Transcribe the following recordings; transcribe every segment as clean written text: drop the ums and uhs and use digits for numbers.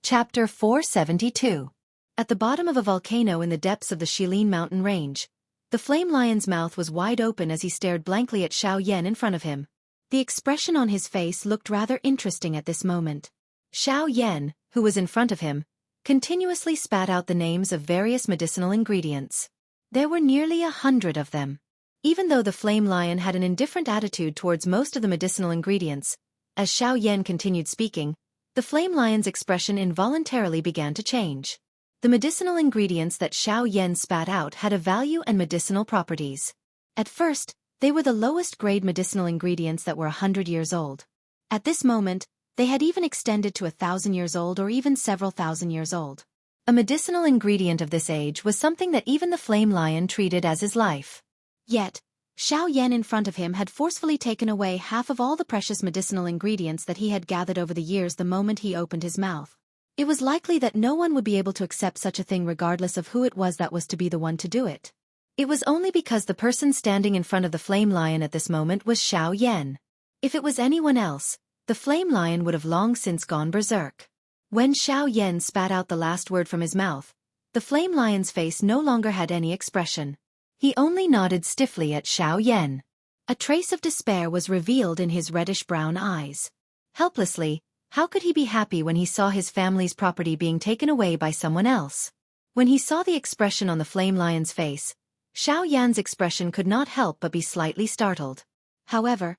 Chapter 472. At the bottom of a volcano in the depths of the Shilin mountain range, the flame lion's mouth was wide open as he stared blankly at Xiao Yan in front of him. The expression on his face looked rather interesting at this moment. Xiao Yan, who was in front of him, continuously spat out the names of various medicinal ingredients. There were nearly 100 of them. Even though the flame lion had an indifferent attitude towards most of the medicinal ingredients, as Xiao Yan continued speaking, the flame lion's expression involuntarily began to change. The medicinal ingredients that Xiao Yan spat out had a value and medicinal properties. At first, they were the lowest grade medicinal ingredients that were 100 years old. At this moment, they had even extended to 1,000 years old or even several thousand years old. A medicinal ingredient of this age was something that even the flame lion treated as his life. Yet, Xiao Yan in front of him had forcefully taken away half of all the precious medicinal ingredients that he had gathered over the years the moment he opened his mouth. It was likely that no one would be able to accept such a thing regardless of who it was that was to be the one to do it. It was only because the person standing in front of the flame lion at this moment was Xiao Yan. If it was anyone else, the flame lion would have long since gone berserk. When Xiao Yan spat out the last word from his mouth, the flame lion's face no longer had any expression. He only nodded stiffly at Xiao Yan. A trace of despair was revealed in his reddish-brown eyes. Helplessly, how could he be happy when he saw his family's property being taken away by someone else? When he saw the expression on the flame lion's face, Xiao Yan's expression could not help but be slightly startled. However,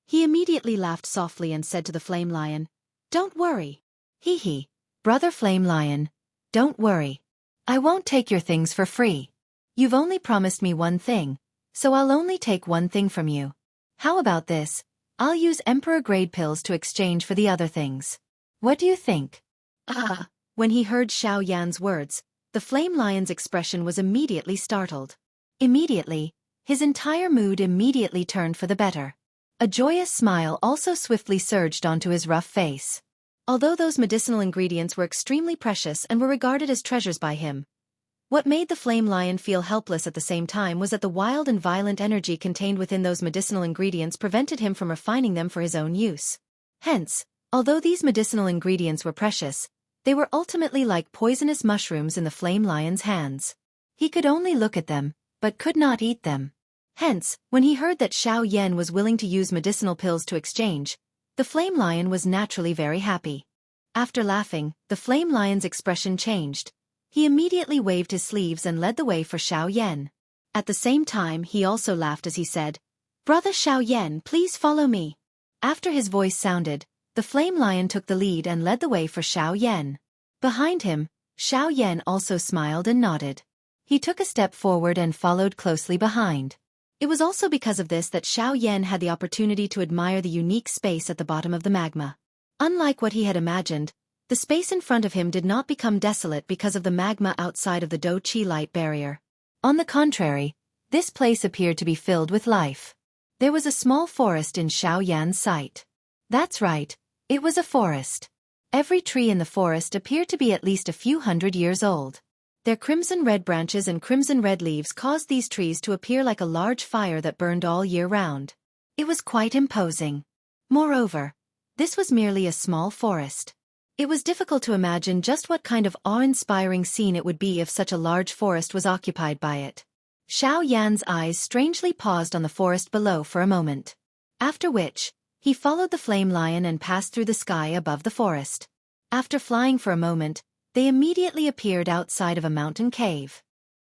he immediately laughed softly and said to the flame lion, "Don't worry. Hee, brother flame lion, don't worry. I won't take your things for free. You've only promised me one thing, so I'll only take one thing from you. How about this? I'll use emperor-grade pills to exchange for the other things. What do you think?" When he heard Xiao Yan's words, the flame lion's expression was immediately startled. Immediately, his entire mood immediately turned for the better. A joyous smile also swiftly surged onto his rough face. Although those medicinal ingredients were extremely precious and were regarded as treasures by him, what made the flame lion feel helpless at the same time was that the wild and violent energy contained within those medicinal ingredients prevented him from refining them for his own use. Hence, although these medicinal ingredients were precious, they were ultimately like poisonous mushrooms in the flame lion's hands. He could only look at them, but could not eat them. Hence, when he heard that Xiao Yan was willing to use medicinal pills to exchange, the flame lion was naturally very happy. After laughing, the flame lion's expression changed. He immediately waved his sleeves and led the way for Xiao Yan. At the same time he also laughed as he said, "Brother Xiao Yan, please follow me." After his voice sounded, the flame lion took the lead and led the way for Xiao Yan. Behind him, Xiao Yan also smiled and nodded. He took a step forward and followed closely behind. It was also because of this that Xiao Yan had the opportunity to admire the unique space at the bottom of the magma. Unlike what he had imagined, the space in front of him did not become desolate because of the magma outside of the Do Chi light barrier. On the contrary, this place appeared to be filled with life. There was a small forest in Xiao Yan's sight. That's right, it was a forest. Every tree in the forest appeared to be at least a few hundred years old. Their crimson-red branches and crimson-red leaves caused these trees to appear like a large fire that burned all year round. It was quite imposing. Moreover, this was merely a small forest. It was difficult to imagine just what kind of awe-inspiring scene it would be if such a large forest was occupied by it. Xiao Yan's eyes strangely paused on the forest below for a moment. After which, he followed the flame lion and passed through the sky above the forest. After flying for a moment, they immediately appeared outside of a mountain cave.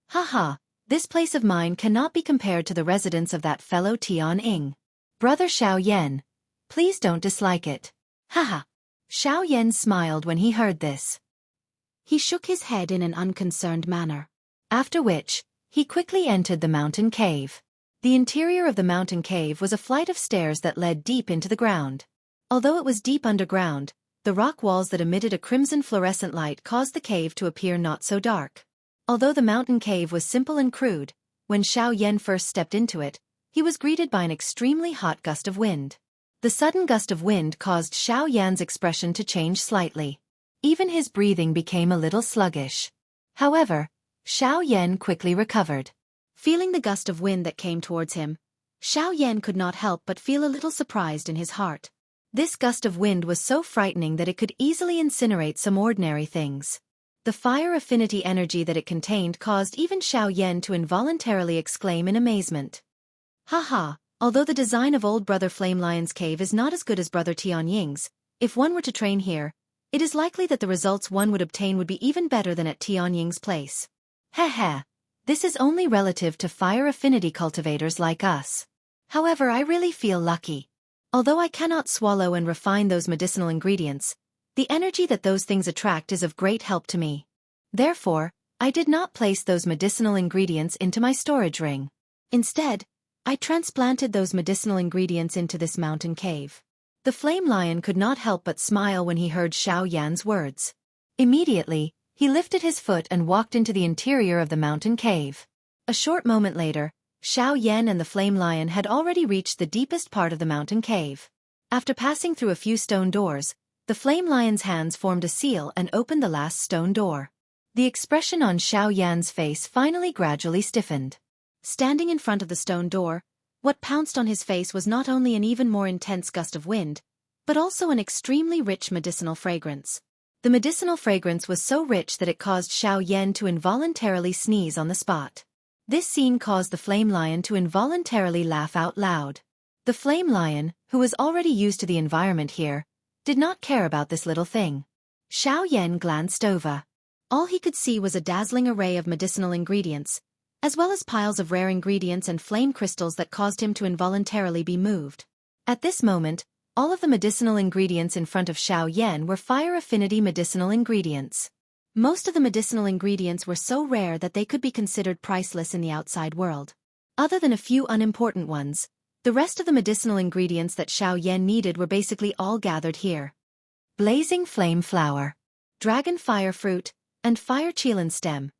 Haha, this place of mine cannot be compared to the residence of that fellow Tian Ying. Brother Xiao Yan, please don't dislike it. Haha. Xiao Yan smiled when he heard this. He shook his head in an unconcerned manner. After which, he quickly entered the mountain cave. The interior of the mountain cave was a flight of stairs that led deep into the ground. Although it was deep underground, the rock walls that emitted a crimson fluorescent light caused the cave to appear not so dark. Although the mountain cave was simple and crude, when Xiao Yan first stepped into it, he was greeted by an extremely hot gust of wind. The sudden gust of wind caused Xiao Yan's expression to change slightly. Even his breathing became a little sluggish. However, Xiao Yan quickly recovered. Feeling the gust of wind that came towards him, Xiao Yan could not help but feel a little surprised in his heart. This gust of wind was so frightening that it could easily incinerate some ordinary things. The fire affinity energy that it contained caused even Xiao Yan to involuntarily exclaim in amazement. Haha, although the design of old Brother Flame Lion's cave is not as good as Brother Tianying's, if one were to train here, it is likely that the results one would obtain would be even better than at Tianying's place. Heh. This is only relative to fire affinity cultivators like us. However, I really feel lucky. Although I cannot swallow and refine those medicinal ingredients, the energy that those things attract is of great help to me. Therefore, I did not place those medicinal ingredients into my storage ring. Instead, I transplanted those medicinal ingredients into this mountain cave. The flame lion could not help but smile when he heard Xiao Yan's words. Immediately, he lifted his foot and walked into the interior of the mountain cave. A short moment later, Xiao Yan and the flame lion had already reached the deepest part of the mountain cave. After passing through a few stone doors, the flame lion's hands formed a seal and opened the last stone door. The expression on Xiao Yan's face finally gradually stiffened. Standing in front of the stone door, what pounced on his face was not only an even more intense gust of wind, but also an extremely rich medicinal fragrance. The medicinal fragrance was so rich that it caused Xiao Yan to involuntarily sneeze on the spot. This scene caused the flame lion to involuntarily laugh out loud. The flame lion, who was already used to the environment here, did not care about this little thing. Xiao Yan glanced over. All he could see was a dazzling array of medicinal ingredients, as well as piles of rare ingredients and flame crystals that caused him to involuntarily be moved. At this moment, all of the medicinal ingredients in front of Xiao Yan were fire affinity medicinal ingredients. Most of the medicinal ingredients were so rare that they could be considered priceless in the outside world. Other than a few unimportant ones, the rest of the medicinal ingredients that Xiao Yan needed were basically all gathered here. Blazing flame flower, dragon fire fruit, and fire qilin stem.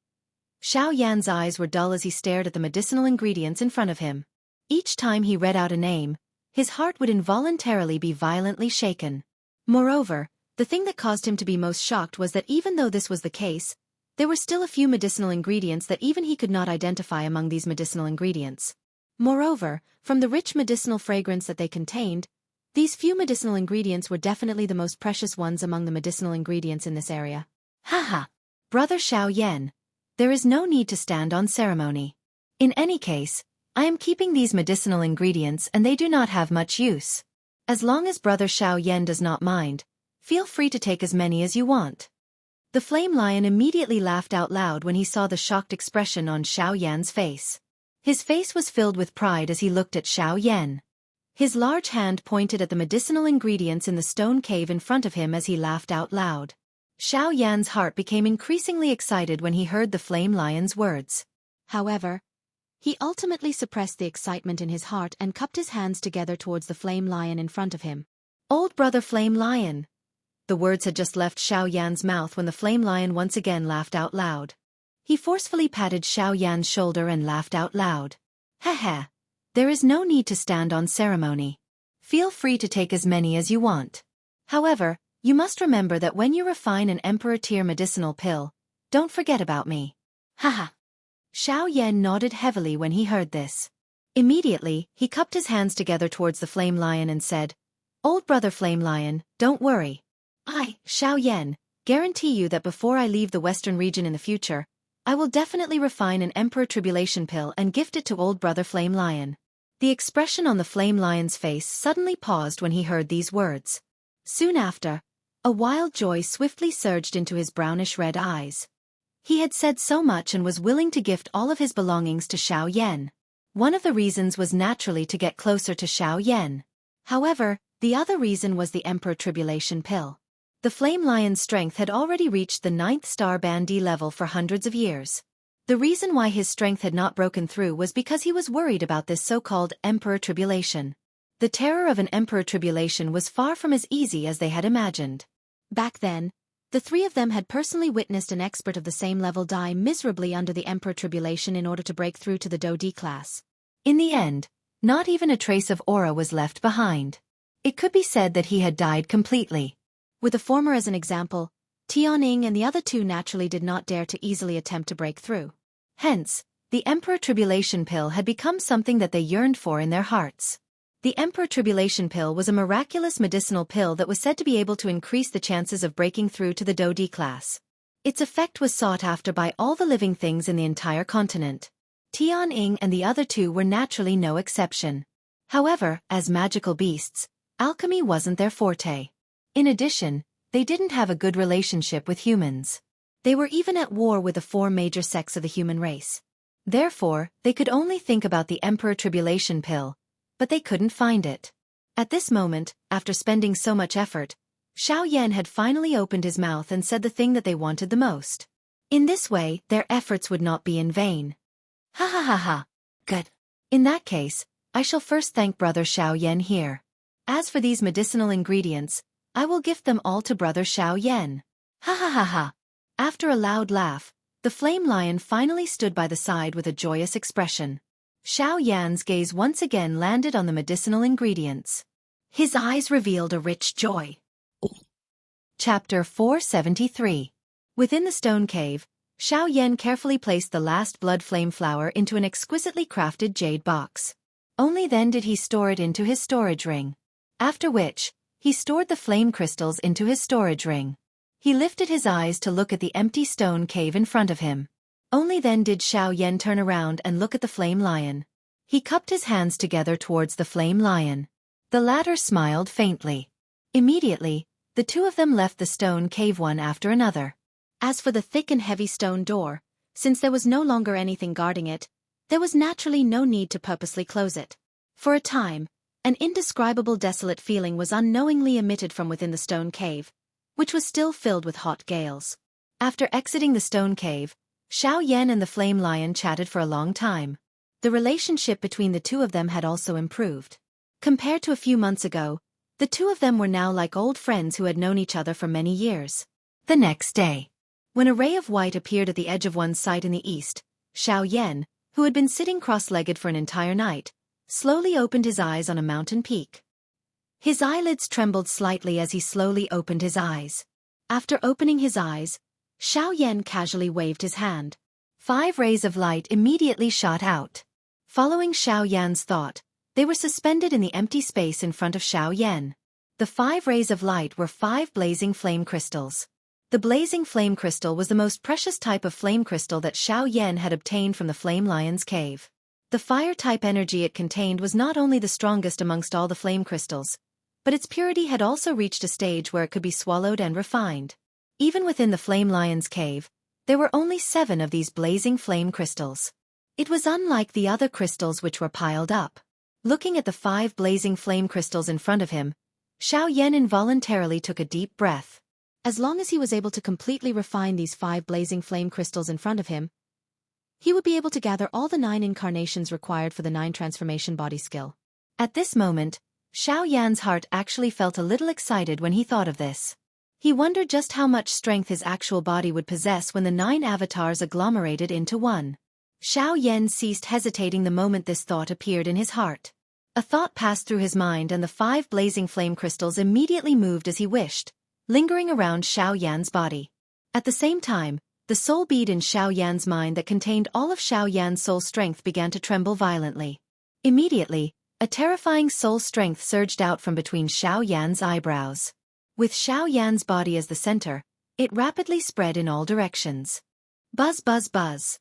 Xiao Yan's eyes were dull as he stared at the medicinal ingredients in front of him. Each time he read out a name, his heart would involuntarily be violently shaken. Moreover, the thing that caused him to be most shocked was that even though this was the case, there were still a few medicinal ingredients that even he could not identify among these medicinal ingredients. Moreover, from the rich medicinal fragrance that they contained, these few medicinal ingredients were definitely the most precious ones among the medicinal ingredients in this area. Haha! Brother Xiao Yan, there is no need to stand on ceremony. In any case, I am keeping these medicinal ingredients and they do not have much use. As long as Brother Xiao Yan does not mind, feel free to take as many as you want. The flame lion immediately laughed out loud when he saw the shocked expression on Xiao Yan's face. His face was filled with pride as he looked at Xiao Yan. His large hand pointed at the medicinal ingredients in the stone cave in front of him as he laughed out loud. Xiao Yan's heart became increasingly excited when he heard the flame lion's words. However, he ultimately suppressed the excitement in his heart and cupped his hands together towards the flame lion in front of him. Old Brother Flame Lion! The words had just left Xiao Yan's mouth when the flame lion once again laughed out loud. He forcefully patted Xiao Yan's shoulder and laughed out loud. Heh. There is no need to stand on ceremony. Feel free to take as many as you want. However, you must remember that when you refine an Emperor Tier medicinal pill, don't forget about me. Haha. Xiao Yan nodded heavily when he heard this. Immediately, he cupped his hands together towards the flame lion and said, Old Brother Flame Lion, don't worry. I, Xiao Yan, guarantee you that before I leave the western region in the future, I will definitely refine an Emperor Tribulation pill and gift it to Old Brother Flame Lion. The expression on the flame lion's face suddenly paused when he heard these words. Soon after, a wild joy swiftly surged into his brownish-red eyes. He had said so much and was willing to gift all of his belongings to Xiao Yan. One of the reasons was naturally to get closer to Xiao Yan. However, the other reason was the Emperor Tribulation pill. The flame lion's strength had already reached the 9th star band D level for hundreds of years. The reason why his strength had not broken through was because he was worried about this so-called Emperor Tribulation. The terror of an Emperor Tribulation was far from as easy as they had imagined. Back then, the three of them had personally witnessed an expert of the same level die miserably under the Emperor Tribulation in order to break through to the Do D class. In the end, not even a trace of aura was left behind. It could be said that he had died completely. With the former as an example, Tianying and the other two naturally did not dare to easily attempt to break through. Hence, the Emperor Tribulation pill had become something that they yearned for in their hearts. The Emperor Tribulation Pill was a miraculous medicinal pill that was said to be able to increase the chances of breaking through to the DoD class. Its effect was sought after by all the living things in the entire continent. Tian-Ing and the other two were naturally no exception. However, as magical beasts, alchemy wasn't their forte. In addition, they didn't have a good relationship with humans. They were even at war with the 4 major sects of the human race. Therefore, they could only think about the Emperor Tribulation Pill, but they couldn't find it. At this moment, after spending so much effort, Xiao Yan had finally opened his mouth and said the thing that they wanted the most. In this way, their efforts would not be in vain. Ha ha ha ha. Good. In that case, I shall first thank Brother Xiao Yan here. As for these medicinal ingredients, I will gift them all to Brother Xiao Yan. Ha ha ha ha. After a loud laugh, the flame lion finally stood by the side with a joyous expression. Xiao Yan's gaze once again landed on the medicinal ingredients. His eyes revealed a rich joy. Chapter 473. Within the stone cave, Xiao Yan carefully placed the last blood flame flower into an exquisitely crafted jade box. Only then did he store it into his storage ring. After which, he stored the flame crystals into his storage ring. He lifted his eyes to look at the empty stone cave in front of him. Only then did Xiao Yan turn around and look at the flame lion. He cupped his hands together towards the flame lion. The latter smiled faintly. Immediately, the two of them left the stone cave one after another. As for the thick and heavy stone door, since there was no longer anything guarding it, there was naturally no need to purposely close it. For a time, an indescribable desolate feeling was unknowingly emitted from within the stone cave, which was still filled with hot gales. After exiting the stone cave, Xiao Yan and the flame lion chatted for a long time. The relationship between the two of them had also improved. Compared to a few months ago, the two of them were now like old friends who had known each other for many years. The next day, when a ray of white appeared at the edge of one's sight in the east, Xiao Yan, who had been sitting cross-legged for an entire night, slowly opened his eyes on a mountain peak. His eyelids trembled slightly as he slowly opened his eyes. After opening his eyes, Xiao Yan casually waved his hand. 5 rays of light immediately shot out. Following Xiao Yan's thought, they were suspended in the empty space in front of Xiao Yan. The 5 rays of light were 5 blazing flame crystals. The blazing flame crystal was the most precious type of flame crystal that Xiao Yan had obtained from the flame lion's cave. The fire-type energy it contained was not only the strongest amongst all the flame crystals, but its purity had also reached a stage where it could be swallowed and refined. Even within the flame lion's cave, there were only 7 of these blazing flame crystals. It was unlike the other crystals which were piled up. Looking at the 5 blazing flame crystals in front of him, Xiao Yan involuntarily took a deep breath. As long as he was able to completely refine these 5 blazing flame crystals in front of him, he would be able to gather all the 9 incarnations required for the 9 transformation body skill. At this moment, Xiao Yan's heart actually felt a little excited when he thought of this. He wondered just how much strength his actual body would possess when the 9 avatars agglomerated into one. Xiao Yan ceased hesitating the moment this thought appeared in his heart. A thought passed through his mind and the 5 blazing flame crystals immediately moved as he wished, lingering around Xiao Yan's body. At the same time, the soul bead in Xiao Yan's mind that contained all of Xiao Yan's soul strength began to tremble violently. Immediately, a terrifying soul strength surged out from between Xiao Yan's eyebrows. With Xiao Yan's body as the center, it rapidly spread in all directions. Buzz buzz buzz.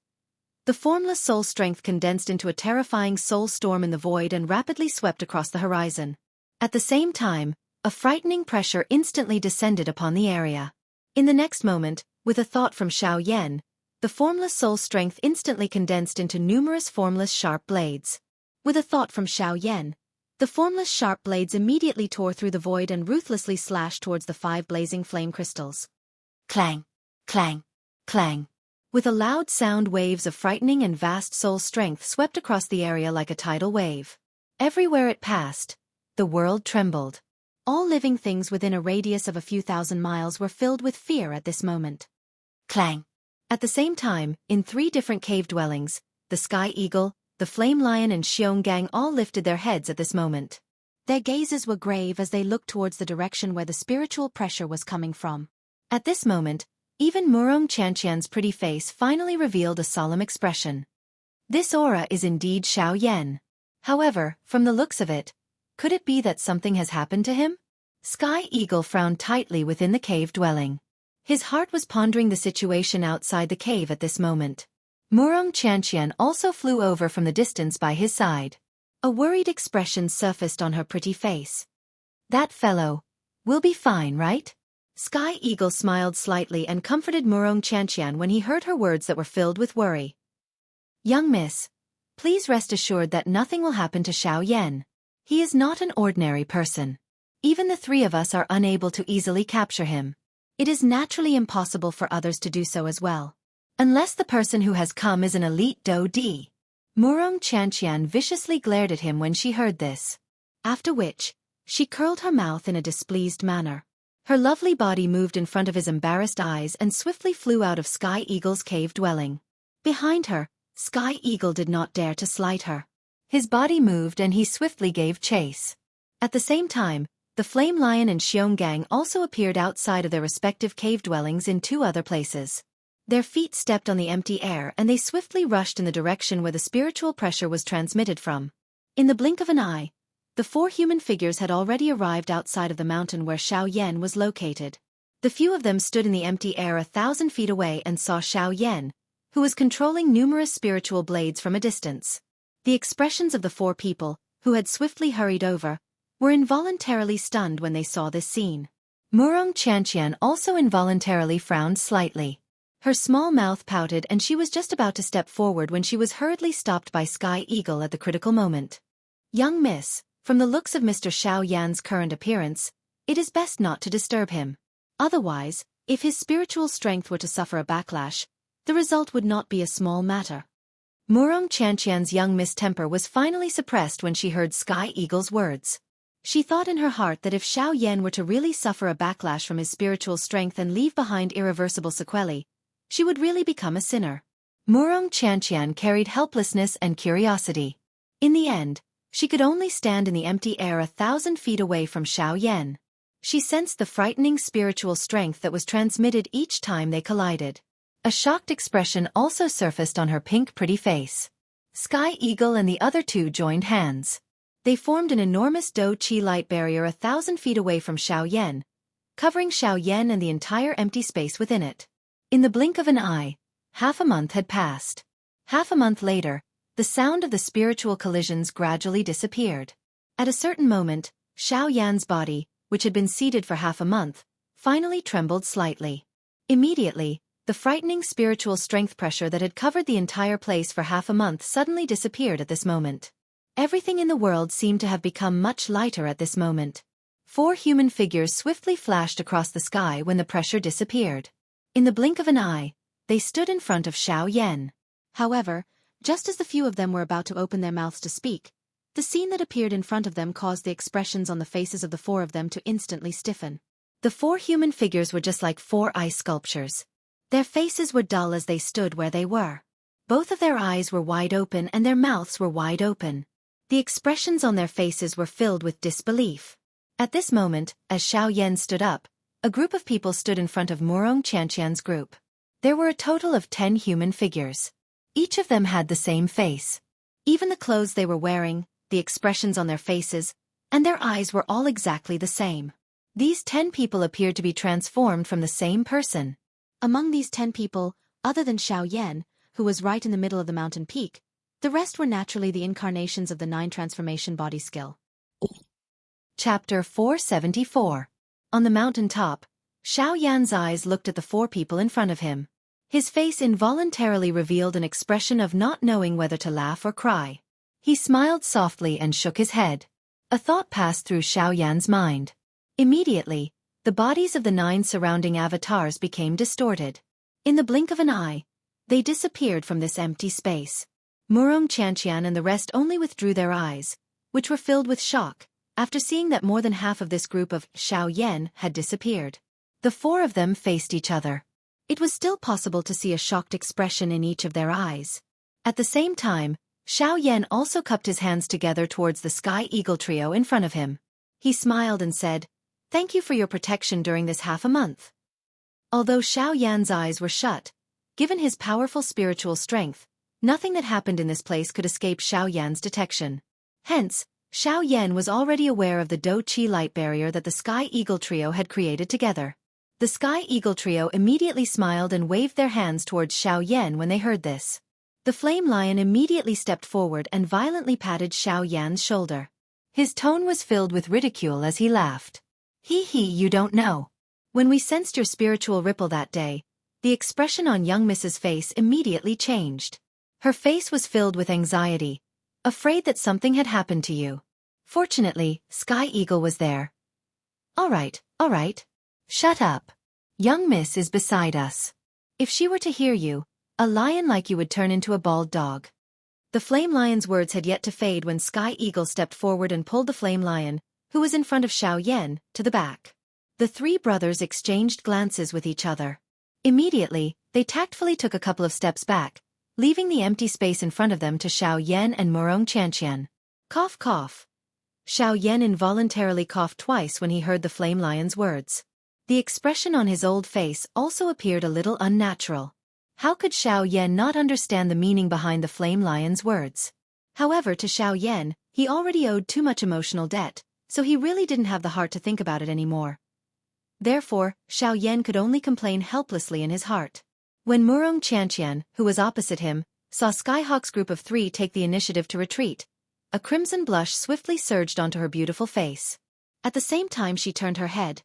The formless soul strength condensed into a terrifying soul storm in the void and rapidly swept across the horizon. At the same time, a frightening pressure instantly descended upon the area. In the next moment, with a thought from Xiao Yan, the formless soul strength instantly condensed into numerous formless sharp blades. With a thought from Xiao Yan, the formless sharp blades immediately tore through the void and ruthlessly slashed towards the 5 blazing flame crystals. Clang! Clang! Clang! With a loud sound, waves of frightening and vast soul strength swept across the area like a tidal wave. Everywhere it passed, the world trembled. All living things within a radius of a few thousand miles were filled with fear at this moment. Clang! At the same time, in 3 different cave dwellings, the Sky Eagle, the Flame Lion and Xiong Gang all lifted their heads at this moment. Their gazes were grave as they looked towards the direction where the spiritual pressure was coming from. At this moment, even Murong Chanqian's pretty face finally revealed a solemn expression. This aura is indeed Xiao Yan. However, from the looks of it, Could it be that something has happened to him? Sky Eagle frowned tightly within the cave dwelling. His heart was pondering the situation outside the cave at this moment. Murong Chantian also flew over from the distance by his side. A worried expression surfaced on her pretty face. That fellow will be fine, right? Sky Eagle smiled slightly and comforted Murong Chantian when he heard her words that were filled with worry. Young miss, please rest assured that nothing will happen to Xiao Yan. He is not an ordinary person. Even the three of us are unable to easily capture him. It is naturally impossible for others to do so as well. Unless the person who has come is an elite Do Di. Murong Chantian viciously glared at him when she heard this. After which, she curled her mouth in a displeased manner. Her lovely body moved in front of his embarrassed eyes and swiftly flew out of Sky Eagle's cave dwelling. Behind her, Sky Eagle did not dare to slight her. His body moved and he swiftly gave chase. At the same time, the Flame Lion and Xiong Gang also appeared outside of their respective cave dwellings in two other places. Their feet stepped on the empty air and they swiftly rushed in the direction where the spiritual pressure was transmitted from. In the blink of an eye, the four human figures had already arrived outside of the mountain where Xiao Yan was located. The few of them stood in the empty air 1,000 feet away and saw Xiao Yan, who was controlling numerous spiritual blades from a distance. The expressions of the four people, who had swiftly hurried over, were involuntarily stunned when they saw this scene. Murong Chantian also involuntarily frowned slightly. Her small mouth pouted and she was just about to step forward when she was hurriedly stopped by Sky Eagle at the critical moment. Young miss, from the looks of Mr. Xiao Yan's current appearance, it is best not to disturb him. Otherwise, if his spiritual strength were to suffer a backlash, the result would not be a small matter. Murong Chantian's young miss temper was finally suppressed when she heard Sky Eagle's words. She thought in her heart that if Xiao Yan were to really suffer a backlash from his spiritual strength and leave behind irreversible sequelae, she would really become a sinner. Murong Chantian carried helplessness and curiosity. In the end, she could only stand in the empty air 1,000 feet away from Xiao Yan. She sensed the frightening spiritual strength that was transmitted each time they collided. A shocked expression also surfaced on her pink pretty face. Sky Eagle and the other two joined hands. They formed an enormous Do Chi light barrier 1,000 feet away from Xiao Yan, covering Xiao Yan and the entire empty space within it. In the blink of an eye, half a month had passed. Half a month later, the sound of the spiritual collisions gradually disappeared. At a certain moment, Xiao Yan's body, which had been seated for half a month, finally trembled slightly. Immediately, the frightening spiritual strength pressure that had covered the entire place for half a month suddenly disappeared at this moment. Everything in the world seemed to have become much lighter at this moment. Four human figures swiftly flashed across the sky when the pressure disappeared. In the blink of an eye, they stood in front of Xiao Yan. However, just as the few of them were about to open their mouths to speak, the scene that appeared in front of them caused the expressions on the faces of the four of them to instantly stiffen. The four human figures were just like four ice sculptures. Their faces were dull as they stood where they were. Both of their eyes were wide open and their mouths were wide open. The expressions on their faces were filled with disbelief. At this moment, as Xiao Yan stood up, a group of people stood in front of Murong Chantian's group. There were a total of 10 human figures. Each of them had the same face. Even the clothes they were wearing, the expressions on their faces, and their eyes were all exactly the same. These 10 people appeared to be transformed from the same person. Among these 10 people, other than Xiao Yan, who was right in the middle of the mountain peak, the rest were naturally the incarnations of the 9 transformation body skill. Chapter 474. On the mountain top, Xiao Yan's eyes looked at the 4 people in front of him. His face involuntarily revealed an expression of not knowing whether to laugh or cry. He smiled softly and shook his head. A thought passed through Xiao Yan's mind. Immediately, the bodies of the 9 surrounding avatars became distorted. In the blink of an eye, they disappeared from this empty space. Murong Chantian and the rest only withdrew their eyes, which were filled with shock, after seeing that more than half of this group of Xiao Yan had disappeared. The 4 of them faced each other. It was still possible to see a shocked expression in each of their eyes. At the same time, Xiao Yan also cupped his hands together towards the Sky Eagle trio in front of him. He smiled and said, "Thank you for your protection during this half a month." Although Xiao Yan's eyes were shut, given his powerful spiritual strength, nothing that happened in this place could escape Xiao Yan's detection. Hence, Xiao Yan was already aware of the Do-Chi light barrier that the Sky Eagle trio had created together. The Sky Eagle trio immediately smiled and waved their hands towards Xiao Yan when they heard this. The Flame Lion immediately stepped forward and violently patted Xiao Yan's shoulder. His tone was filled with ridicule as he laughed. Hee, you don't know. When we sensed your spiritual ripple that day, the expression on young Mrs. face immediately changed. Her face was filled with anxiety, afraid that something had happened to you. Fortunately, Sky Eagle was there. All right. Shut up. Young Miss is beside us. If she were to hear you, a lion like you would turn into a bald dog. The Flame Lion's words had yet to fade when Sky Eagle stepped forward and pulled the Flame Lion, who was in front of Xiao Yan, to the back. The three brothers exchanged glances with each other. Immediately, they tactfully took a couple of steps back, leaving the empty space in front of them to Xiao Yan and Murong Qianqian. Cough, cough. Xiao Yan involuntarily coughed twice when he heard the Flame Lion's words. The expression on his old face also appeared a little unnatural. How could Xiao Yan not understand the meaning behind the Flame Lion's words? However, to Xiao Yan, he already owed too much emotional debt, so he really didn't have the heart to think about it anymore. Therefore, Xiao Yan could only complain helplessly in his heart. When Murong Qianqian, who was opposite him, saw Skyhawk's group of three take the initiative to retreat, a crimson blush swiftly surged onto her beautiful face. At the same time she turned her head.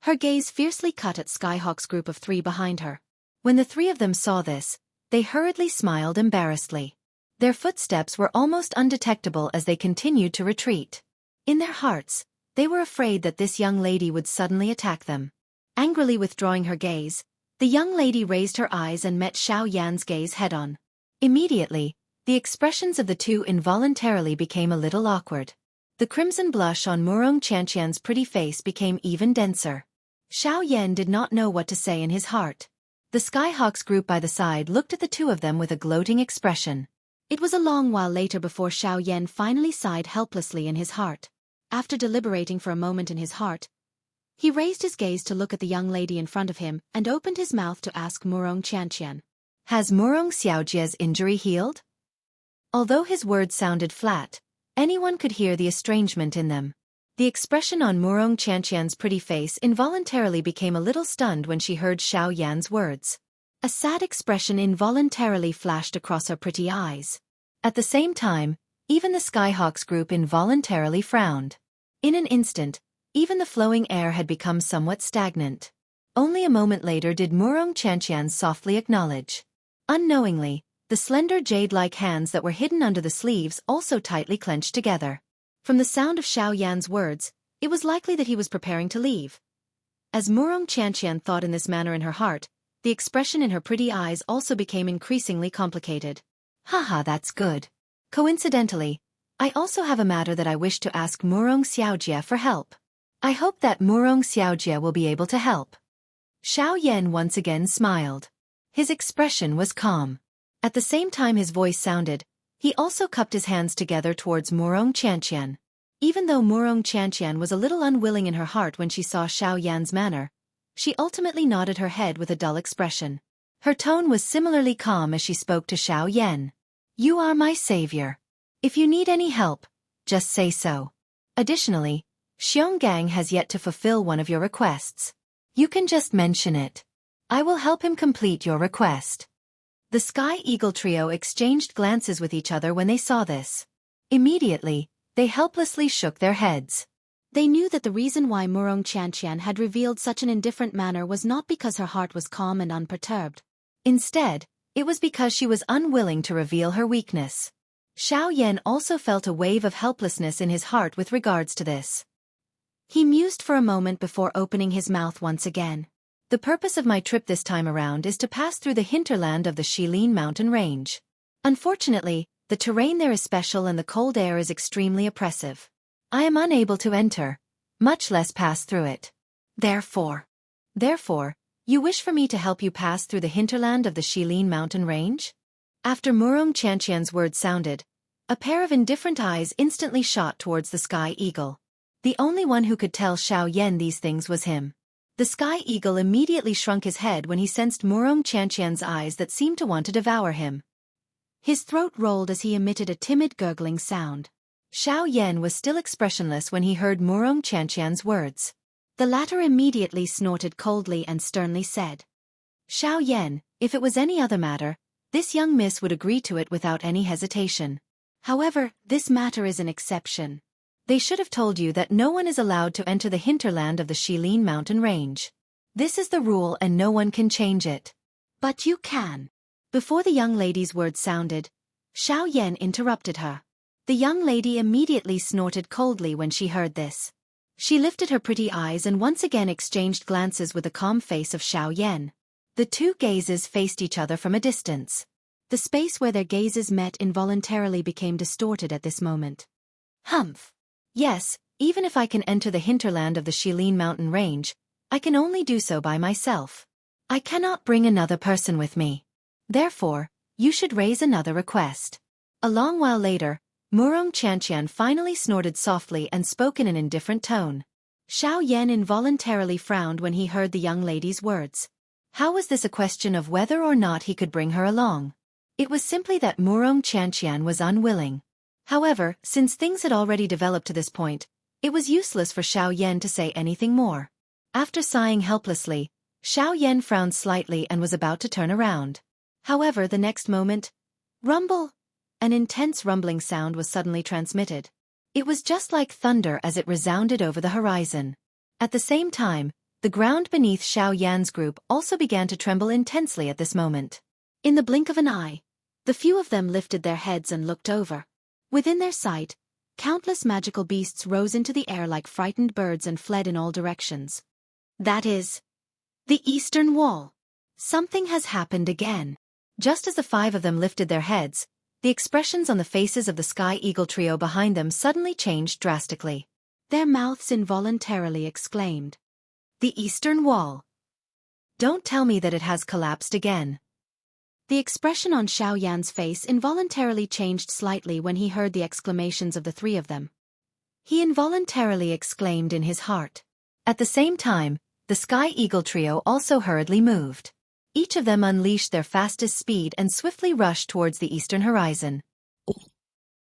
Her gaze fiercely cut at Skyhawk's group of three behind her. When the three of them saw this, they hurriedly smiled embarrassedly. Their footsteps were almost undetectable as they continued to retreat. In their hearts, they were afraid that this young lady would suddenly attack them. Angrily withdrawing her gaze, the young lady raised her eyes and met Xiao Yan's gaze head-on. Immediately, the expressions of the two involuntarily became a little awkward. The crimson blush on Murong Qianqian's pretty face became even denser. Xiao Yan did not know what to say in his heart. The Skyhawks group by the side looked at the two of them with a gloating expression. It was a long while later before Xiao Yan finally sighed helplessly in his heart. After deliberating for a moment in his heart, he raised his gaze to look at the young lady in front of him and opened his mouth to ask Murong Qianqian, "Has Murong Xiaojie's injury healed?" Although his words sounded flat, anyone could hear the estrangement in them. The expression on Murong Qianqian's pretty face involuntarily became a little stunned when she heard Xiao Yan's words. A sad expression involuntarily flashed across her pretty eyes. At the same time, even the Skyhawks group involuntarily frowned. In an instant, even the flowing air had become somewhat stagnant. Only a moment later did Murong Qianqian softly acknowledge. Unknowingly, the slender jade-like hands that were hidden under the sleeves also tightly clenched together. From the sound of Xiao Yan's words, it was likely that he was preparing to leave. As Murong Qianqian thought in this manner in her heart, the expression in her pretty eyes also became increasingly complicated. Haha, that's good. Coincidentally, I also have a matter that I wish to ask Murong Xiaojie for help. I hope that Murong Xiaojie will be able to help. Xiao Yan once again smiled. His expression was calm. At the same time his voice sounded, he also cupped his hands together towards Murong Qianqian. Even though Murong Qianqian was a little unwilling in her heart when she saw Xiao Yan's manner, she ultimately nodded her head with a dull expression. Her tone was similarly calm as she spoke to Xiao Yan. "You are my savior. If you need any help, just say so. Additionally, Xionggang has yet to fulfill one of your requests. You can just mention it. I will help him complete your request." The Sky Eagle trio exchanged glances with each other when they saw this. Immediately, they helplessly shook their heads. They knew that the reason why Murong Qianqian had revealed such an indifferent manner was not because her heart was calm and unperturbed. Instead, it was because she was unwilling to reveal her weakness. Xiao Yan also felt a wave of helplessness in his heart with regards to this. He mused for a moment before opening his mouth once again. The purpose of my trip this time around is to pass through the hinterland of the Shilin mountain range. Unfortunately, the terrain there is special and the cold air is extremely oppressive. I am unable to enter, much less pass through it. Therefore, you wish for me to help you pass through the hinterland of the Shilin mountain range? After Murong Qianqian's words sounded, a pair of indifferent eyes instantly shot towards the Sky Eagle. The only one who could tell Xiao Yan these things was him. The Sky Eagle immediately shrunk his head when he sensed Murong Qianqian's eyes that seemed to want to devour him. His throat rolled as he emitted a timid gurgling sound. Xiao Yan was still expressionless when he heard Murong Qianqian's words. The latter immediately snorted coldly and sternly said, "Xiao Yan, if it was any other matter, this young miss would agree to it without any hesitation. However, this matter is an exception. They should have told you that no one is allowed to enter the hinterland of the Shilin mountain range. This is the rule and no one can change it." "But you can." Before the young lady's words sounded, Xiao Yan interrupted her. The young lady immediately snorted coldly when she heard this. She lifted her pretty eyes and once again exchanged glances with the calm face of Xiao Yan. The two gazes faced each other from a distance. The space where their gazes met involuntarily became distorted at this moment. "Humph. Yes, even if I can enter the hinterland of the Shilin mountain range, I can only do so by myself. I cannot bring another person with me. Therefore, you should raise another request." A long while later, Murong Qianqian finally snorted softly and spoke in an indifferent tone. Xiao Yan involuntarily frowned when he heard the young lady's words. How was this a question of whether or not he could bring her along? It was simply that Murong Qianqian was unwilling. However, since things had already developed to this point, it was useless for Xiao Yan to say anything more. After sighing helplessly, Xiao Yan frowned slightly and was about to turn around. However, the next moment, rumble! An intense rumbling sound was suddenly transmitted. It was just like thunder as it resounded over the horizon. At the same time, the ground beneath Xiao Yan's group also began to tremble intensely at this moment. In the blink of an eye, the few of them lifted their heads and looked over. Within their sight, countless magical beasts rose into the air like frightened birds and fled in all directions. That is the Eastern Wall. Something has happened again. Just as the five of them lifted their heads, the expressions on the faces of the Sky Eagle trio behind them suddenly changed drastically. Their mouths involuntarily exclaimed, "The Eastern Wall! Don't tell me that it has collapsed again." The expression on Xiao Yan's face involuntarily changed slightly when he heard the exclamations of the three of them. He involuntarily exclaimed in his heart. At the same time, the Sky Eagle trio also hurriedly moved. Each of them unleashed their fastest speed and swiftly rushed towards the eastern horizon.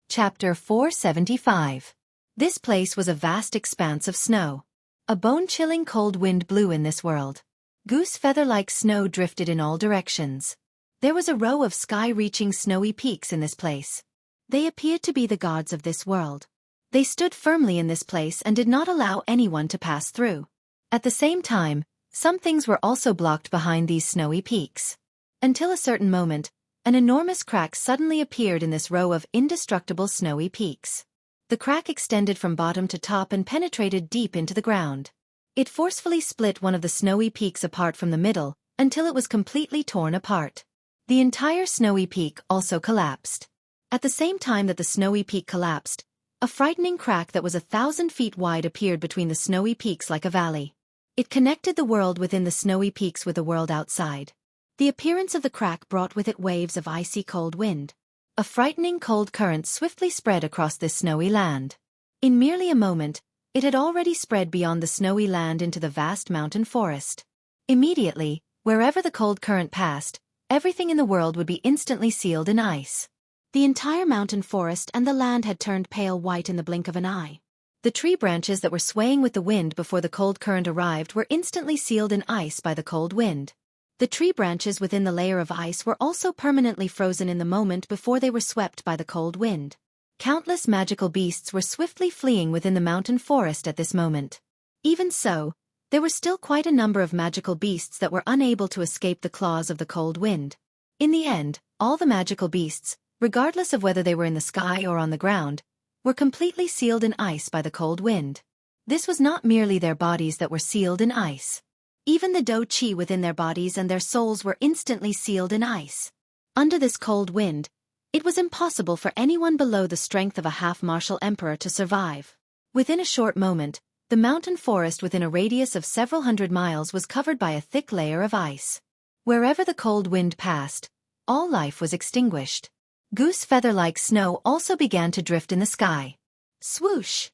Chapter 475. This place was a vast expanse of snow. A bone-chilling cold wind blew in this world. Goose feather-like snow drifted in all directions. There was a row of sky-reaching snowy peaks in this place. They appeared to be the gods of this world. They stood firmly in this place and did not allow anyone to pass through. At the same time, some things were also blocked behind these snowy peaks. Until a certain moment, an enormous crack suddenly appeared in this row of indestructible snowy peaks. The crack extended from bottom to top and penetrated deep into the ground. It forcefully split one of the snowy peaks apart from the middle, until it was completely torn apart. The entire snowy peak also collapsed. At the same time that the snowy peak collapsed, a frightening crack that was 1,000 feet wide appeared between the snowy peaks like a valley. It connected the world within the snowy peaks with the world outside. The appearance of the crack brought with it waves of icy cold wind. A frightening cold current swiftly spread across this snowy land. In merely a moment, it had already spread beyond the snowy land into the vast mountain forest. Immediately, wherever the cold current passed, everything in the world would be instantly sealed in ice. The entire mountain forest and the land had turned pale white in the blink of an eye. The tree branches that were swaying with the wind before the cold current arrived were instantly sealed in ice by the cold wind. The tree branches within the layer of ice were also permanently frozen in the moment before they were swept by the cold wind. Countless magical beasts were swiftly fleeing within the mountain forest at this moment. Even so, there were still quite a number of magical beasts that were unable to escape the claws of the cold wind. In the end, all the magical beasts, regardless of whether they were in the sky or on the ground, were completely sealed in ice by the cold wind. This was not merely their bodies that were sealed in ice. Even the Do Chi within their bodies and their souls were instantly sealed in ice. Under this cold wind, it was impossible for anyone below the strength of a half-martial emperor to survive. Within a short moment, the mountain forest within a radius of several hundred miles was covered by a thick layer of ice. Wherever the cold wind passed, all life was extinguished. Goose feather-like snow also began to drift in the sky. Swoosh!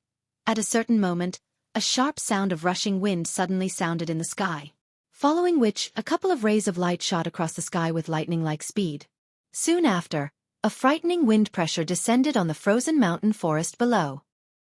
At a certain moment, a sharp sound of rushing wind suddenly sounded in the sky, following which a couple of rays of light shot across the sky with lightning-like speed. Soon after, a frightening wind pressure descended on the frozen mountain forest below.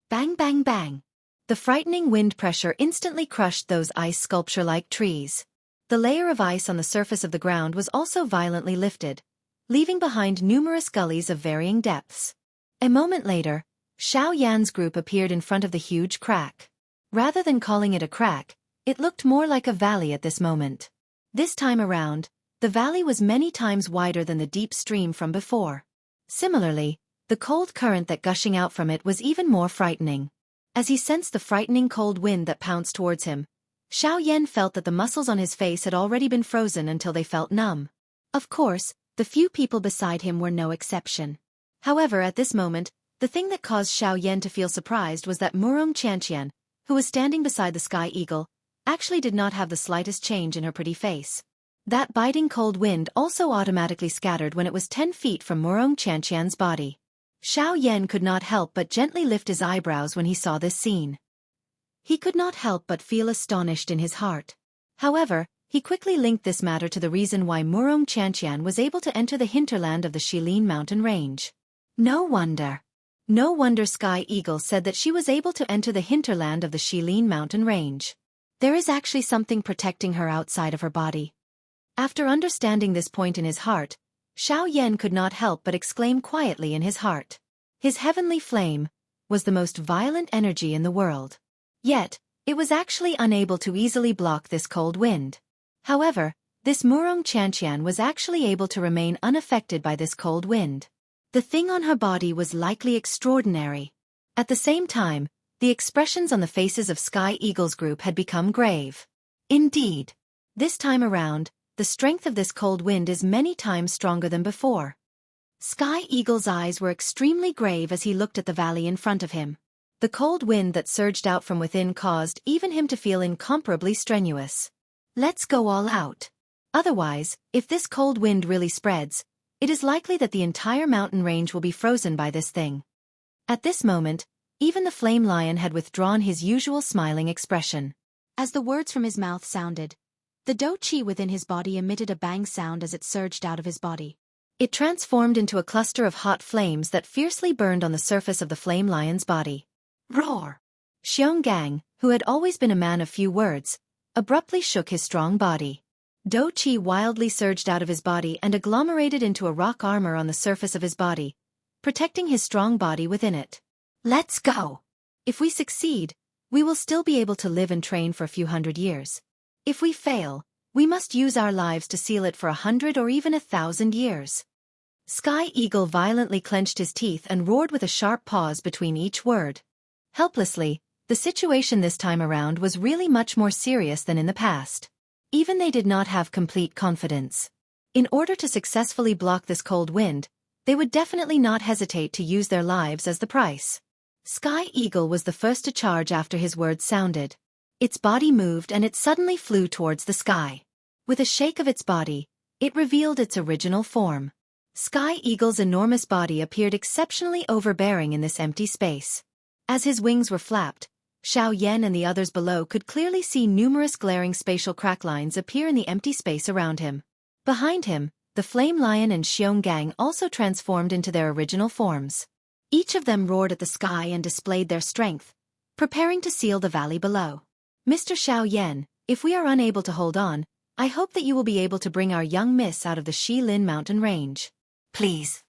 Bang bang bang. The frightening wind pressure instantly crushed those ice sculpture-like trees. The layer of ice on the surface of the ground was also violently lifted, leaving behind numerous gullies of varying depths. A moment later, Xiao Yan's group appeared in front of the huge crack. Rather than calling it a crack, it looked more like a valley at this moment. This time around, the valley was many times wider than the deep stream from before. Similarly, the cold current that gushing out from it was even more frightening. As he sensed the frightening cold wind that pounced towards him, Xiao Yan felt that the muscles on his face had already been frozen until they felt numb. Of course, the few people beside him were no exception. However, at this moment, the thing that caused Xiao Yan to feel surprised was that Murong Qianqian, who was standing beside the Sky Eagle, actually did not have the slightest change in her pretty face. That biting cold wind also automatically scattered when it was 10 feet from Murong Qianqian's body. Xiao Yan could not help but gently lift his eyebrows when he saw this scene. He could not help but feel astonished in his heart. However, he quickly linked this matter to the reason why Murong Qianqian was able to enter the hinterland of the Shilin mountain range. No wonder Sky Eagle said that she was able to enter the hinterland of the Shilin mountain range. There is actually something protecting her outside of her body. After understanding this point in his heart, Xiao Yan could not help but exclaim quietly in his heart. His heavenly flame was the most violent energy in the world. Yet, it was actually unable to easily block this cold wind. However, this Murong Qianqian was actually able to remain unaffected by this cold wind. The thing on her body was likely extraordinary. At the same time, the expressions on the faces of Sky Eagle's group had become grave. Indeed, this time around, the strength of this cold wind is many times stronger than before. Sky Eagle's eyes were extremely grave as he looked at the valley in front of him. The cold wind that surged out from within caused even him to feel incomparably strenuous. Let's go all out. Otherwise, if this cold wind really spreads, it is likely that the entire mountain range will be frozen by this thing. At this moment, even the flame lion had withdrawn his usual smiling expression. As the words from his mouth sounded, the dou qi within his body emitted a bang sound as it surged out of his body. It transformed into a cluster of hot flames that fiercely burned on the surface of the flame lion's body. Roar! Xionggang, who had always been a man of few words, abruptly shook his strong body. Dou qi wildly surged out of his body and agglomerated into a rock armor on the surface of his body, protecting his strong body within it. Let's go! If we succeed, we will still be able to live and train for a few hundred years. If we fail, we must use our lives to seal it for 100 or even 1,000 years. Sky Eagle violently clenched his teeth and roared with a sharp pause between each word. Helplessly, the situation this time around was really much more serious than in the past. Even they did not have complete confidence. In order to successfully block this cold wind, they would definitely not hesitate to use their lives as the price. Sky Eagle was the first to charge after his words sounded. Its body moved and it suddenly flew towards the sky. With a shake of its body, it revealed its original form. Sky Eagle's enormous body appeared exceptionally overbearing in this empty space. As his wings were flapped, Xiao Yan and the others below could clearly see numerous glaring spatial crack lines appear in the empty space around him. Behind him, the Flame Lion and Xionggang also transformed into their original forms. Each of them roared at the sky and displayed their strength, preparing to seal the valley below. Mr. Xiao Yan, if we are unable to hold on, I hope that you will be able to bring our young miss out of the Shilin mountain range. Please.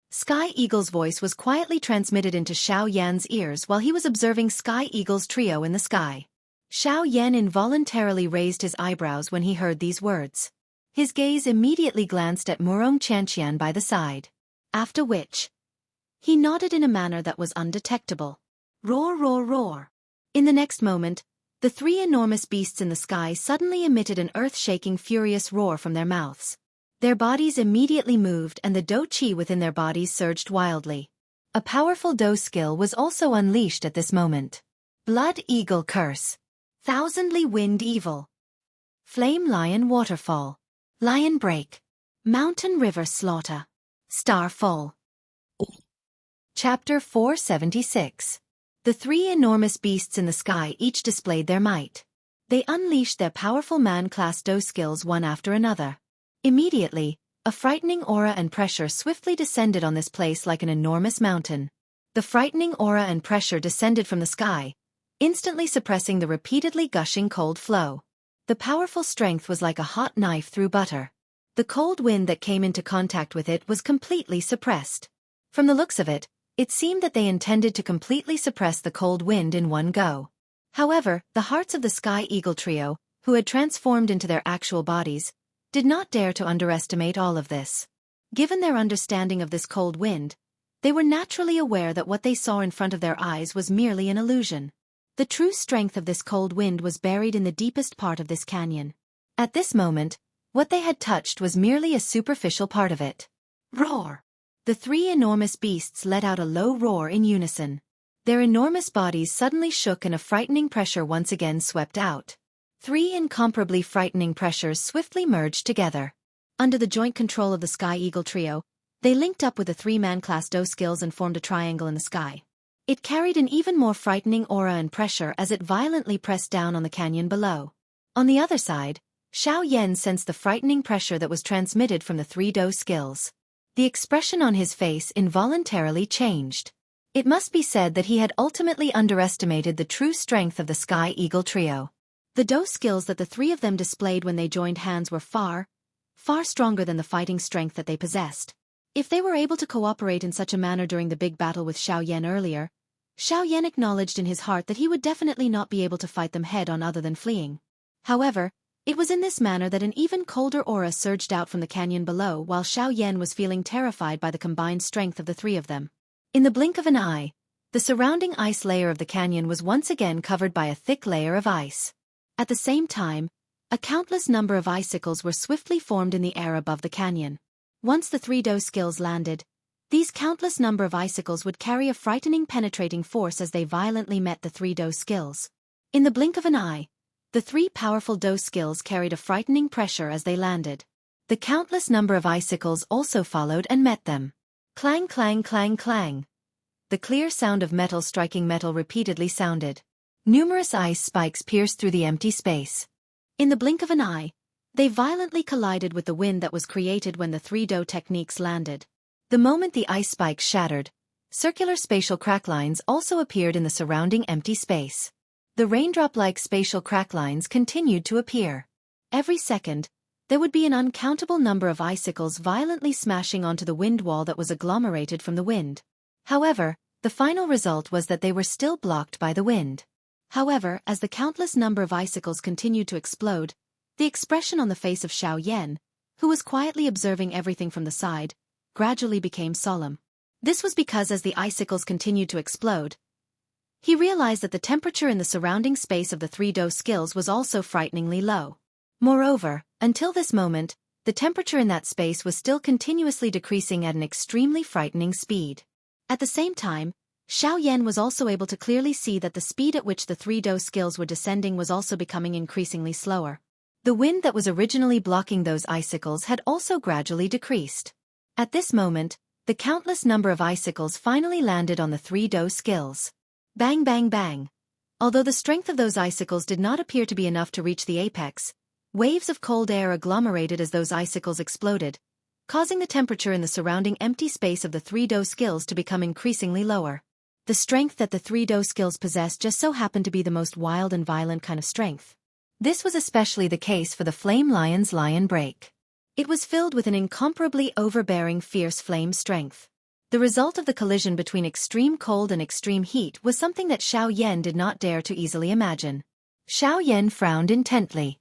Sky Eagle's voice was quietly transmitted into Xiao Yan's ears while he was observing Sky Eagle's trio in the sky. Xiao Yan involuntarily raised his eyebrows when he heard these words. His gaze immediately glanced at Murong Qianqian by the side. After which, he nodded in a manner that was undetectable. Roar, roar, roar. In the next moment, the three enormous beasts in the sky suddenly emitted an earth-shaking furious roar from their mouths. Their bodies immediately moved and the dou qi within their bodies surged wildly. A powerful dou skill was also unleashed at this moment. Blood Eagle Curse. Thousandly Wind Evil. Flame Lion Waterfall. Lion Break. Mountain River Slaughter. Starfall. Chapter 476. The three enormous beasts in the sky each displayed their might. They unleashed their powerful man-class dou skills one after another. Immediately, A frightening aura and pressure swiftly descended on this place like an enormous mountain. The frightening aura and pressure descended from the sky, instantly suppressing the repeatedly gushing cold flow. The powerful strength was like a hot knife through butter. The cold wind that came into contact with it was completely suppressed. From the looks of it, it seemed that they intended to completely suppress the cold wind in one go. However, the hearts of the Sky Eagle trio, who had transformed into their actual bodies, did not dare to underestimate all of this. Given their understanding of this cold wind, they were naturally aware that what they saw in front of their eyes was merely an illusion. The true strength of this cold wind was buried in the deepest part of this canyon. At this moment, what they had touched was merely a superficial part of it. Roar! The three enormous beasts let out a low roar in unison. Their enormous bodies suddenly shook and a frightening pressure once again swept out. Three incomparably frightening pressures swiftly merged together. Under the joint control of the Sky Eagle trio, they linked up with the three-man class Do skills and formed a triangle in the sky. It carried an even more frightening aura and pressure as it violently pressed down on the canyon below. On the other side, Xiao Yan sensed the frightening pressure that was transmitted from the three Do skills. The expression on his face involuntarily changed. It must be said that he had ultimately underestimated the true strength of the Sky Eagle trio. The Do skills that the three of them displayed when they joined hands were far stronger than the fighting strength that they possessed. If they were able to cooperate in such a manner during the big battle with Xiao Yan earlier, Xiao Yan acknowledged in his heart that he would definitely not be able to fight them head-on other than fleeing. However, it was in this manner that an even colder aura surged out from the canyon below while Xiao Yan was feeling terrified by the combined strength of the three of them. In the blink of an eye, the surrounding ice layer of the canyon was once again covered by a thick layer of ice. At the same time, a countless number of icicles were swiftly formed in the air above the canyon. Once the three Do skills landed, these countless number of icicles would carry a frightening penetrating force as they violently met the three Do skills. In the blink of an eye, the three powerful Do skills carried a frightening pressure as they landed. The countless number of icicles also followed and met them. Clang, clang, clang, clang. The clear sound of metal striking metal repeatedly sounded. Numerous ice spikes pierced through the empty space. In the blink of an eye, they violently collided with the wind that was created when the three Do techniques landed. The moment the ice spikes shattered, circular spatial crack lines also appeared in the surrounding empty space. The raindrop-like spatial crack lines continued to appear. Every second, there would be an uncountable number of icicles violently smashing onto the wind wall that was agglomerated from the wind. However, the final result was that they were still blocked by the wind. However, as the countless number of icicles continued to explode, the expression on the face of Xiao Yan, who was quietly observing everything from the side, gradually became solemn. This was because as the icicles continued to explode, he realized that the temperature in the surrounding space of the three Do skills was also frighteningly low. Moreover, until this moment, the temperature in that space was still continuously decreasing at an extremely frightening speed. At the same time, Xiao Yan was also able to clearly see that the speed at which the three Do skills were descending was also becoming increasingly slower. The wind that was originally blocking those icicles had also gradually decreased. At this moment, the countless number of icicles finally landed on the three Do skills. Bang, bang, bang. Although the strength of those icicles did not appear to be enough to reach the apex, waves of cold air agglomerated as those icicles exploded, causing the temperature in the surrounding empty space of the three Do skills to become increasingly lower. The strength that the three Do skills possessed just so happened to be the most wild and violent kind of strength. This was especially the case for the Flame Lion's Lion Break. It was filled with an incomparably overbearing fierce flame strength. The result of the collision between extreme cold and extreme heat was something that Xiao Yan did not dare to easily imagine. Xiao Yan frowned intently.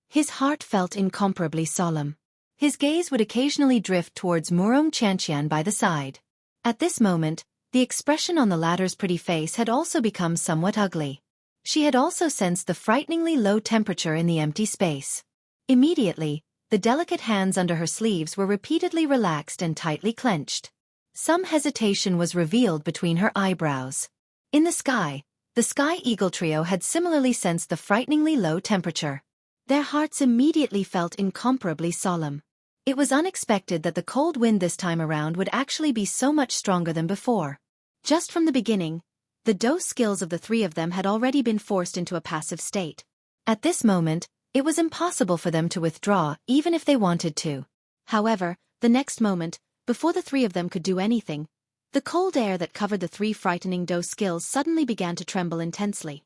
His heart felt incomparably solemn. His gaze would occasionally drift towards Murong Chanqian by the side. At this moment, the expression on the latter's pretty face had also become somewhat ugly. She had also sensed the frighteningly low temperature in the empty space. Immediately, the delicate hands under her sleeves were repeatedly relaxed and tightly clenched. Some hesitation was revealed between her eyebrows. In the Sky Eagle trio had similarly sensed the frighteningly low temperature. Their hearts immediately felt incomparably solemn. It was unexpected that the cold wind this time around would actually be so much stronger than before. Just from the beginning, the Do skills of the three of them had already been forced into a passive state. At this moment, it was impossible for them to withdraw even if they wanted to. However, the next moment, before the three of them could do anything, the cold air that covered the three frightening doe skills suddenly began to tremble intensely.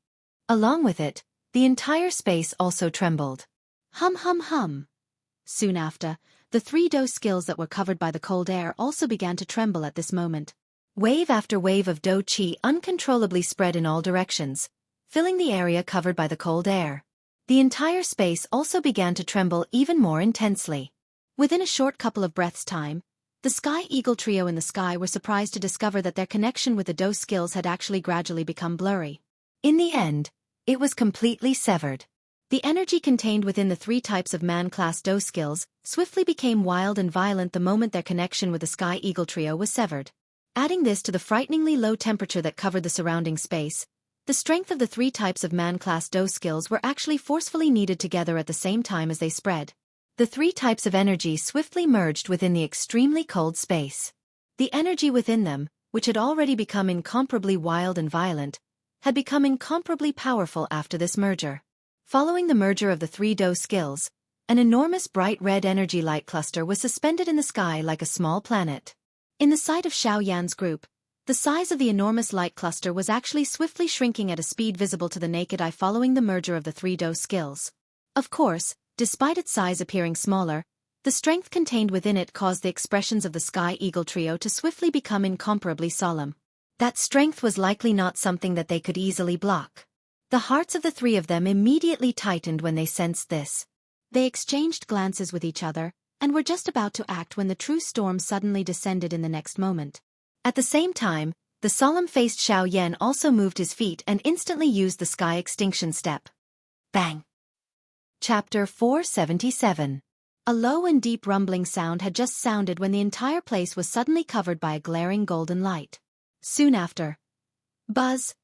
Along with it, the entire space also trembled. Hum hum hum. Soon after, the three doe skills that were covered by the cold air also began to tremble at this moment. Wave after wave of doe chi uncontrollably spread in all directions, filling the area covered by the cold air. The entire space also began to tremble even more intensely. Within a short couple of breaths' time, the Sky Eagle trio in the sky were surprised to discover that their connection with the doe skills had actually gradually become blurry. In the end, it was completely severed. The energy contained within the three types of man-class doe skills swiftly became wild and violent the moment their connection with the Sky Eagle trio was severed. Adding this to the frighteningly low temperature that covered the surrounding space, the strength of the three types of man-class doe skills were actually forcefully kneaded together at the same time as they spread. The three types of energy swiftly merged within the extremely cold space. The energy within them, which had already become incomparably wild and violent, had become incomparably powerful after this merger. Following the merger of the three doe skills, an enormous bright red energy light cluster was suspended in the sky like a small planet. In the sight of Xiao Yan's group, the size of the enormous light cluster was actually swiftly shrinking at a speed visible to the naked eye following the merger of the three doe skills. Of course, despite its size appearing smaller, the strength contained within it caused the expressions of the Sky Eagle trio to swiftly become incomparably solemn. That strength was likely not something that they could easily block. The hearts of the three of them immediately tightened when they sensed this. They exchanged glances with each other, and were just about to act when the true storm suddenly descended in the next moment. At the same time, the solemn-faced Xiao Yan also moved his feet and instantly used the Sky Extinction Step. Bang! Chapter 477. A low and deep rumbling sound had just sounded when the entire place was suddenly covered by a glaring golden light. Soon after, buzz!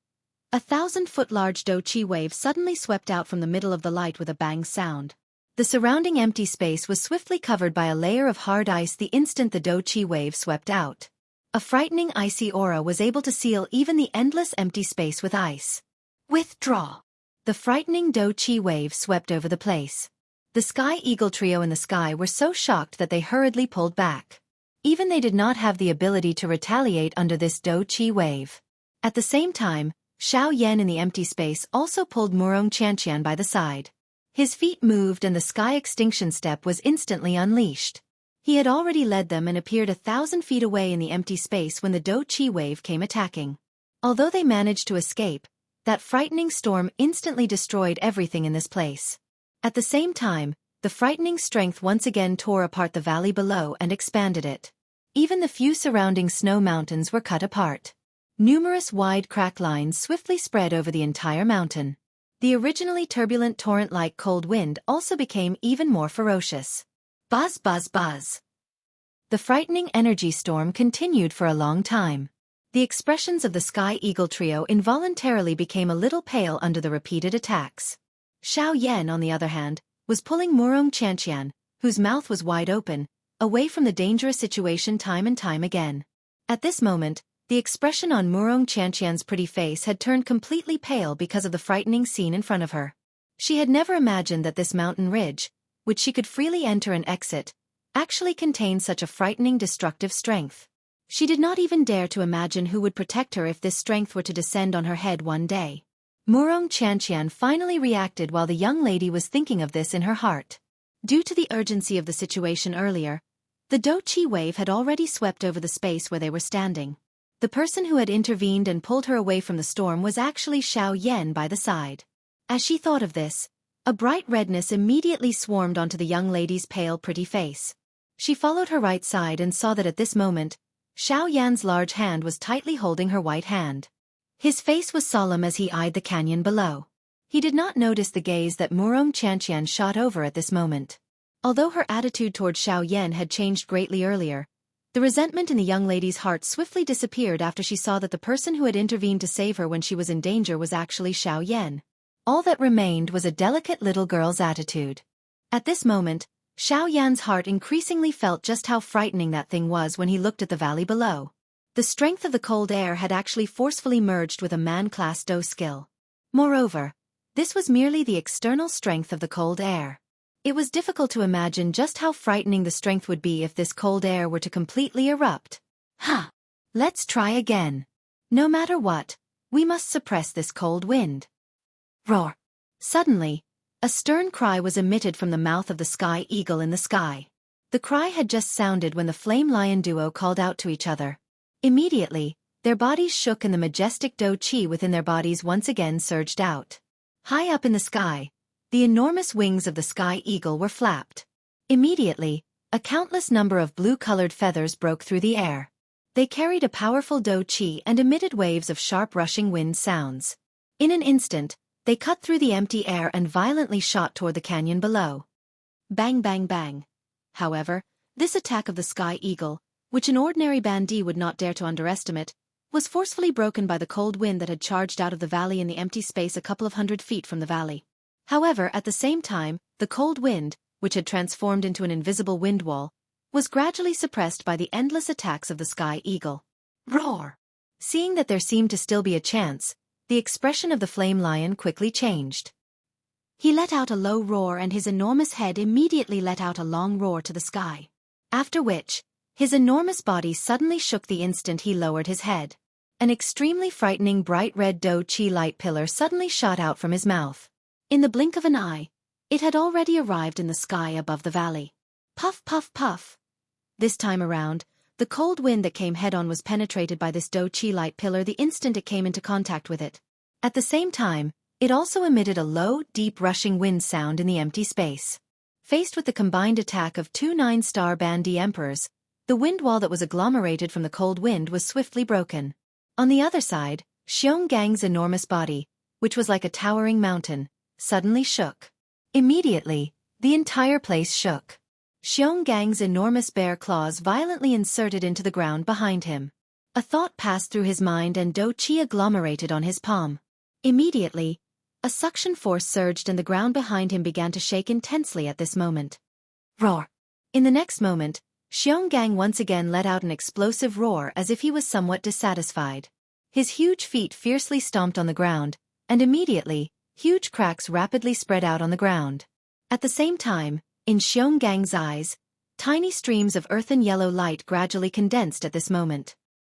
A 1,000-foot-large doe chi wave suddenly swept out from the middle of the light with a bang sound. The surrounding empty space was swiftly covered by a layer of hard ice the instant the doe chi wave swept out. A frightening icy aura was able to seal even the endless empty space with ice. Withdraw! The frightening doe chi wave swept over the place. The Sky Eagle trio in the sky were so shocked that they hurriedly pulled back. Even they did not have the ability to retaliate under this doe chi wave. At the same time, Xiao Yan in the empty space also pulled Murong Qianqian by the side. His feet moved and the Sky Extinction Step was instantly unleashed. He had already led them and appeared 1,000 feet away in the empty space when the doe chi wave came attacking. Although they managed to escape, that frightening storm instantly destroyed everything in this place. At the same time, the frightening strength once again tore apart the valley below and expanded it. Even the few surrounding snow mountains were cut apart. Numerous wide crack lines swiftly spread over the entire mountain. The originally turbulent torrent-like cold wind also became even more ferocious. Buzz buzz buzz. The frightening energy storm continued for a long time. The expressions of the Sky Eagle trio involuntarily became a little pale under the repeated attacks. Xiao Yan, on the other hand, was pulling Murong Qianqian, whose mouth was wide open, away from the dangerous situation time and time again. At this moment, the expression on Murong Qianqian's pretty face had turned completely pale because of the frightening scene in front of her. She had never imagined that this mountain ridge, which she could freely enter and exit, actually contained such a frightening destructive strength. She did not even dare to imagine who would protect her if this strength were to descend on her head one day. Murong Qianqian finally reacted while the young lady was thinking of this in her heart. Due to the urgency of the situation earlier, the doe chi wave had already swept over the space where they were standing. The person who had intervened and pulled her away from the storm was actually Xiao Yan by the side. As she thought of this, a bright redness immediately swarmed onto the young lady's pale pretty face. She followed her right side and saw that at this moment, Xiao Yan's large hand was tightly holding her white hand. His face was solemn as he eyed the canyon below. He did not notice the gaze that Murong Qianqian shot over at this moment. Although her attitude toward Xiao Yan had changed greatly earlier, the resentment in the young lady's heart swiftly disappeared after she saw that the person who had intervened to save her when she was in danger was actually Xiao Yan. All that remained was a delicate little girl's attitude. At this moment, Xiao Yan's heart increasingly felt just how frightening that thing was when he looked at the valley below. The strength of the cold air had actually forcefully merged with a man-class doe skill. Moreover, this was merely the external strength of the cold air. It was difficult to imagine just how frightening the strength would be if this cold air were to completely erupt. Ha! Let's try again. No matter what, we must suppress this cold wind. Roar! Suddenly, a stern cry was emitted from the mouth of the sky eagle in the sky. The cry had just sounded when the flame lion duo called out to each other. Immediately, their bodies shook and the majestic do-chi within their bodies once again surged out. High up in the sky, the enormous wings of the sky eagle were flapped. Immediately, a countless number of blue-colored feathers broke through the air. They carried a powerful do-chi and emitted waves of sharp rushing wind sounds. In an instant, they cut through the empty air and violently shot toward the canyon below. Bang bang bang. However, this attack of the sky eagle, which an ordinary bandit would not dare to underestimate, was forcefully broken by the cold wind that had charged out of the valley in the empty space a couple of 100 feet from the valley. However, at the same time, the cold wind, which had transformed into an invisible wind wall, was gradually suppressed by the endless attacks of the sky eagle. Roar! Seeing that there seemed to still be a chance, the expression of the flame lion quickly changed. He let out a low roar and his enormous head immediately let out a long roar to the sky. After which, his enormous body suddenly shook the instant he lowered his head. An extremely frightening bright red do-chi light pillar suddenly shot out from his mouth. In the blink of an eye, it had already arrived in the sky above the valley. Puff puff puff. This time around, the cold wind that came head-on was penetrated by this do-chi light pillar the instant it came into contact with it. At the same time, it also emitted a low, deep rushing wind sound in the empty space. Faced with the combined attack of two 9-star bandit emperors, the wind wall that was agglomerated from the cold wind was swiftly broken. On the other side, Xiongang's enormous body, which was like a towering mountain, suddenly shook. Immediately, the entire place shook. Xiongang's enormous bear claws violently inserted into the ground behind him. A thought passed through his mind and do-chi agglomerated on his palm. Immediately, a suction force surged and the ground behind him began to shake intensely at this moment. Roar! In the next moment, Xionggang once again let out an explosive roar as if he was somewhat dissatisfied. His huge feet fiercely stomped on the ground, and immediately, huge cracks rapidly spread out on the ground. At the same time, in Xiongang's eyes, tiny streams of earthen yellow light gradually condensed at this moment.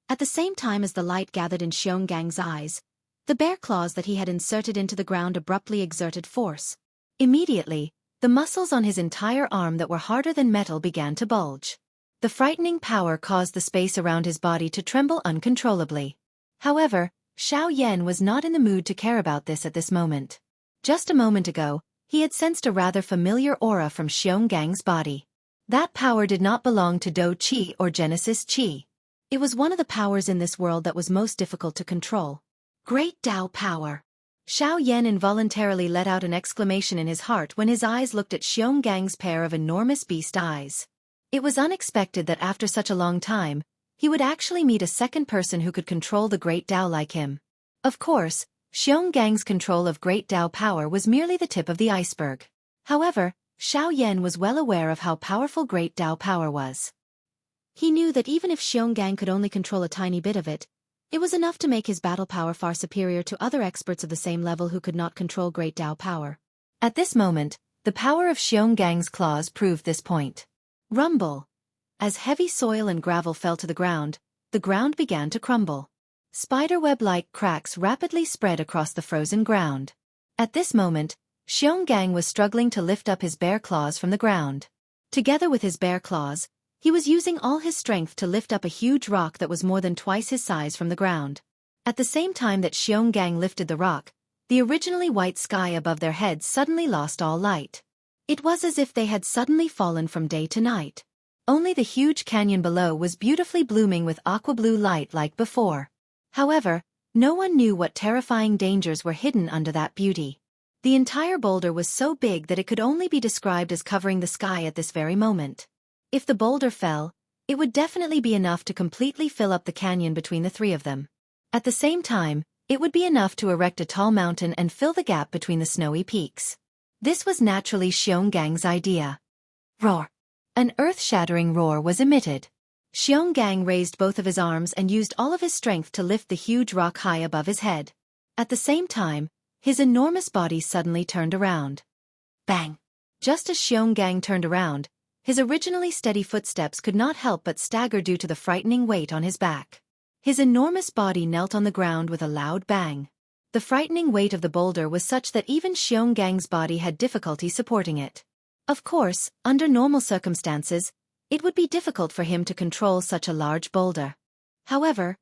At the same time as the light gathered in Xiongang's eyes, the bear claws that he had inserted into the ground abruptly exerted force. Immediately, the muscles on his entire arm that were harder than metal began to bulge. The frightening power caused the space around his body to tremble uncontrollably. However, Xiao Yan was not in the mood to care about this at this moment. Just a moment ago, he had sensed a rather familiar aura from Xiongang's body. That power did not belong to Do-Chi or Genesis Chi. It was one of the powers in this world that was most difficult to control. Great Tao Power. Xiao Yan involuntarily let out an exclamation in his heart when his eyes looked at Xiongang's pair of enormous beast eyes. It was unexpected that after such a long time, he would actually meet a second person who could control the Great Tao like him. Of course, Xiongang's control of Great Tao power was merely the tip of the iceberg. However, Xiao Yan was well aware of how powerful Great Tao power was. He knew that even if Xionggang could only control a tiny bit of it, it was enough to make his battle power far superior to other experts of the same level who could not control Great Tao power. At this moment, the power of Xiongang's claws proved this point. Rumble. As heavy soil and gravel fell to the ground began to crumble. Spiderweb-like cracks rapidly spread across the frozen ground. At this moment, Xionggang was struggling to lift up his bare claws from the ground. Together with his bare claws, he was using all his strength to lift up a huge rock that was more than twice his size from the ground. At the same time that Xionggang lifted the rock, the originally white sky above their heads suddenly lost all light. It was as if they had suddenly fallen from day to night. Only the huge canyon below was beautifully blooming with aqua-blue light like before. However, no one knew what terrifying dangers were hidden under that beauty. The entire boulder was so big that it could only be described as covering the sky at this very moment. If the boulder fell, it would definitely be enough to completely fill up the canyon between the three of them. At the same time, it would be enough to erect a tall mountain and fill the gap between the snowy peaks. This was naturally Xiongang's idea. Roar! An earth-shattering roar was emitted. Xionggang raised both of his arms and used all of his strength to lift the huge rock high above his head. At the same time, his enormous body suddenly turned around. Bang! Just as Xionggang turned around, his originally steady footsteps could not help but stagger due to the frightening weight on his back. His enormous body knelt on the ground with a loud bang. The frightening weight of the boulder was such that even Xiongang's body had difficulty supporting it. Of course, under normal circumstances, it would be difficult for him to control such a large boulder. However,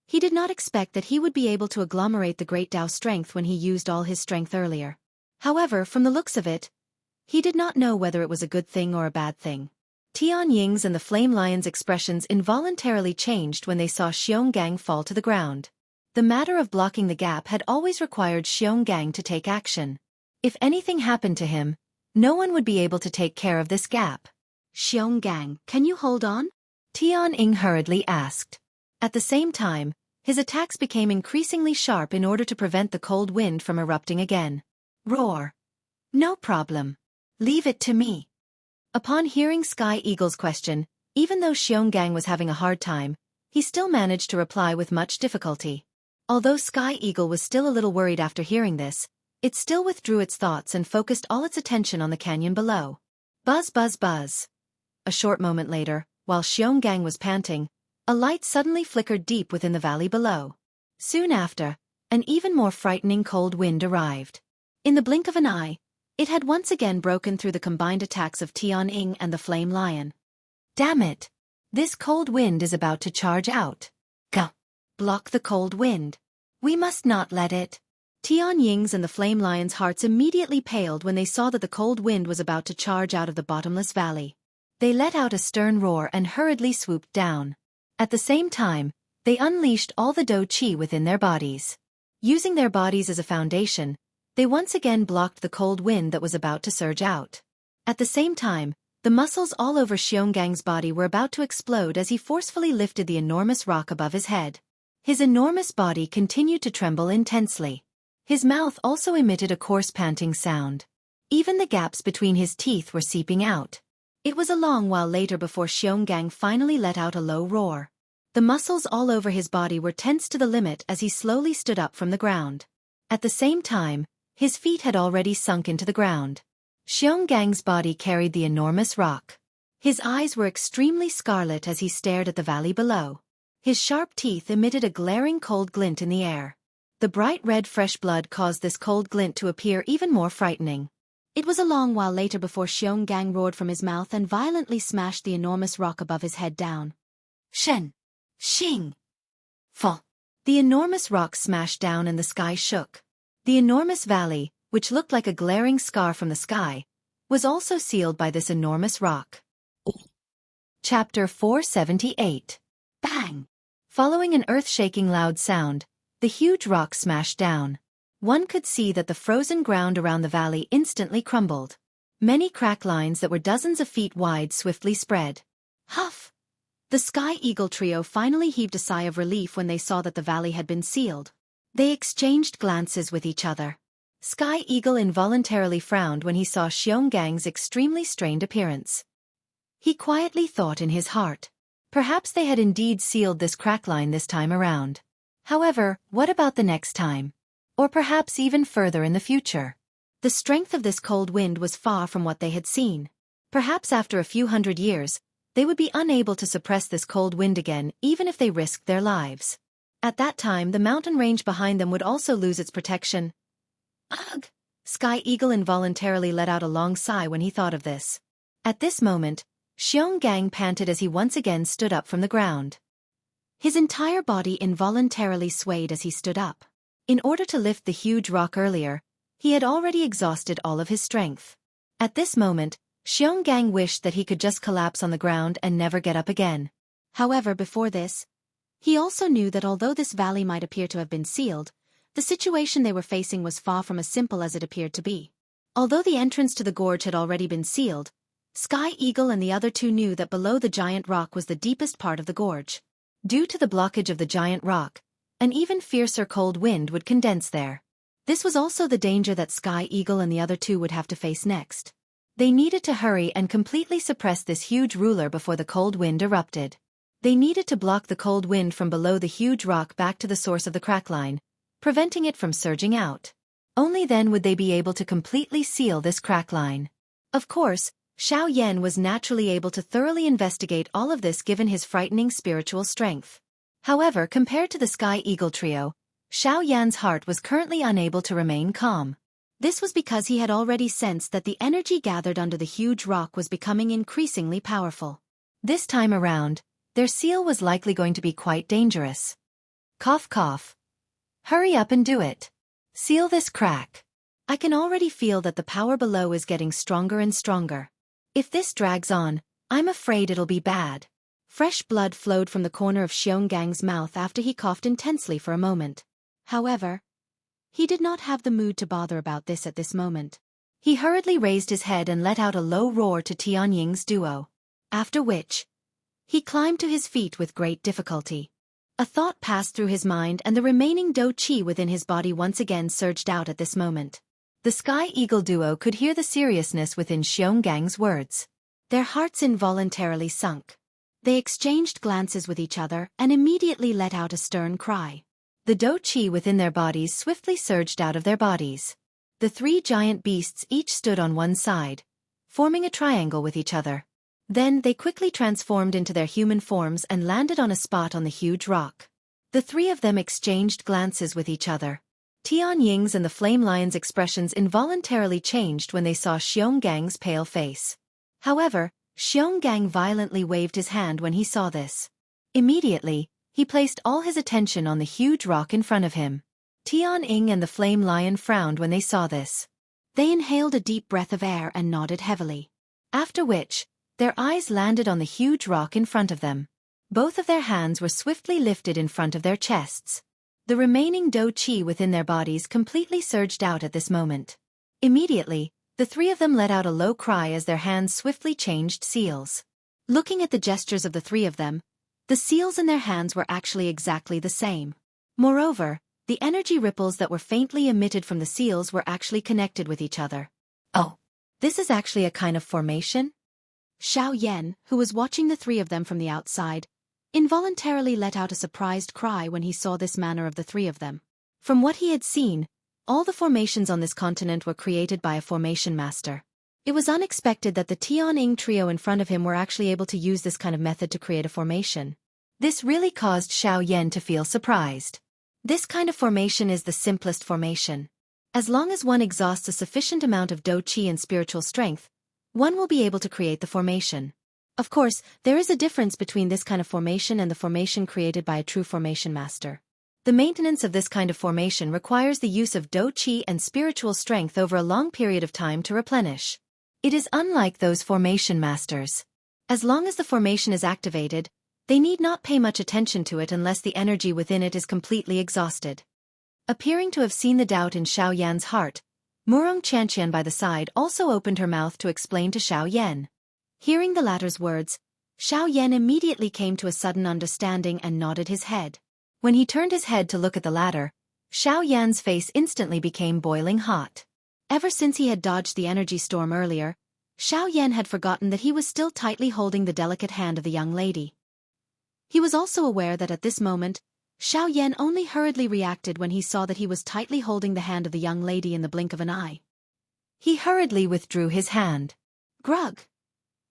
he did not expect that he would be able to agglomerate the great Tao strength when he used all his strength earlier. However, from the looks of it, he did not know whether it was a good thing or a bad thing. Tianying's and the Flame Lion's expressions involuntarily changed when they saw Xionggang fall to the ground. The matter of blocking the gap had always required Xionggang to take action. If anything happened to him, no one would be able to take care of this gap. "Xionggang, can you hold on?" Tianying hurriedly asked. At the same time, his attacks became increasingly sharp in order to prevent the cold wind from erupting again. "Roar. No problem. Leave it to me." Upon hearing Sky Eagle's question, even though Xionggang was having a hard time, he still managed to reply with much difficulty. Although Sky Eagle was still a little worried after hearing this, it still withdrew its thoughts and focused all its attention on the canyon below. Buzz buzz buzz. A short moment later, while Xionggang was panting, a light suddenly flickered deep within the valley below. Soon after, an even more frightening cold wind arrived. In the blink of an eye, it had once again broken through the combined attacks of Tianying and the Flame Lion. "Damn it! This cold wind is about to charge out. Go! Block the cold wind. We must not let it." Tianying's and the Flame Lion's hearts immediately paled when they saw that the cold wind was about to charge out of the bottomless valley. They let out a stern roar and hurriedly swooped down. At the same time, they unleashed all the Do Chi within their bodies. Using their bodies as a foundation, they once again blocked the cold wind that was about to surge out. At the same time, the muscles all over Xiongang's body were about to explode as he forcefully lifted the enormous rock above his head. His enormous body continued to tremble intensely. His mouth also emitted a coarse panting sound. Even the gaps between his teeth were seeping out. It was a long while later before Xionggang finally let out a low roar. The muscles all over his body were tense to the limit as he slowly stood up from the ground. At the same time, his feet had already sunk into the ground. Xiongang's body carried the enormous rock. His eyes were extremely scarlet as he stared at the valley below. His sharp teeth emitted a glaring cold glint in the air. The bright red fresh blood caused this cold glint to appear even more frightening. It was a long while later before Xionggang roared from his mouth and violently smashed the enormous rock above his head down. "Shen! Xing! Fall!" The enormous rock smashed down and the sky shook. The enormous valley, which looked like a glaring scar from the sky, was also sealed by this enormous rock. Chapter 478. Bang! Following an earth-shaking loud sound, the huge rock smashed down. One could see that the frozen ground around the valley instantly crumbled. Many crack lines that were dozens of feet wide swiftly spread. Huff! The Sky Eagle trio finally heaved a sigh of relief when they saw that the valley had been sealed. They exchanged glances with each other. Sky Eagle involuntarily frowned when he saw Xiongang's extremely strained appearance. He quietly thought in his heart. Perhaps they had indeed sealed this crack line this time around. However, what about the next time? Or perhaps even further in the future? The strength of this cold wind was far from what they had seen. Perhaps after a few hundred years, they would be unable to suppress this cold wind again even if they risked their lives. At that time the mountain range behind them would also lose its protection. Ugh! Sky Eagle involuntarily let out a long sigh when he thought of this. At this moment, Xionggang panted as he once again stood up from the ground. His entire body involuntarily swayed as he stood up. In order to lift the huge rock earlier, he had already exhausted all of his strength. At this moment, Xionggang wished that he could just collapse on the ground and never get up again. However, before this, he also knew that although this valley might appear to have been sealed, the situation they were facing was far from as simple as it appeared to be. Although the entrance to the gorge had already been sealed, Sky Eagle and the other two knew that below the giant rock was the deepest part of the gorge. Due to the blockage of the giant rock, an even fiercer cold wind would condense there. This was also the danger that Sky Eagle and the other two would have to face next. They needed to hurry and completely suppress this huge ruler before the cold wind erupted. They needed to block the cold wind from below the huge rock back to the source of the crack line, preventing it from surging out. Only then would they be able to completely seal this crack line. Of course, Xiao Yan was naturally able to thoroughly investigate all of this given his frightening spiritual strength. However, compared to the Sky Eagle trio, Xiao Yan's heart was currently unable to remain calm. This was because he had already sensed that the energy gathered under the huge rock was becoming increasingly powerful. This time around, their seal was likely going to be quite dangerous. Cough cough. Hurry up and do it. Seal this crack. I can already feel that the power below is getting stronger and stronger. If this drags on, I'm afraid it'll be bad. Fresh blood flowed from the corner of Xiongang's mouth after he coughed intensely for a moment. However, he did not have the mood to bother about this at this moment. He hurriedly raised his head and let out a low roar to Tianying's duo. After which, he climbed to his feet with great difficulty. A thought passed through his mind and the remaining Do Chi within his body once again surged out at this moment. The Sky Eagle duo could hear the seriousness within Xiongang's words. Their hearts involuntarily sunk. They exchanged glances with each other and immediately let out a stern cry. The Do Chi within their bodies swiftly surged out of their bodies. The three giant beasts each stood on one side, forming a triangle with each other. Then they quickly transformed into their human forms and landed on a spot on the huge rock. The three of them exchanged glances with each other. Tianying's and the Flame Lion's expressions involuntarily changed when they saw Xiongang's pale face. However, Xionggang violently waved his hand when he saw this. Immediately, he placed all his attention on the huge rock in front of him. Tianying and the Flame Lion frowned when they saw this. They inhaled a deep breath of air and nodded heavily. After which, their eyes landed on the huge rock in front of them. Both of their hands were swiftly lifted in front of their chests. The remaining Do Chi within their bodies completely surged out at this moment. Immediately, the three of them let out a low cry as their hands swiftly changed seals. Looking at the gestures of the three of them, the seals in their hands were actually exactly the same. Moreover, the energy ripples that were faintly emitted from the seals were actually connected with each other. Oh, this is actually a kind of formation? Xiao Yan, who was watching the three of them from the outside, involuntarily let out a surprised cry when he saw this manner of the three of them. From what he had seen, all the formations on this continent were created by a formation master. It was unexpected that the Tianying trio in front of him were actually able to use this kind of method to create a formation. This really caused Xiao Yan to feel surprised. This kind of formation is the simplest formation. As long as one exhausts a sufficient amount of Do Chi and spiritual strength, one will be able to create the formation. Of course, there is a difference between this kind of formation and the formation created by a true formation master. The maintenance of this kind of formation requires the use of Do Chi and spiritual strength over a long period of time to replenish. It is unlike those formation masters. As long as the formation is activated, they need not pay much attention to it unless the energy within it is completely exhausted. Appearing to have seen the doubt in Xiao Yan's heart, Murong Chanqian by the side also opened her mouth to explain to Xiao Yan. Hearing the latter's words, Xiao Yan immediately came to a sudden understanding and nodded his head. When he turned his head to look at the latter, Xiao Yan's face instantly became boiling hot. Ever since he had dodged the energy storm earlier, Xiao Yan had forgotten that he was still tightly holding the delicate hand of the young lady. He was also aware that at this moment, Xiao Yan only hurriedly reacted when he saw that he was tightly holding the hand of the young lady in the blink of an eye. He hurriedly withdrew his hand. Grug!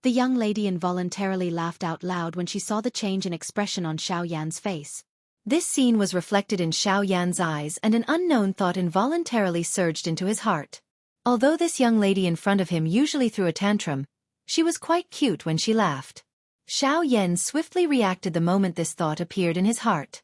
The young lady involuntarily laughed out loud when she saw the change in expression on Xiao Yan's face. This scene was reflected in Xiao Yan's eyes and an unknown thought involuntarily surged into his heart. Although this young lady in front of him usually threw a tantrum, she was quite cute when she laughed. Xiao Yan swiftly reacted the moment this thought appeared in his heart.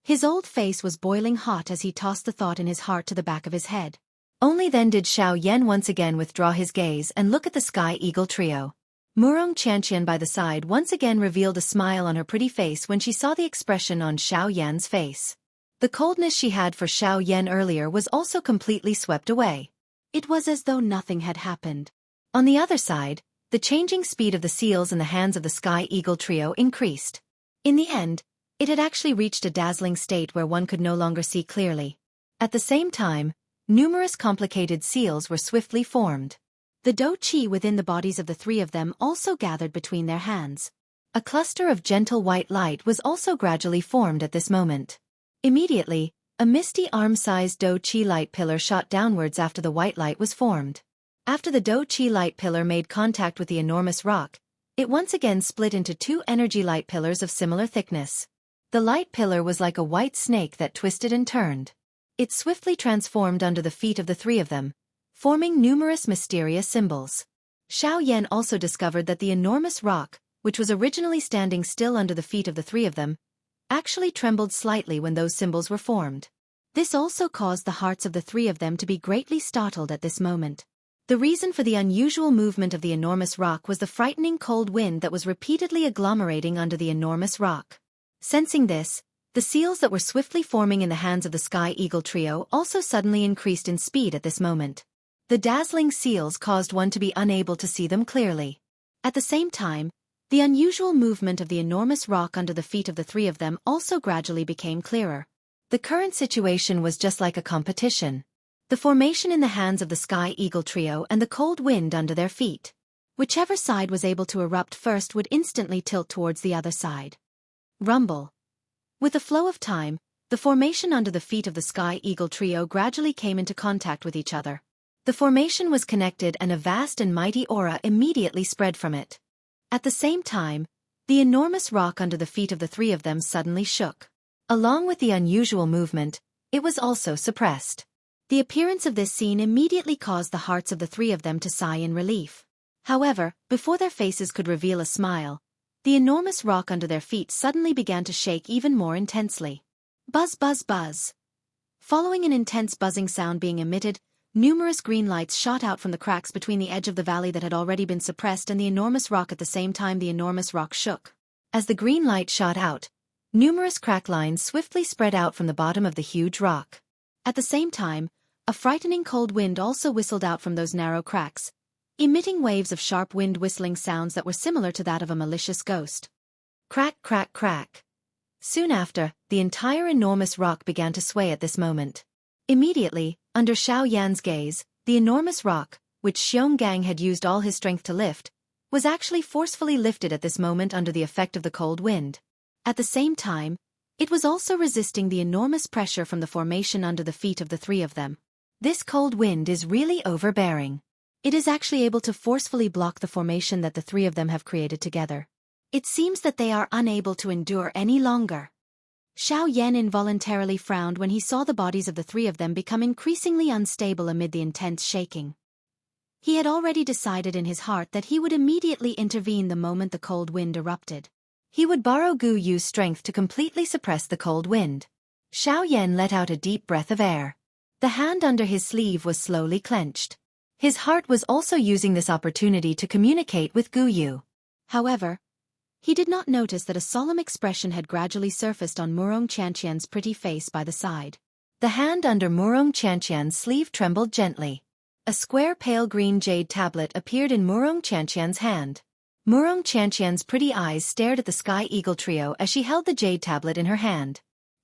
His old face was boiling hot as he tossed the thought in his heart to the back of his head. Only then did Xiao Yan once again withdraw his gaze and look at the Sky Eagle trio. Murong Chanqian by the side once again revealed a smile on her pretty face when she saw the expression on Xiao Yan's face. The coldness she had for Xiao Yan earlier was also completely swept away. It was as though nothing had happened. On the other side, the changing speed of the seals in the hands of the Sky Eagle trio increased. In the end, it had actually reached a dazzling state where one could no longer see clearly. At the same time, numerous complicated seals were swiftly formed. The Do Chi within the bodies of the three of them also gathered between their hands. A cluster of gentle white light was also gradually formed at this moment. Immediately, a misty arm-sized Do Chi light pillar shot downwards after the white light was formed. After the Do-Chi light pillar made contact with the enormous rock, it once again split into two energy light pillars of similar thickness. The light pillar was like a white snake that twisted and turned. It swiftly transformed under the feet of the three of them, forming numerous mysterious symbols. Xiao Yan also discovered that the enormous rock, which was originally standing still under the feet of the three of them, actually trembled slightly when those symbols were formed. This also caused the hearts of the three of them to be greatly startled at this moment. The reason for the unusual movement of the enormous rock was the frightening cold wind that was repeatedly agglomerating under the enormous rock. Sensing this, the seals that were swiftly forming in the hands of the Sky Eagle trio also suddenly increased in speed at this moment. The dazzling seals caused one to be unable to see them clearly. At the same time, the unusual movement of the enormous rock under the feet of the three of them also gradually became clearer. The current situation was just like a competition. The formation in the hands of the Sky Eagle trio and the cold wind under their feet. Whichever side was able to erupt first would instantly tilt towards the other side. Rumble. With the flow of time, the formation under the feet of the Sky Eagle trio gradually came into contact with each other. The formation was connected and a vast and mighty aura immediately spread from it. At the same time, the enormous rock under the feet of the three of them suddenly shook. Along with the unusual movement, it was also suppressed. The appearance of this scene immediately caused the hearts of the three of them to sigh in relief. However, before their faces could reveal a smile, the enormous rock under their feet suddenly began to shake even more intensely. Buzz, buzz, buzz. Following an intense buzzing sound being emitted, numerous green lights shot out from the cracks between the edge of the valley that had already been suppressed and the enormous rock. At the same time, the enormous rock shook. As the green light shot out, numerous crack lines swiftly spread out from the bottom of the huge rock. At the same time, a frightening cold wind also whistled out from those narrow cracks, emitting waves of sharp wind whistling sounds that were similar to that of a malicious ghost. Crack, crack, crack. Soon after, the entire enormous rock began to sway at this moment. Immediately, under Xiao Yan's gaze, the enormous rock, which Xiong Gang had used all his strength to lift, was actually forcefully lifted at this moment under the effect of the cold wind. At the same time, it was also resisting the enormous pressure from the formation under the feet of the three of them. This cold wind is really overbearing. It is actually able to forcefully block the formation that the three of them have created together. It seems that they are unable to endure any longer. Xiao Yan involuntarily frowned when he saw the bodies of the three of them become increasingly unstable amid the intense shaking. He had already decided in his heart that he would immediately intervene the moment the cold wind erupted. He would borrow Gu Yu's strength to completely suppress the cold wind. Xiao Yan let out a deep breath of air. The hand under his sleeve was slowly clenched. His heart was also using this opportunity to communicate with Gu Yu. However, he did not notice that a solemn expression had gradually surfaced on Murong Qianqian's pretty face by the side. The hand under Murong Qianqian's sleeve trembled gently. A square pale green jade tablet appeared in Murong Qianqian's hand. Murong Qianqian's pretty eyes stared at the Sky Eagle trio as she held the jade tablet in her hand.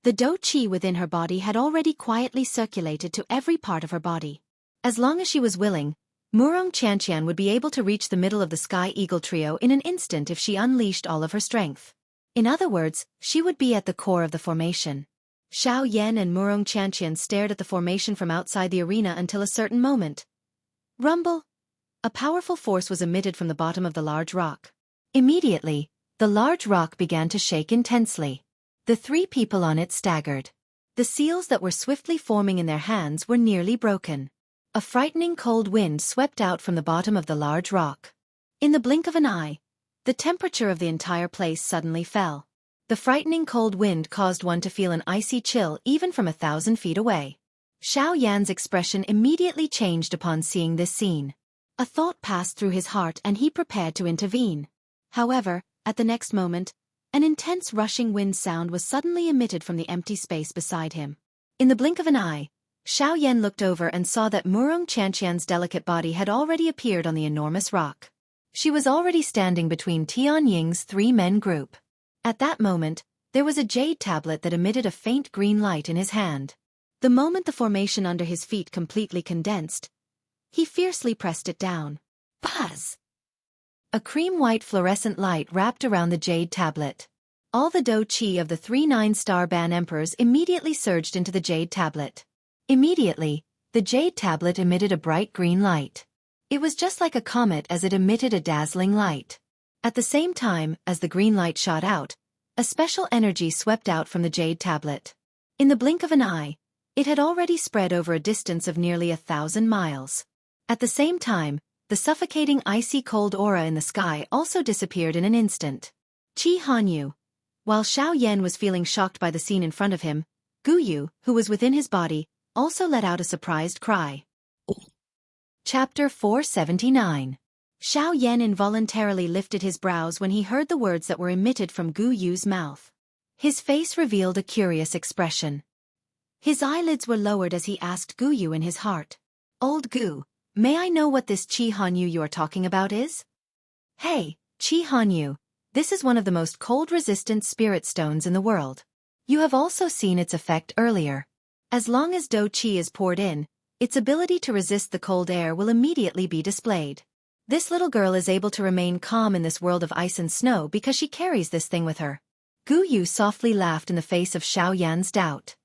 The Do-Chi within her body had already quietly circulated to every part of her body. As long as she was willing, Murong Qianqian would be able to reach the middle of the Sky Eagle trio in an instant if she unleashed all of her strength. In other words, she would be at the core of the formation. Xiao Yan and Murong Qianqian stared at the formation from outside the arena until a certain moment. Rumble! A powerful force was emitted from the bottom of the large rock. Immediately, the large rock began to shake intensely. The three people on it staggered. The seals that were swiftly forming in their hands were nearly broken. A frightening cold wind swept out from the bottom of the large rock. In the blink of an eye, the temperature of the entire place suddenly fell. The frightening cold wind caused one to feel an icy chill even from 1,000 feet away. Xiao Yan's expression immediately changed upon seeing this scene. A thought passed through his heart and he prepared to intervene. However, at the next moment, an intense rushing wind sound was suddenly emitted from the empty space beside him. In the blink of an eye, Xiao Yan looked over and saw that Murong Qianqian's delicate body had already appeared on the enormous rock. She was already standing between Tian Ying's three-men group. At that moment, there was a jade tablet that emitted a faint green light in his hand. The moment the formation under his feet completely condensed, he fiercely pressed it down. Buzz! A cream-white fluorescent light wrapped around the jade tablet. All the Do-Chi of the 3 9-star Ban Emperors immediately surged into the jade tablet. Immediately, the jade tablet emitted a bright green light. It was just like a comet as it emitted a dazzling light. At the same time, as the green light shot out, a special energy swept out from the jade tablet. In the blink of an eye, it had already spread over a distance of nearly 1,000 miles. At the same time, the suffocating icy cold aura in the sky also disappeared in an instant. Qi Hanyu. While Xiao Yan was feeling shocked by the scene in front of him, Gu Yu, who was within his body, also let out a surprised cry. Chapter 479. Xiao Yan involuntarily lifted his brows when he heard the words that were emitted from Gu Yu's mouth. His face revealed a curious expression. His eyelids were lowered as he asked Gu Yu in his heart. Old Gu, may I know what this Qi Hanyu you are talking about is? Hey, Qi Hanyu, this is one of the most cold-resistant spirit stones in the world. You have also seen its effect earlier. As long as Do Qi is poured in, its ability to resist the cold air will immediately be displayed. This little girl is able to remain calm in this world of ice and snow because she carries this thing with her. Gu Yu softly laughed in the face of Xiao Yan's doubt.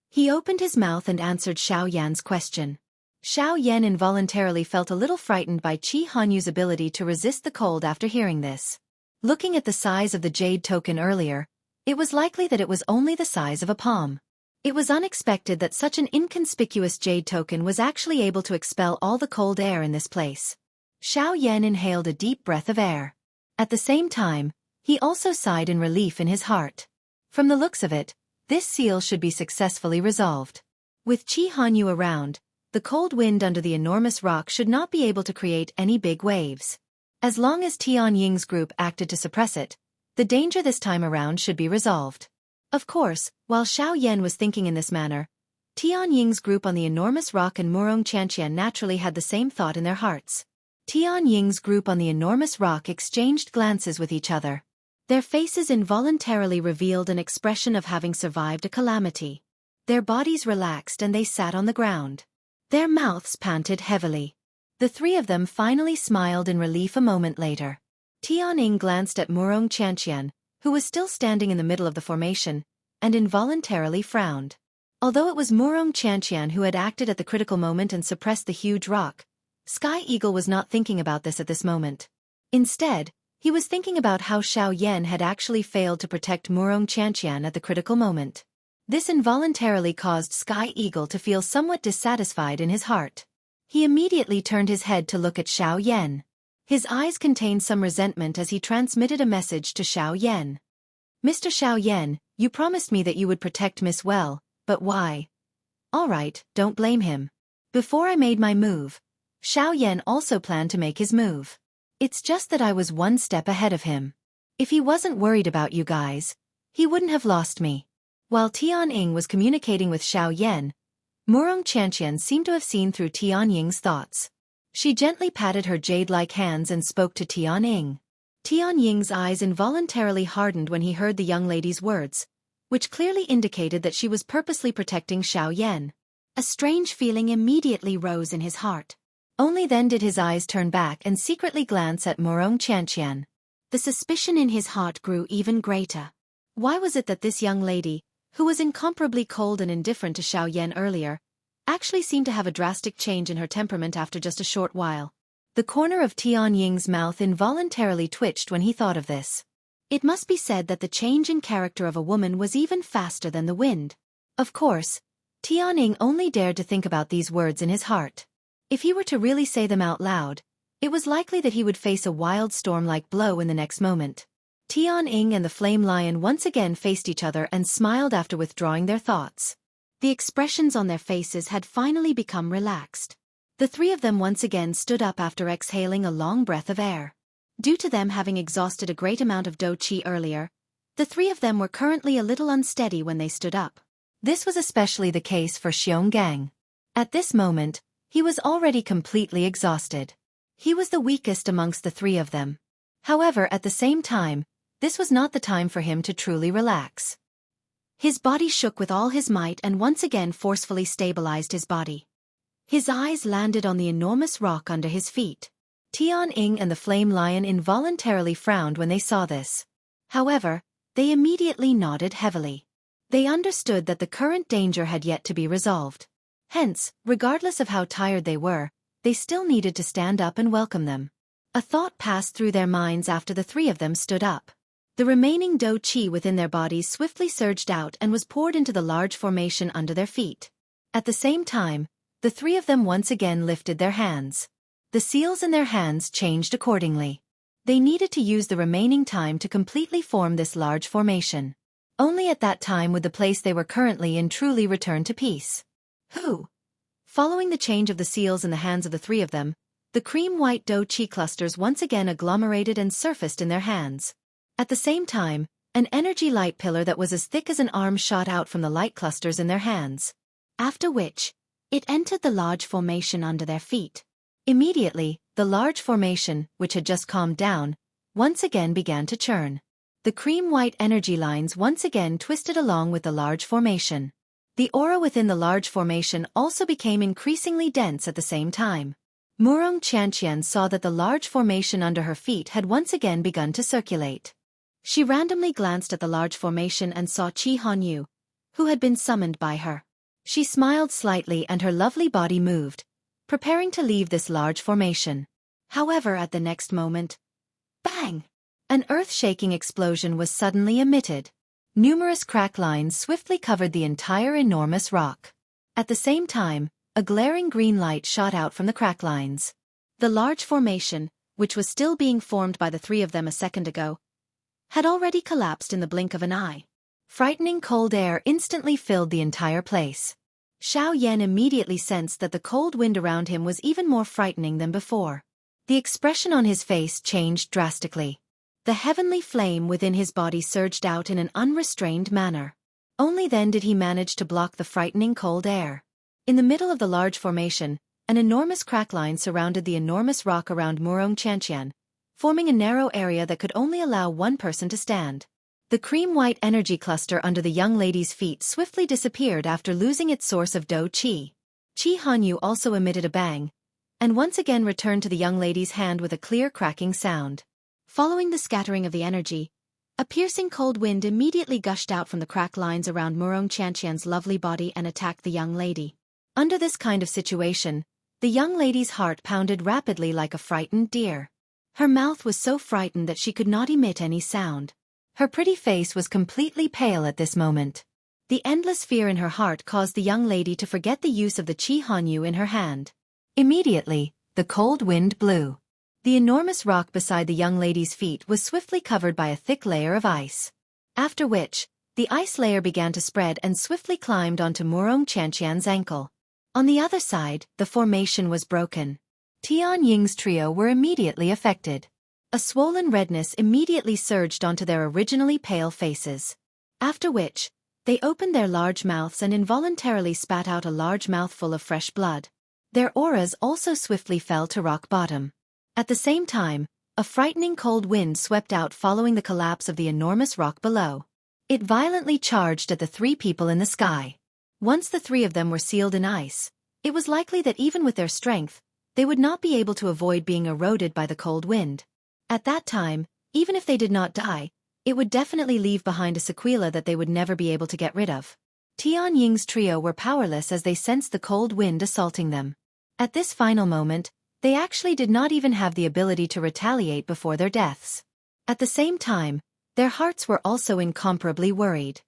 He opened his mouth and answered Xiao Yan's question. Xiao Yan involuntarily felt a little frightened by Qi Hanyu's ability to resist the cold after hearing this. Looking at the size of the jade token earlier, it was likely that it was only the size of a palm. It was unexpected that such an inconspicuous jade token was actually able to expel all the cold air in this place. Xiao Yan inhaled a deep breath of air. At the same time, he also sighed in relief in his heart. From the looks of it, this seal should be successfully resolved. With Qi Hanyu around, the cold wind under the enormous rock should not be able to create any big waves. As long as Tianying's group acted to suppress it, the danger this time around should be resolved. Of course, while Xiao Yan was thinking in this manner, Tianying's group on the enormous rock and Murong Chanqian naturally had the same thought in their hearts. Tianying's group on the enormous rock exchanged glances with each other. Their faces involuntarily revealed an expression of having survived a calamity. Their bodies relaxed and they sat on the ground. Their mouths panted heavily. The three of them finally smiled in relief a moment later. Tianying glanced at Murong Chanqian, who was still standing in the middle of the formation, and involuntarily frowned. Although it was Murong Chanqian who had acted at the critical moment and suppressed the huge rock, Sky Eagle was not thinking about this at this moment. Instead, he was thinking about how Xiao Yan had actually failed to protect Murong Chanqian at the critical moment. This involuntarily caused Sky Eagle to feel somewhat dissatisfied in his heart. He immediately turned his head to look at Xiao Yan. His eyes contained some resentment as he transmitted a message to Xiao Yan. Mr. Xiao Yan, you promised me that you would protect Miss well, but why? Alright, don't blame him. Before I made my move, Xiao Yan also planned to make his move. It's just that I was one step ahead of him. If he wasn't worried about you guys, he wouldn't have lost me. While Tianying was communicating with Xiao Yan, Murong Chanqian seemed to have seen through Tianying's thoughts. She gently patted her jade-like hands and spoke to Tianying. Tianying's eyes involuntarily hardened when he heard the young lady's words, which clearly indicated that she was purposely protecting Xiao Yan. A strange feeling immediately rose in his heart. Only then did his eyes turn back and secretly glance at Murong Chanqian. The suspicion in his heart grew even greater. Why was it that this young lady, who was incomparably cold and indifferent to Xiao Yan earlier, actually seemed to have a drastic change in her temperament after just a short while? The corner of Tianying's mouth involuntarily twitched when he thought of this. It must be said that the change in character of a woman was even faster than the wind. Of course, Tianying only dared to think about these words in his heart. If he were to really say them out loud, it was likely that he would face a wild storm-like blow in the next moment. Tianying and the Flame Lion once again faced each other and smiled after withdrawing their thoughts. The expressions on their faces had finally become relaxed. The three of them once again stood up after exhaling a long breath of air. Due to them having exhausted a great amount of Do Qi earlier, the three of them were currently a little unsteady when they stood up. This was especially the case for Xionggang. At this moment, he was already completely exhausted. He was the weakest amongst the three of them. However, at the same time, this was not the time for him to truly relax. His body shook with all his might and once again forcefully stabilized his body. His eyes landed on the enormous rock under his feet. Tianying and the Flame Lion involuntarily frowned when they saw this. However, they immediately nodded heavily. They understood that the current danger had yet to be resolved. Hence, regardless of how tired they were, they still needed to stand up and welcome them. A thought passed through their minds after the three of them stood up. The remaining do chi within their bodies swiftly surged out and was poured into the large formation under their feet. At the same time, the three of them once again lifted their hands. The seals in their hands changed accordingly. They needed to use the remaining time to completely form this large formation. Only at that time would the place they were currently in truly return to peace. Following the change of the seals in the hands of the three of them, the cream-white do chi clusters once again agglomerated and surfaced in their hands. At the same time, an energy light pillar that was as thick as an arm shot out from the light clusters in their hands. After which, it entered the large formation under their feet. Immediately, the large formation, which had just calmed down, once again began to churn. The cream-white energy lines once again twisted along with the large formation. The aura within the large formation also became increasingly dense at the same time. Murong Qianqian saw that the large formation under her feet had once again begun to circulate. She randomly glanced at the large formation and saw Qi Hanyu, who had been summoned by her. She smiled slightly and her lovely body moved, preparing to leave this large formation. However, at the next moment, bang! An earth-shaking explosion was suddenly emitted. Numerous crack lines swiftly covered the entire enormous rock. At the same time, a glaring green light shot out from the crack lines. The large formation, which was still being formed by the three of them a second ago, had already collapsed in the blink of an eye. Frightening cold air instantly filled the entire place. Xiao Yan immediately sensed that the cold wind around him was even more frightening than before. The expression on his face changed drastically. The heavenly flame within his body surged out in an unrestrained manner. Only then did he manage to block the frightening cold air. In the middle of the large formation, an enormous crack line surrounded the enormous rock around Murong Qianqian, forming a narrow area that could only allow one person to stand. The cream-white energy cluster under the young lady's feet swiftly disappeared after losing its source of do chi. Qi Hanyu also emitted a bang, and once again returned to the young lady's hand with a clear cracking sound. Following the scattering of the energy, a piercing cold wind immediately gushed out from the crack lines around Murong Qianqian's lovely body and attacked the young lady. Under this kind of situation, the young lady's heart pounded rapidly like a frightened deer. Her mouth was so frightened that she could not emit any sound. Her pretty face was completely pale at this moment. The endless fear in her heart caused the young lady to forget the use of the Qi Hanyu in her hand. Immediately, the cold wind blew. The enormous rock beside the young lady's feet was swiftly covered by a thick layer of ice. After which, the ice layer began to spread and swiftly climbed onto Murong Qianqian's ankle. On the other side, the formation was broken. Tian Ying's trio were immediately affected. A swollen redness immediately surged onto their originally pale faces. After which, they opened their large mouths and involuntarily spat out a large mouthful of fresh blood. Their auras also swiftly fell to rock bottom. At the same time, a frightening cold wind swept out following the collapse of the enormous rock below. It violently charged at the three people in the sky. Once the three of them were sealed in ice, it was likely that even with their strength, they would not be able to avoid being eroded by the cold wind. At that time, even if they did not die, it would definitely leave behind a sequela that they would never be able to get rid of. Tian Ying's trio were powerless as they sensed the cold wind assaulting them. At this final moment, they actually did not even have the ability to retaliate before their deaths. At the same time, their hearts were also incomparably worried.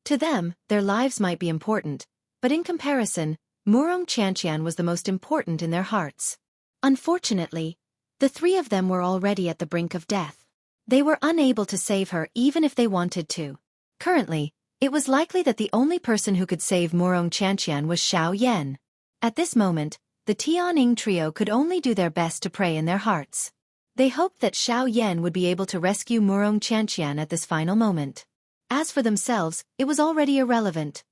To them, their lives might be important, but in comparison, Murong Qianqian was the most important in their hearts. Unfortunately, the three of them were already at the brink of death. They were unable to save her even if they wanted to. Currently, it was likely that the only person who could save Murong Qianqian was Xiao Yan. At this moment, the Tianying trio could only do their best to pray in their hearts. They hoped that Xiao Yan would be able to rescue Murong Qianqian at this final moment. As for themselves, it was already irrelevant.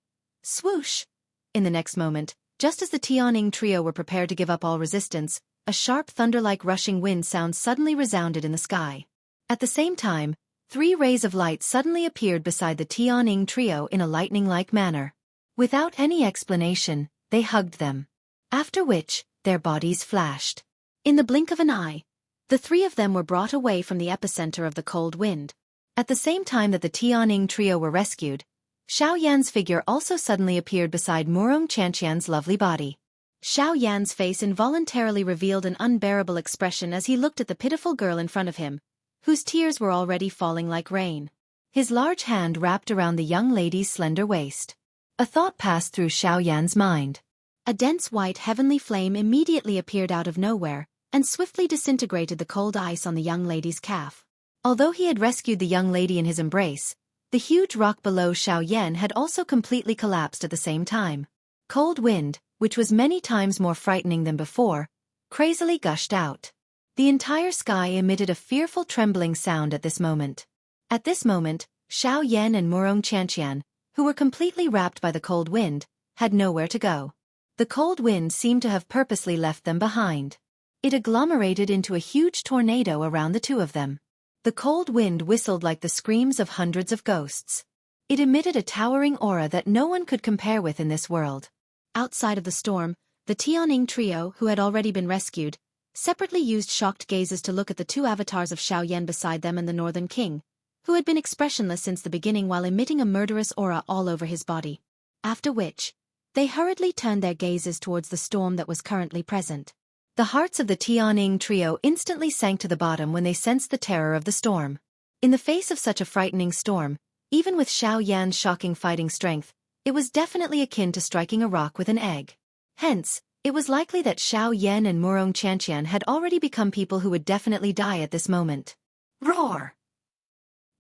Swoosh! In the next moment, just as the Tianying trio were prepared to give up all resistance, a sharp thunder-like rushing wind sound suddenly resounded in the sky. At the same time, 3 rays of light suddenly appeared beside the Tianying trio in a lightning-like manner. Without any explanation, they hugged them. After which, their bodies flashed. In the blink of an eye, the 3 of them were brought away from the epicenter of the cold wind. At the same time that the Tianying trio were rescued, Xiao Yan's figure also suddenly appeared beside Murong Qianqian's lovely body. Xiao Yan's face involuntarily revealed an unbearable expression as he looked at the pitiful girl in front of him, whose tears were already falling like rain. His large hand wrapped around the young lady's slender waist. A thought passed through Xiao Yan's mind. A dense white heavenly flame immediately appeared out of nowhere, and swiftly disintegrated the cold ice on the young lady's calf. Although he had rescued the young lady in his embrace, the huge rock below Xiao Yan had also completely collapsed at the same time. Cold wind, which was many times more frightening than before, crazily gushed out. The entire sky emitted a fearful trembling sound at this moment. At this moment, Xiao Yan and Murong Qianqian, who were completely wrapped by the cold wind, had nowhere to go. The cold wind seemed to have purposely left them behind. It agglomerated into a huge tornado around the two of them. The cold wind whistled like the screams of hundreds of ghosts. It emitted a towering aura that no one could compare with in this world. Outside of the storm, the Tianning trio, who had already been rescued, separately used shocked gazes to look at the two avatars of Xiao Yan beside them and the Northern King, who had been expressionless since the beginning while emitting a murderous aura all over his body. After which, they hurriedly turned their gazes towards the storm that was currently present. The hearts of the Tianning trio instantly sank to the bottom when they sensed the terror of the storm. In the face of such a frightening storm, even with Xiao Yan's shocking fighting strength, it was definitely akin to striking a rock with an egg. Hence, it was likely that Xiao Yan and Murong Qianqian had already become people who would definitely die at this moment. Roar!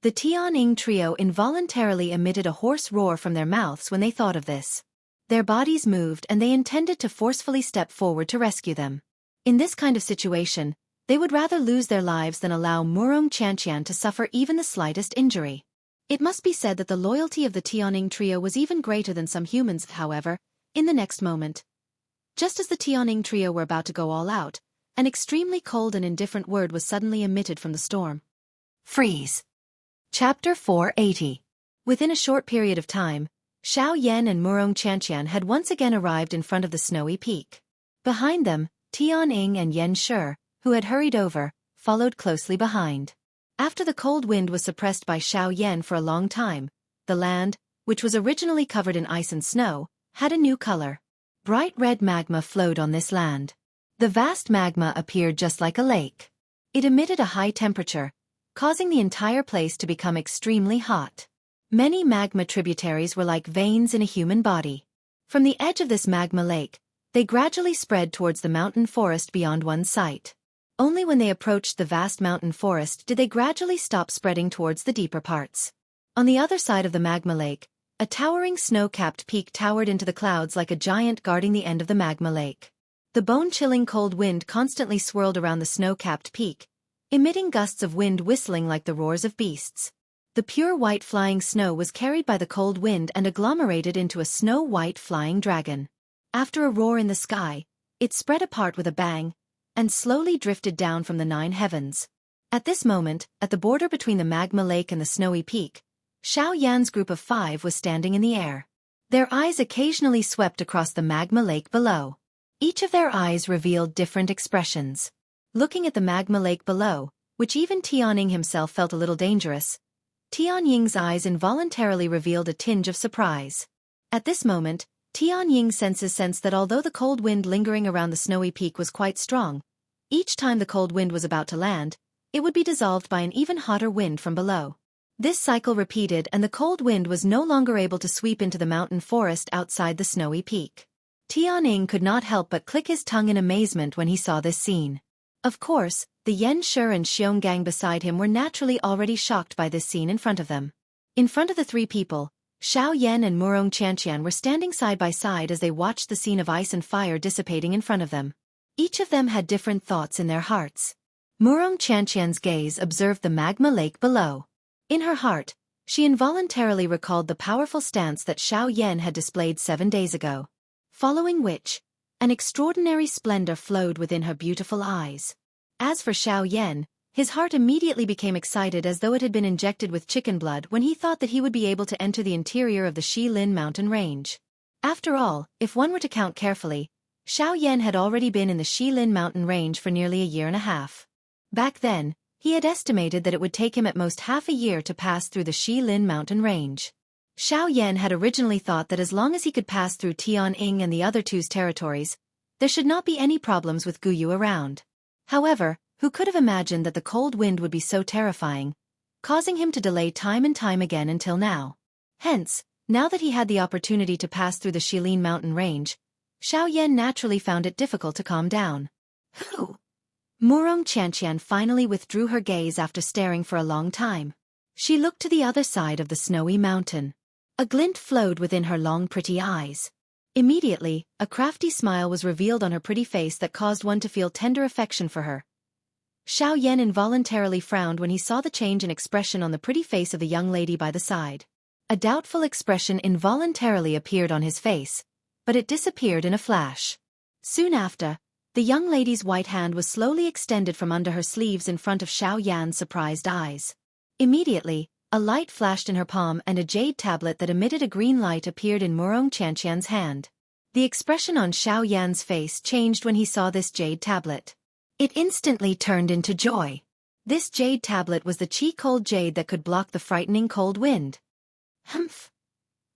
The Tianning trio involuntarily emitted a hoarse roar from their mouths when they thought of this. Their bodies moved and they intended to forcefully step forward to rescue them. In this kind of situation, they would rather lose their lives than allow Murong Qianqian to suffer even the slightest injury. It must be said that the loyalty of the Tianning trio was even greater than some humans, however, in the next moment. Just as the Tianning trio were about to go all out, an extremely cold and indifferent word was suddenly emitted from the storm. Freeze. Chapter 480. Within a short period of time, Xiao Yan and Murong Qianqian had once again arrived in front of the snowy peak. Behind them, Tianning and Yan Shi, who had hurried over, followed closely behind. After the cold wind was suppressed by Xiao Yan for a long time, the land, which was originally covered in ice and snow, had a new color. Bright red magma flowed on this land. The vast magma appeared just like a lake. It emitted a high temperature, causing the entire place to become extremely hot. Many magma tributaries were like veins in a human body. From the edge of this magma lake, they gradually spread towards the mountain forest beyond one's sight. Only when they approached the vast mountain forest did they gradually stop spreading towards the deeper parts. On the other side of the magma lake, a towering snow-capped peak towered into the clouds like a giant guarding the end of the magma lake. The bone-chilling cold wind constantly swirled around the snow-capped peak, emitting gusts of wind whistling like the roars of beasts. The pure white flying snow was carried by the cold wind and agglomerated into a snow-white flying dragon. After a roar in the sky, it spread apart with a bang, and slowly drifted down from the 9 heavens. At this moment, at the border between the magma lake and the snowy peak, Xiao Yan's group of 5 was standing in the air. Their eyes occasionally swept across the magma lake below. Each of their eyes revealed different expressions. Looking at the magma lake below, which even Tianning himself felt a little dangerous, Tianying's eyes involuntarily revealed a tinge of surprise. At this moment, Tianying's senses sensed that although the cold wind lingering around the snowy peak was quite strong, each time the cold wind was about to land, it would be dissolved by an even hotter wind from below. This cycle repeated and the cold wind was no longer able to sweep into the mountain forest outside the snowy peak. Tianning could not help but click his tongue in amazement when he saw this scene. Of course, the Yan Shi and Xionggang beside him were naturally already shocked by this scene in front of them. In front of the 3 people, Xiao Yan and Murong Qianqian were standing side by side as they watched the scene of ice and fire dissipating in front of them. Each of them had different thoughts in their hearts. Murong Qianqian's gaze observed the magma lake below. In her heart, she involuntarily recalled the powerful stance that Xiao Yan had displayed 7 days ago. Following which, an extraordinary splendor flowed within her beautiful eyes. As for Xiao Yan, his heart immediately became excited as though it had been injected with chicken blood when he thought that he would be able to enter the interior of the Shilin mountain range. After all, if one were to count carefully, Xiao Yan had already been in the Shilin mountain range for nearly a year and a half. Back then, he had estimated that it would take him at most half a year to pass through the Shilin mountain range. Xiao Yan had originally thought that as long as he could pass through Tianning and the other two's territories, There should not be any problems with Guyu around. However, who could have imagined that the cold wind would be so terrifying, causing him to delay time and time again until now. Hence, now that he had the opportunity to pass through the Shilin mountain range, Xiao Yan naturally found it difficult to calm down. Who? Murong Qianqian finally withdrew her gaze after staring for a long time. She looked to the other side of the snowy mountain. A glint flowed within her long pretty eyes. Immediately, a crafty smile was revealed on her pretty face that caused one to feel tender affection for her. Xiao Yan involuntarily frowned when he saw the change in expression on the pretty face of the young lady by the side. A doubtful expression involuntarily appeared on his face, but it disappeared in a flash. Soon after, the young lady's white hand was slowly extended from under her sleeves in front of Xiao Yan's surprised eyes. Immediately, a light flashed in her palm and a jade tablet that emitted a green light appeared in Murong Qianqian's hand. The expression on Xiao Yan's face changed when he saw this jade tablet. It instantly turned into joy. This jade tablet was the chi-cold jade that could block the frightening cold wind. Humph!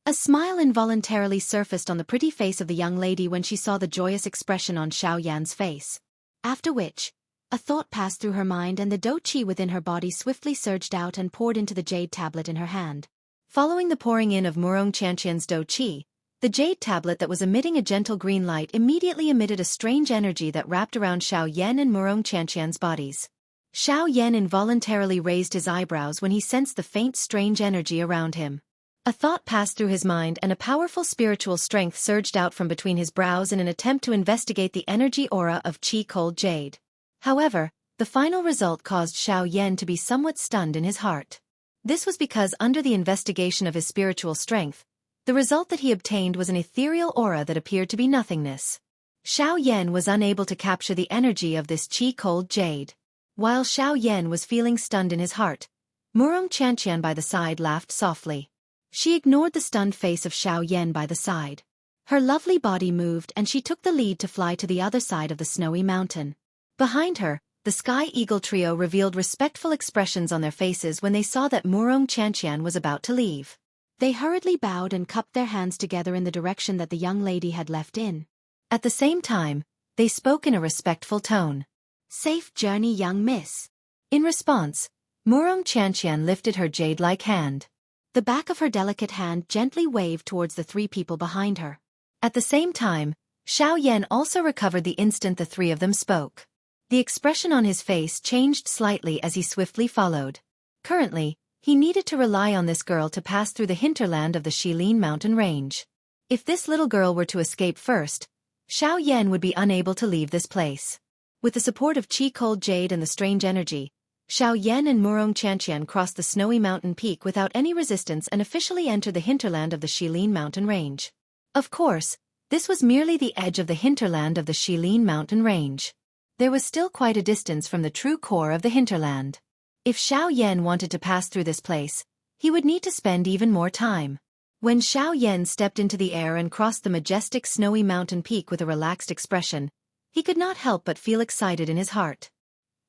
A smile involuntarily surfaced on the pretty face of the young lady when she saw the joyous expression on Xiao Yan's face. After which, a thought passed through her mind and the do chi within her body swiftly surged out and poured into the jade tablet in her hand. Following the pouring in of Murong Qianqian's do chi, the jade tablet that was emitting a gentle green light immediately emitted a strange energy that wrapped around Xiao Yan and Murong Qianqian's bodies. Xiao Yan involuntarily raised his eyebrows when he sensed the faint strange energy around him. A thought passed through his mind and a powerful spiritual strength surged out from between his brows in an attempt to investigate the energy aura of chi-cold jade. However, the final result caused Xiao Yan to be somewhat stunned in his heart. This was because under the investigation of his spiritual strength, the result that he obtained was an ethereal aura that appeared to be nothingness. Xiao Yan was unable to capture the energy of this chi-cold jade. While Xiao Yan was feeling stunned in his heart, Murong Qianqian by the side laughed softly. She ignored the stunned face of Xiao Yan by the side. Her lovely body moved and she took the lead to fly to the other side of the snowy mountain. Behind her, the Sky Eagle trio revealed respectful expressions on their faces when they saw that Murong Qianqian was about to leave. They hurriedly bowed and cupped their hands together in the direction that the young lady had left in. At the same time, they spoke in a respectful tone. "Safe journey, young miss." In response, Murong Qianqian lifted her jade-like hand. The back of her delicate hand gently waved towards the three people behind her. At the same time, Xiao Yan also recovered the instant the three of them spoke. The expression on his face changed slightly as he swiftly followed. Currently, he needed to rely on this girl to pass through the hinterland of the Shilin mountain range. If this little girl were to escape first, Xiao Yan would be unable to leave this place. With the support of chi-cold jade and the strange energy, Xiao Yan and Murong Qianqian crossed the snowy mountain peak without any resistance and officially entered the hinterland of the Shilin mountain range. Of course, this was merely the edge of the hinterland of the Shilin mountain range. There was still quite a distance from the true core of the hinterland. If Xiao Yan wanted to pass through this place, he would need to spend even more time. When Xiao Yan stepped into the air and crossed the majestic snowy mountain peak with a relaxed expression, he could not help but feel excited in his heart.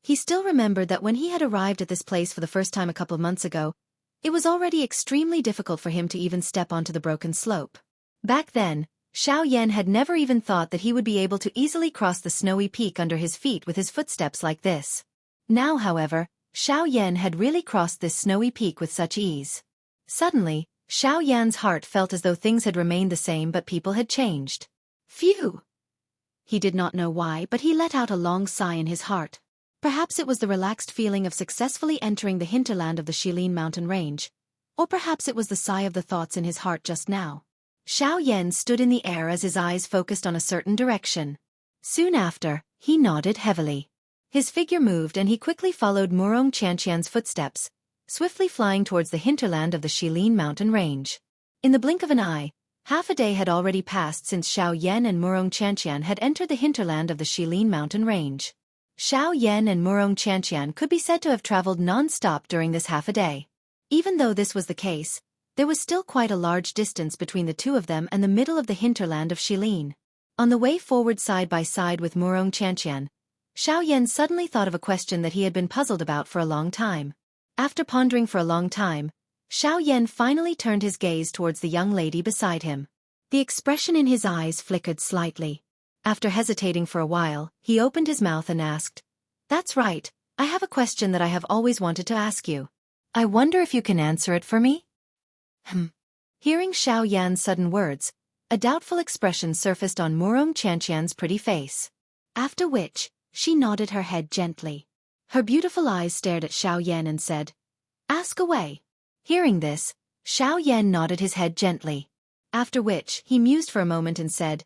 He still remembered that when he had arrived at this place for the first time a couple of months ago, it was already extremely difficult for him to even step onto the broken slope. Back then, Xiao Yan had never even thought that he would be able to easily cross the snowy peak under his feet with his footsteps like this. Now, however, Xiao Yan had really crossed this snowy peak with such ease. Suddenly, Xiao Yan's heart felt as though things had remained the same but people had changed. Phew! He did not know why, but he let out a long sigh in his heart. Perhaps it was the relaxed feeling of successfully entering the hinterland of the Shilin mountain range. Or perhaps it was the sigh of the thoughts in his heart just now. Xiao Yan stood in the air as his eyes focused on a certain direction. Soon after, he nodded heavily. His figure moved and he quickly followed Murong Qianqian's footsteps, swiftly flying towards the hinterland of the Shilin mountain range. In the blink of an eye, half a day had already passed since Xiao Yan and Murong Qianqian had entered the hinterland of the Shilin mountain range. Xiao Yan and Murong Qianqian could be said to have traveled non-stop during this half a day. Even though this was the case, there was still quite a large distance between the two of them and the middle of the hinterland of Shilin. On the way forward side by side with Murong Qianqian, Xiao Yan suddenly thought of a question that he had been puzzled about for a long time. After pondering for a long time, Xiao Yan finally turned his gaze towards the young lady beside him. The expression in his eyes flickered slightly. After hesitating for a while, he opened his mouth and asked, "That's right, I have a question that I have always wanted to ask you. I wonder if you can answer it for me?" Hearing Xiao Yan's sudden words, a doubtful expression surfaced on Murong Qianqian's pretty face. After which, she nodded her head gently. Her beautiful eyes stared at Xiao Yan and said, "Ask away." Hearing this, Xiao Yan nodded his head gently. After which, he mused for a moment and said,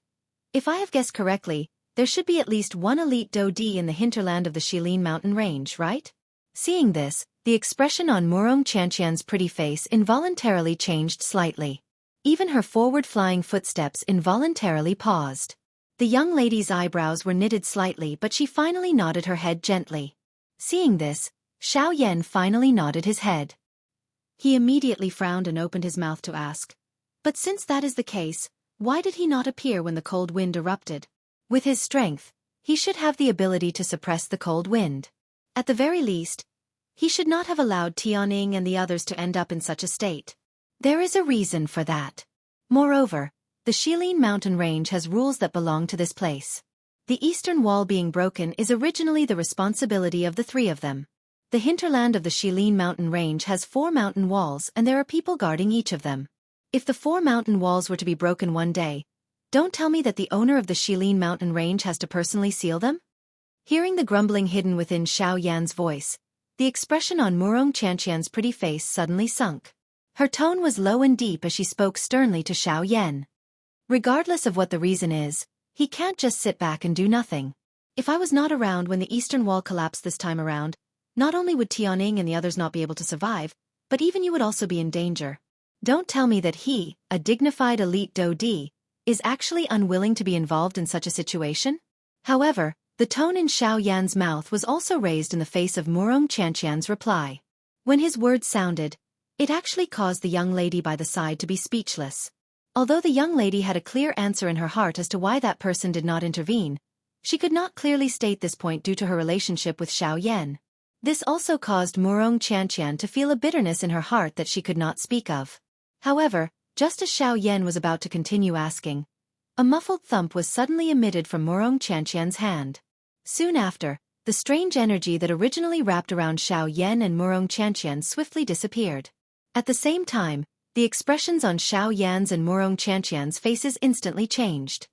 "If I have guessed correctly, there should be at least one elite Dodi in the hinterland of the Shilin mountain range, right?" Seeing this, the expression on Murong Qianqian's pretty face involuntarily changed slightly. Even her forward-flying footsteps involuntarily paused. The young lady's eyebrows were knitted slightly, but she finally nodded her head gently. Seeing this, Xiao Yan finally nodded his head. He immediately frowned and opened his mouth to ask, "But since that is the case, why did he not appear when the cold wind erupted? With his strength, he should have the ability to suppress the cold wind. At the very least, he should not have allowed Tianing and the others to end up in such a state. There is a reason for that. Moreover, the Shilin mountain range has rules that belong to this place. The eastern wall being broken is originally the responsibility of the three of them. The hinterland of the Shilin mountain range has 4 mountain walls and there are people guarding each of them. If the 4 mountain walls were to be broken one day, don't tell me that the owner of the Shilin mountain range has to personally seal them?" Hearing the grumbling hidden within Xiao Yan's voice, the expression on Murong Qianqian's pretty face suddenly sunk. Her tone was low and deep as she spoke sternly to Xiao Yan. "Regardless of what the reason is, he can't just sit back and do nothing. If I was not around when the eastern wall collapsed this time around, not only would Tianing and the others not be able to survive, but even you would also be in danger. Don't tell me that he, a dignified elite Dodi, is actually unwilling to be involved in such a situation?" However, the tone in Xiao Yan's mouth was also raised in the face of Murong Qianqian's reply. When his words sounded, it actually caused the young lady by the side to be speechless. Although the young lady had a clear answer in her heart as to why that person did not intervene, she could not clearly state this point due to her relationship with Xiao Yan. This also caused Murong Qianqian to feel a bitterness in her heart that she could not speak of. However, just as Xiao Yan was about to continue asking, a muffled thump was suddenly emitted from Murong Qianqian's hand. Soon after, the strange energy that originally wrapped around Xiao Yan and Murong Qianqian swiftly disappeared. At the same time, the expressions on Xiao Yan's and Murong Qianqian's faces instantly changed.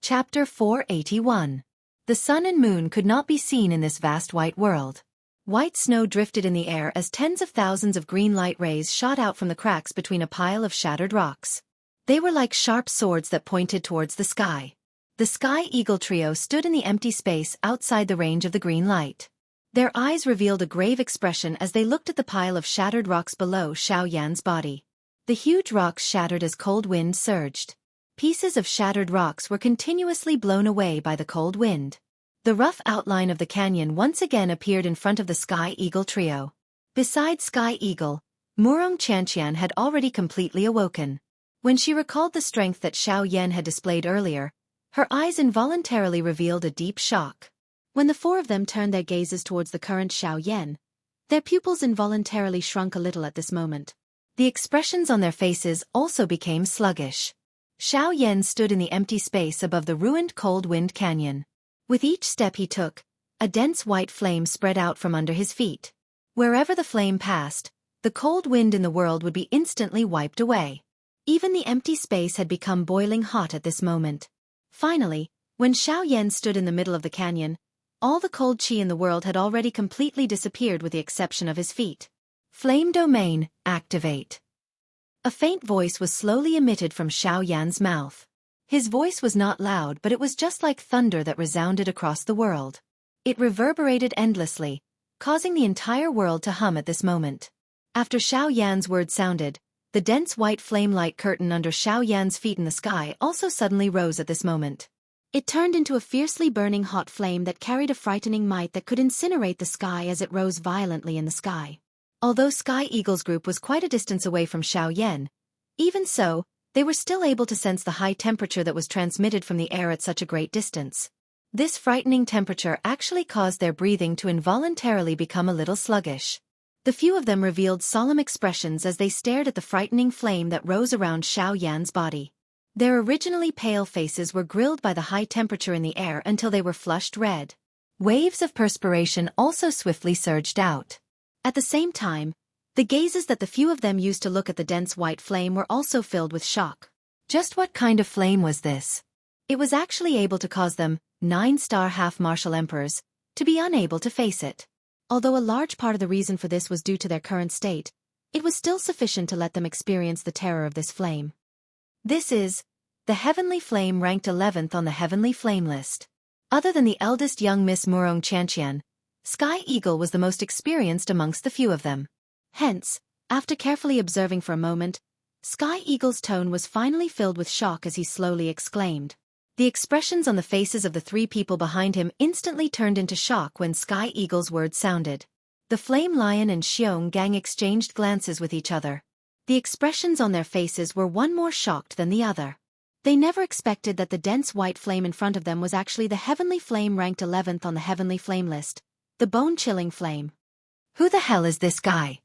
Chapter 481. The sun and moon could not be seen in this vast white world. White snow drifted in the air as tens of thousands of green light rays shot out from the cracks between a pile of shattered rocks. They were like sharp swords that pointed towards the sky. The Sky Eagle trio stood in the empty space outside the range of the green light. Their eyes revealed a grave expression as they looked at the pile of shattered rocks below Xiao Yan's body. The huge rocks shattered as cold wind surged. Pieces of shattered rocks were continuously blown away by the cold wind. The rough outline of the canyon once again appeared in front of the Sky Eagle trio. Besides Sky Eagle, Murong Qianqian had already completely awoken. When she recalled the strength that Xiao Yan had displayed earlier, her eyes involuntarily revealed a deep shock. When the 4 of them turned their gazes towards the current Xiao Yan, their pupils involuntarily shrunk a little at this moment. The expressions on their faces also became sluggish. Xiao Yan stood in the empty space above the ruined cold wind canyon. With each step he took, a dense white flame spread out from under his feet. Wherever the flame passed, the cold wind in the world would be instantly wiped away. Even the empty space had become boiling hot at this moment. Finally, when Xiao Yan stood in the middle of the canyon, all the cold chi in the world had already completely disappeared with the exception of his feet. Flame domain, activate. A faint voice was slowly emitted from Xiao Yan's mouth. His voice was not loud, but it was just like thunder that resounded across the world. It reverberated endlessly, causing the entire world to hum at this moment. After Xiao Yan's words sounded, the dense white flame-like curtain under Xiao Yan's feet in the sky also suddenly rose at this moment. It turned into a fiercely burning hot flame that carried a frightening might that could incinerate the sky as it rose violently in the sky. Although Sky Eagle's group was quite a distance away from Xiao Yan, even so, they were still able to sense the high temperature that was transmitted from the air at such a great distance. This frightening temperature actually caused their breathing to involuntarily become a little sluggish. The few of them revealed solemn expressions as they stared at the frightening flame that rose around Xiao Yan's body. Their originally pale faces were grilled by the high temperature in the air until they were flushed red. Waves of perspiration also swiftly surged out. At the same time, the gazes that the few of them used to look at the dense white flame were also filled with shock. Just what kind of flame was this? It was actually able to cause them, 9-star half-martial emperors, to be unable to face it. Although a large part of the reason for this was due to their current state, it was still sufficient to let them experience the terror of this flame. This is the Heavenly Flame, ranked 11th on the Heavenly Flame list. Other than the eldest young Miss Murong Chantian, Sky Eagle was the most experienced amongst the few of them. Hence, after carefully observing for a moment, Sky Eagle's tone was finally filled with shock as he slowly exclaimed. The expressions on the faces of the three people behind him instantly turned into shock when Sky Eagle's words sounded. The Flame Lion and Xiong Gang exchanged glances with each other. The expressions on their faces were one more shocked than the other. They never expected that the dense white flame in front of them was actually the Heavenly Flame, ranked 11th on the Heavenly Flame list, the bone-chilling flame. Who the hell is this guy?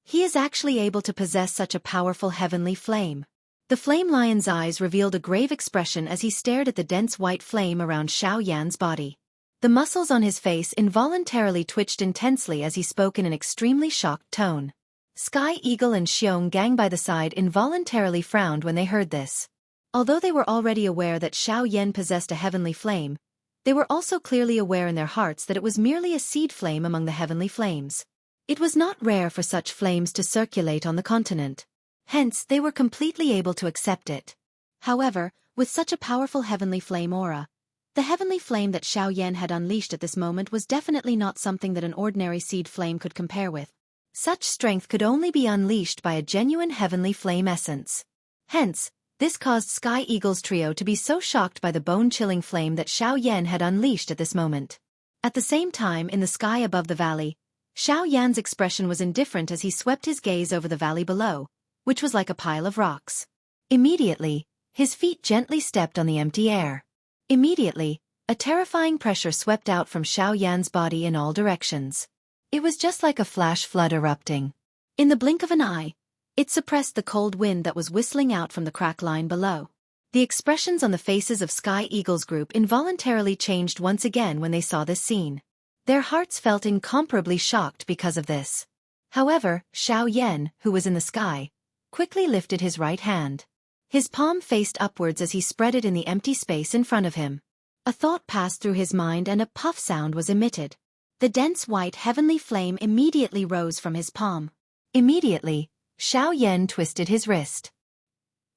He is actually able to possess such a powerful heavenly flame. The Flame Lion's eyes revealed a grave expression as he stared at the dense white flame around Xiao Yan's body. The muscles on his face involuntarily twitched intensely as he spoke in an extremely shocked tone. Sky Eagle and Xiong Gang by the side involuntarily frowned when they heard this. Although they were already aware that Xiao Yan possessed a heavenly flame, they were also clearly aware in their hearts that it was merely a seed flame among the heavenly flames. It was not rare for such flames to circulate on the continent. Hence, they were completely able to accept it. However, with such a powerful heavenly flame aura, the heavenly flame that Xiao Yan had unleashed at this moment was definitely not something that an ordinary seed flame could compare with. Such strength could only be unleashed by a genuine heavenly flame essence. Hence, this caused Sky Eagle's trio to be so shocked by the bone-chilling flame that Xiao Yan had unleashed at this moment. At the same time, in the sky above the valley, Xiao Yan's expression was indifferent as he swept his gaze over the valley below, which was like a pile of rocks. Immediately, his feet gently stepped on the empty air. Immediately, a terrifying pressure swept out from Xiao Yan's body in all directions. It was just like a flash flood erupting. In the blink of an eye, it suppressed the cold wind that was whistling out from the crack line below. The expressions on the faces of Sky Eagle's group involuntarily changed once again when they saw this scene. Their hearts felt incomparably shocked because of this. However, Xiao Yan, who was in the sky, quickly lifted his right hand. His palm faced upwards as he spread it in the empty space in front of him. A thought passed through his mind and a puff sound was emitted. The dense white heavenly flame immediately rose from his palm. Immediately, Xiao Yan twisted his wrist.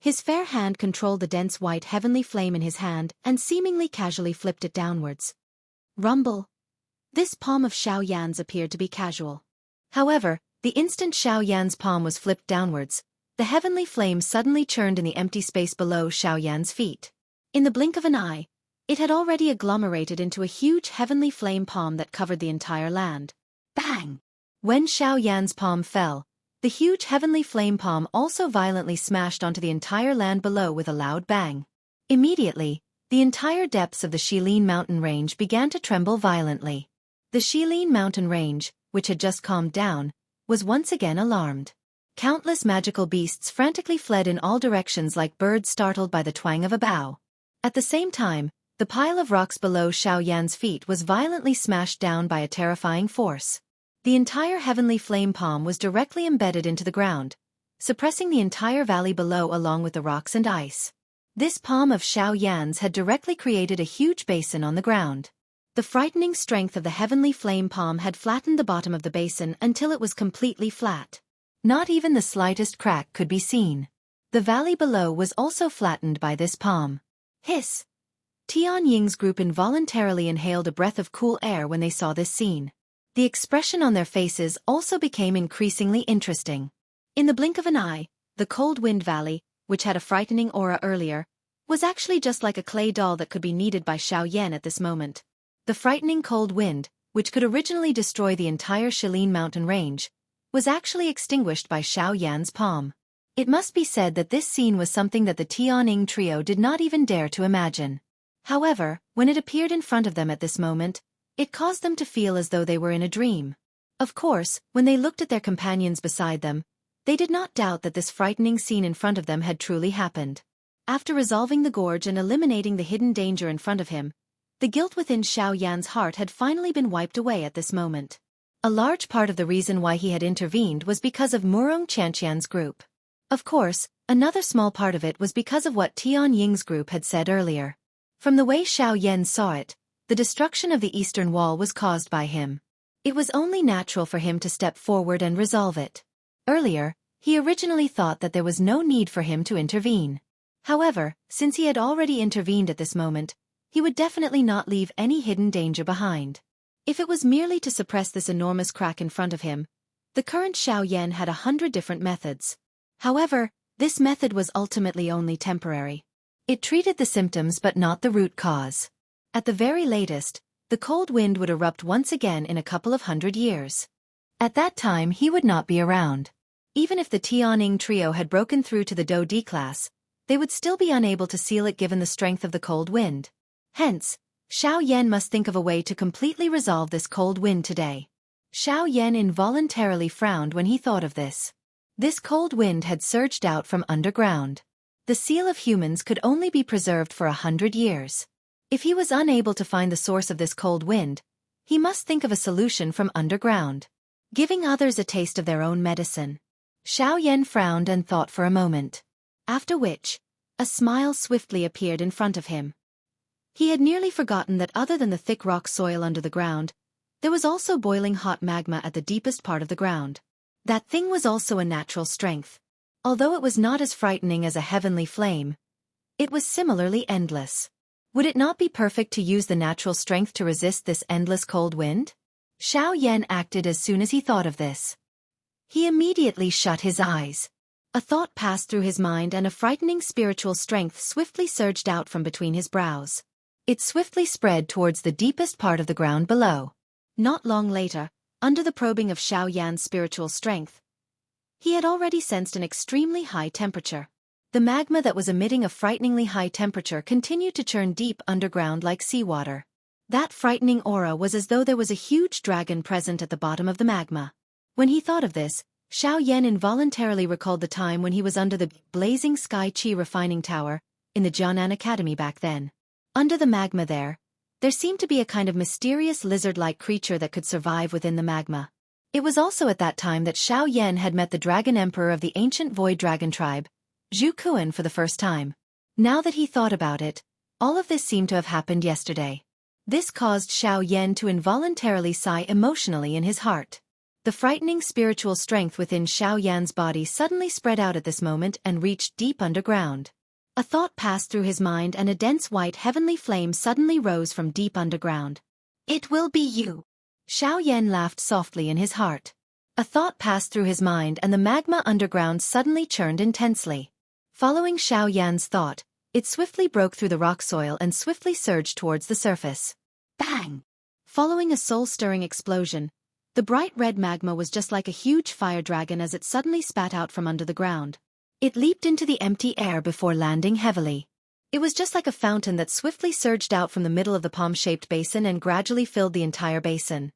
His fair hand controlled the dense white heavenly flame in his hand and seemingly casually flipped it downwards. Rumble. This palm of Xiao Yan's appeared to be casual. However, the instant Xiao Yan's palm was flipped downwards, the heavenly flame suddenly churned in the empty space below Xiao Yan's feet. In the blink of an eye, it had already agglomerated into a huge heavenly flame palm that covered the entire land. Bang! When Xiao Yan's palm fell, the huge heavenly flame palm also violently smashed onto the entire land below with a loud bang. Immediately, the entire depths of the Shilin mountain range began to tremble violently. The Shilin mountain range, which had just calmed down, was once again alarmed. Countless magical beasts frantically fled in all directions like birds startled by the twang of a bow. At the same time, the pile of rocks below Xiao Yan's feet was violently smashed down by a terrifying force. The entire heavenly flame palm was directly embedded into the ground, suppressing the entire valley below along with the rocks and ice. This palm of Xiao Yan's had directly created a huge basin on the ground. The frightening strength of the heavenly flame palm had flattened the bottom of the basin until it was completely flat. Not even the slightest crack could be seen. The valley below was also flattened by this palm. Hiss! Tian Ying's group involuntarily inhaled a breath of cool air when they saw this scene. The expression on their faces also became increasingly interesting. In the blink of an eye, the cold wind valley, which had a frightening aura earlier, was actually just like a clay doll that could be kneaded by Xiao Yan at this moment. The frightening cold wind, which could originally destroy the entire Shilin mountain range, was actually extinguished by Xiao Yan's palm. It must be said that this scene was something that the Tianying trio did not even dare to imagine. However, when it appeared in front of them at this moment, it caused them to feel as though they were in a dream. Of course, when they looked at their companions beside them, they did not doubt that this frightening scene in front of them had truly happened. After resolving the gorge and eliminating the hidden danger in front of him, the guilt within Xiao Yan's heart had finally been wiped away at this moment. A large part of the reason why he had intervened was because of Murong Qianqian's group. Of course, another small part of it was because of what Tian Ying's group had said earlier. From the way Xiao Yan saw it, the destruction of the eastern wall was caused by him. It was only natural for him to step forward and resolve it. Earlier, he originally thought that there was no need for him to intervene. However, since he had already intervened at this moment, he would definitely not leave any hidden danger behind. If it was merely to suppress this enormous crack in front of him, the current Xiao Yan had 100 different methods. However, this method was ultimately only temporary. It treated the symptoms but not the root cause. At the very latest, the cold wind would erupt once again in a couple of 100 years. At that time he would not be around. Even if the Tianing trio had broken through to the Do D class, they would still be unable to seal it given the strength of the cold wind. Hence, Xiao Yan must think of a way to completely resolve this cold wind today. Xiao Yan involuntarily frowned when he thought of this. This cold wind had surged out from underground. The seal of humans could only be preserved for 100 years. If he was unable to find the source of this cold wind, he must think of a solution from underground. Giving others a taste of their own medicine. Xiao Yan frowned and thought for a moment. After which, a smile swiftly appeared in front of him. He had nearly forgotten that other than the thick rock soil under the ground, there was also boiling hot magma at the deepest part of the ground. That thing was also a natural strength. Although it was not as frightening as a heavenly flame, it was similarly endless. Would it not be perfect to use the natural strength to resist this endless cold wind? Xiao Yan acted as soon as he thought of this. He immediately shut his eyes. A thought passed through his mind and a frightening spiritual strength swiftly surged out from between his brows. It swiftly spread towards the deepest part of the ground below. Not long later, under the probing of Xiao Yan's spiritual strength, he had already sensed an extremely high temperature. The magma that was emitting a frighteningly high temperature continued to churn deep underground like seawater. That frightening aura was as though there was a huge dragon present at the bottom of the magma. When he thought of this, Xiao Yan involuntarily recalled the time when he was under the blazing sky chi refining tower in the Jianan Academy back then. Under the magma there seemed to be a kind of mysterious lizard-like creature that could survive within the magma. It was also at that time that Xiao Yan had met the Dragon Emperor of the ancient Void Dragon tribe, Zhu Kuan, for the first time. Now that he thought about it, all of this seemed to have happened yesterday. This caused Xiao Yan to involuntarily sigh emotionally in his heart. The frightening spiritual strength within Xiao Yan's body suddenly spread out at this moment and reached deep underground. A thought passed through his mind and a dense white heavenly flame suddenly rose from deep underground. "It will be you." Xiao Yan laughed softly in his heart. A thought passed through his mind and the magma underground suddenly churned intensely. Following Xiao Yan's thought, it swiftly broke through the rock soil and swiftly surged towards the surface. Bang! Following a soul-stirring explosion, the bright red magma was just like a huge fire dragon as it suddenly spat out from under the ground. It leaped into the empty air before landing heavily. It was just like a fountain that swiftly surged out from the middle of the palm-shaped basin and gradually filled the entire basin.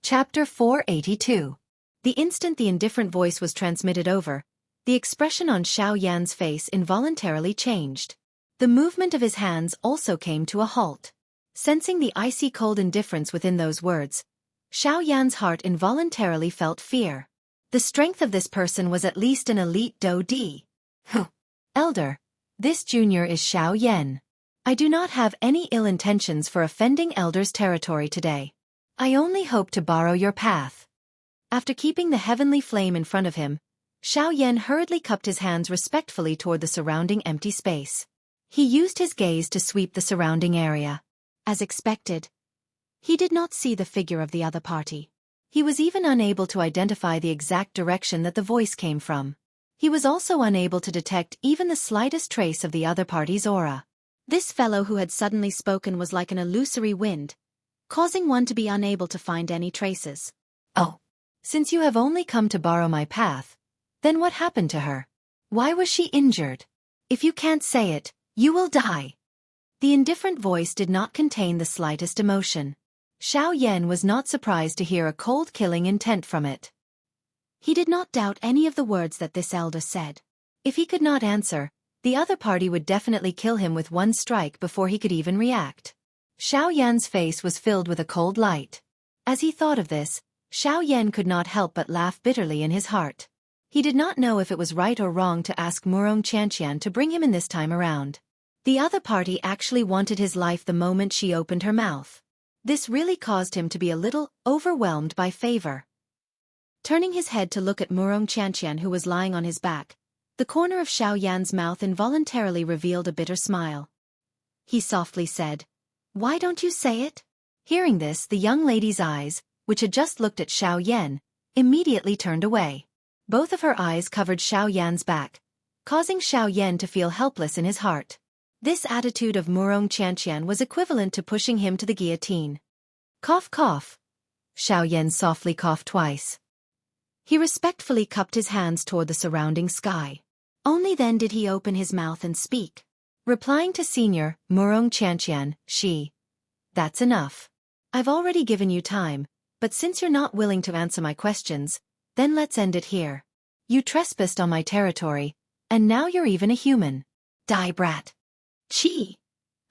Chapter 482. The instant the indifferent voice was transmitted over, the expression on Xiao Yan's face involuntarily changed. The movement of his hands also came to a halt. Sensing the icy cold indifference within those words, Xiao Yan's heart involuntarily felt fear. The strength of this person was at least an elite Do Di. Elder, this junior is Xiao Yan. I do not have any ill intentions for offending Elder's territory today. I only hope to borrow your path. After keeping the heavenly flame in front of him, Xiao Yan hurriedly cupped his hands respectfully toward the surrounding empty space. He used his gaze to sweep the surrounding area. As expected, he did not see the figure of the other party. He was even unable to identify the exact direction that the voice came from. He was also unable to detect even the slightest trace of the other party's aura. This fellow who had suddenly spoken was like an illusory wind, causing one to be unable to find any traces. Oh, since you have only come to borrow my path, then what happened to her? Why was she injured? If you can't say it, you will die. The indifferent voice did not contain the slightest emotion. Xiao Yan was not surprised to hear a cold killing intent from it. He did not doubt any of the words that this elder said. If he could not answer, the other party would definitely kill him with one strike before he could even react. Xiao Yan's face was filled with a cold light. As he thought of this, Xiao Yan could not help but laugh bitterly in his heart. He did not know if it was right or wrong to ask Murong Qianqian to bring him in this time around. The other party actually wanted his life the moment she opened her mouth. This really caused him to be a little overwhelmed by favor. Turning his head to look at Murong Qianqian, who was lying on his back, the corner of Xiao Yan's mouth involuntarily revealed a bitter smile. He softly said, "Why don't you say it?" Hearing this, the young lady's eyes, which had just looked at Xiao Yan, immediately turned away. Both of her eyes covered Xiao Yan's back, causing Xiao Yan to feel helpless in his heart. This attitude of Murong Qianqian was equivalent to pushing him to the guillotine. Cough cough. Xiao Yan softly coughed twice. He respectfully cupped his hands toward the surrounding sky. Only then did he open his mouth and speak. Replying to Senior Murong Qianqian, "That's enough. I've already given you time, but since you're not willing to answer my questions, then let's end it here. You trespassed on my territory, and now you're even a human. Die, brat." Chi.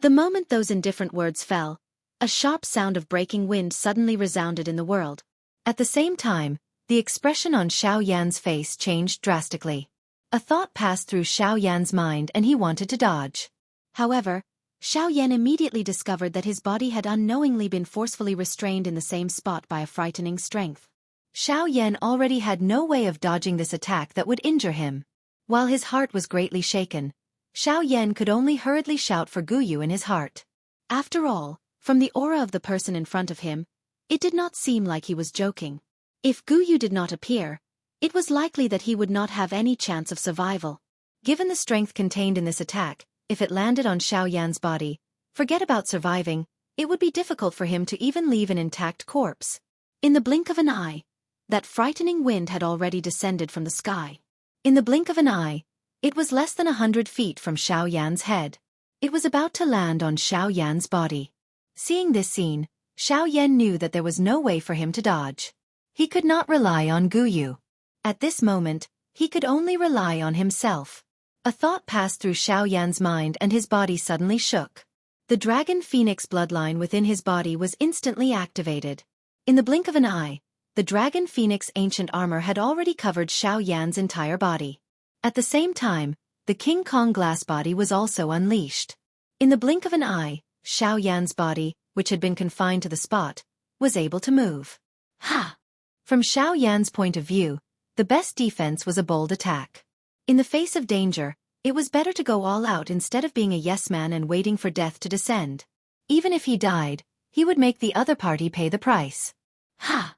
The moment those indifferent words fell, a sharp sound of breaking wind suddenly resounded in the world. At the same time, the expression on Xiao Yan's face changed drastically. A thought passed through Xiao Yan's mind and he wanted to dodge. However, Xiao Yan immediately discovered that his body had unknowingly been forcefully restrained in the same spot by a frightening strength. Xiao Yan already had no way of dodging this attack that would injure him. While his heart was greatly shaken, Xiao Yan could only hurriedly shout for Guyu in his heart. After all, from the aura of the person in front of him, it did not seem like he was joking. If Guyu did not appear, it was likely that he would not have any chance of survival. Given the strength contained in this attack, if it landed on Xiao Yan's body, forget about surviving, it would be difficult for him to even leave an intact corpse. In the blink of an eye, that frightening wind had already descended from the sky. In the blink of an eye, it was less than 100 feet from Xiao Yan's head. It was about to land on Xiao Yan's body. Seeing this scene, Xiao Yan knew that there was no way for him to dodge. He could not rely on Guyu. At this moment, he could only rely on himself. A thought passed through Xiao Yan's mind and his body suddenly shook. The dragon phoenix bloodline within his body was instantly activated. In the blink of an eye, the dragon phoenix ancient armor had already covered Xiao Yan's entire body. At the same time, the King Kong glass body was also unleashed. In the blink of an eye, Xiao Yan's body, which had been confined to the spot, was able to move. Ha! From Xiao Yan's point of view, the best defense was a bold attack. In the face of danger, it was better to go all out instead of being a yes man and waiting for death to descend. Even if he died, he would make the other party pay the price. Ha!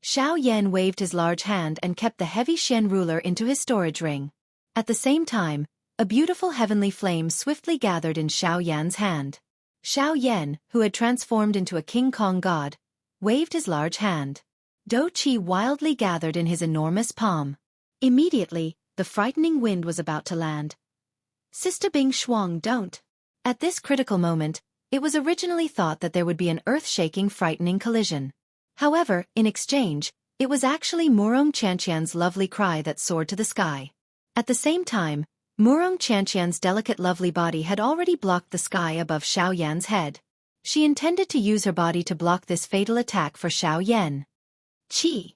Xiao Yan waved his large hand and kept the heavy Xian ruler into his storage ring. At the same time, a beautiful heavenly flame swiftly gathered in Xiao Yan's hand. Xiao Yan, who had transformed into a King Kong god, waved his large hand. Do Qi wildly gathered in his enormous palm. Immediately, the frightening wind was about to land. Sister Bing Shuang, don't. At this critical moment, it was originally thought that there would be an earth-shaking frightening collision. However, in exchange, it was actually Murong Qianqian's lovely cry that soared to the sky. At the same time, Murong Qianqian's delicate lovely body had already blocked the sky above Xiao Yan's head. She intended to use her body to block this fatal attack for Xiao Yan. Qi.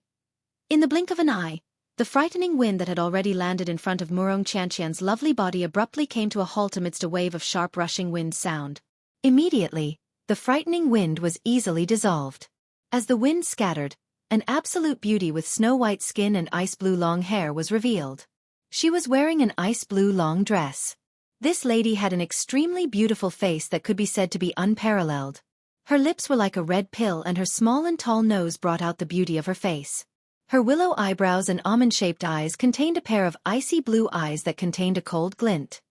In the blink of an eye, the frightening wind that had already landed in front of Murong Qianqian's lovely body abruptly came to a halt amidst a wave of sharp rushing wind sound. Immediately, the frightening wind was easily dissolved. As the wind scattered, an absolute beauty with snow-white skin and ice-blue long hair was revealed. She was wearing an ice-blue long dress. This lady had an extremely beautiful face that could be said to be unparalleled. Her lips were like a red pill and her small and tall nose brought out the beauty of her face. Her willow eyebrows and almond-shaped eyes contained a pair of icy blue eyes that contained a cold glint.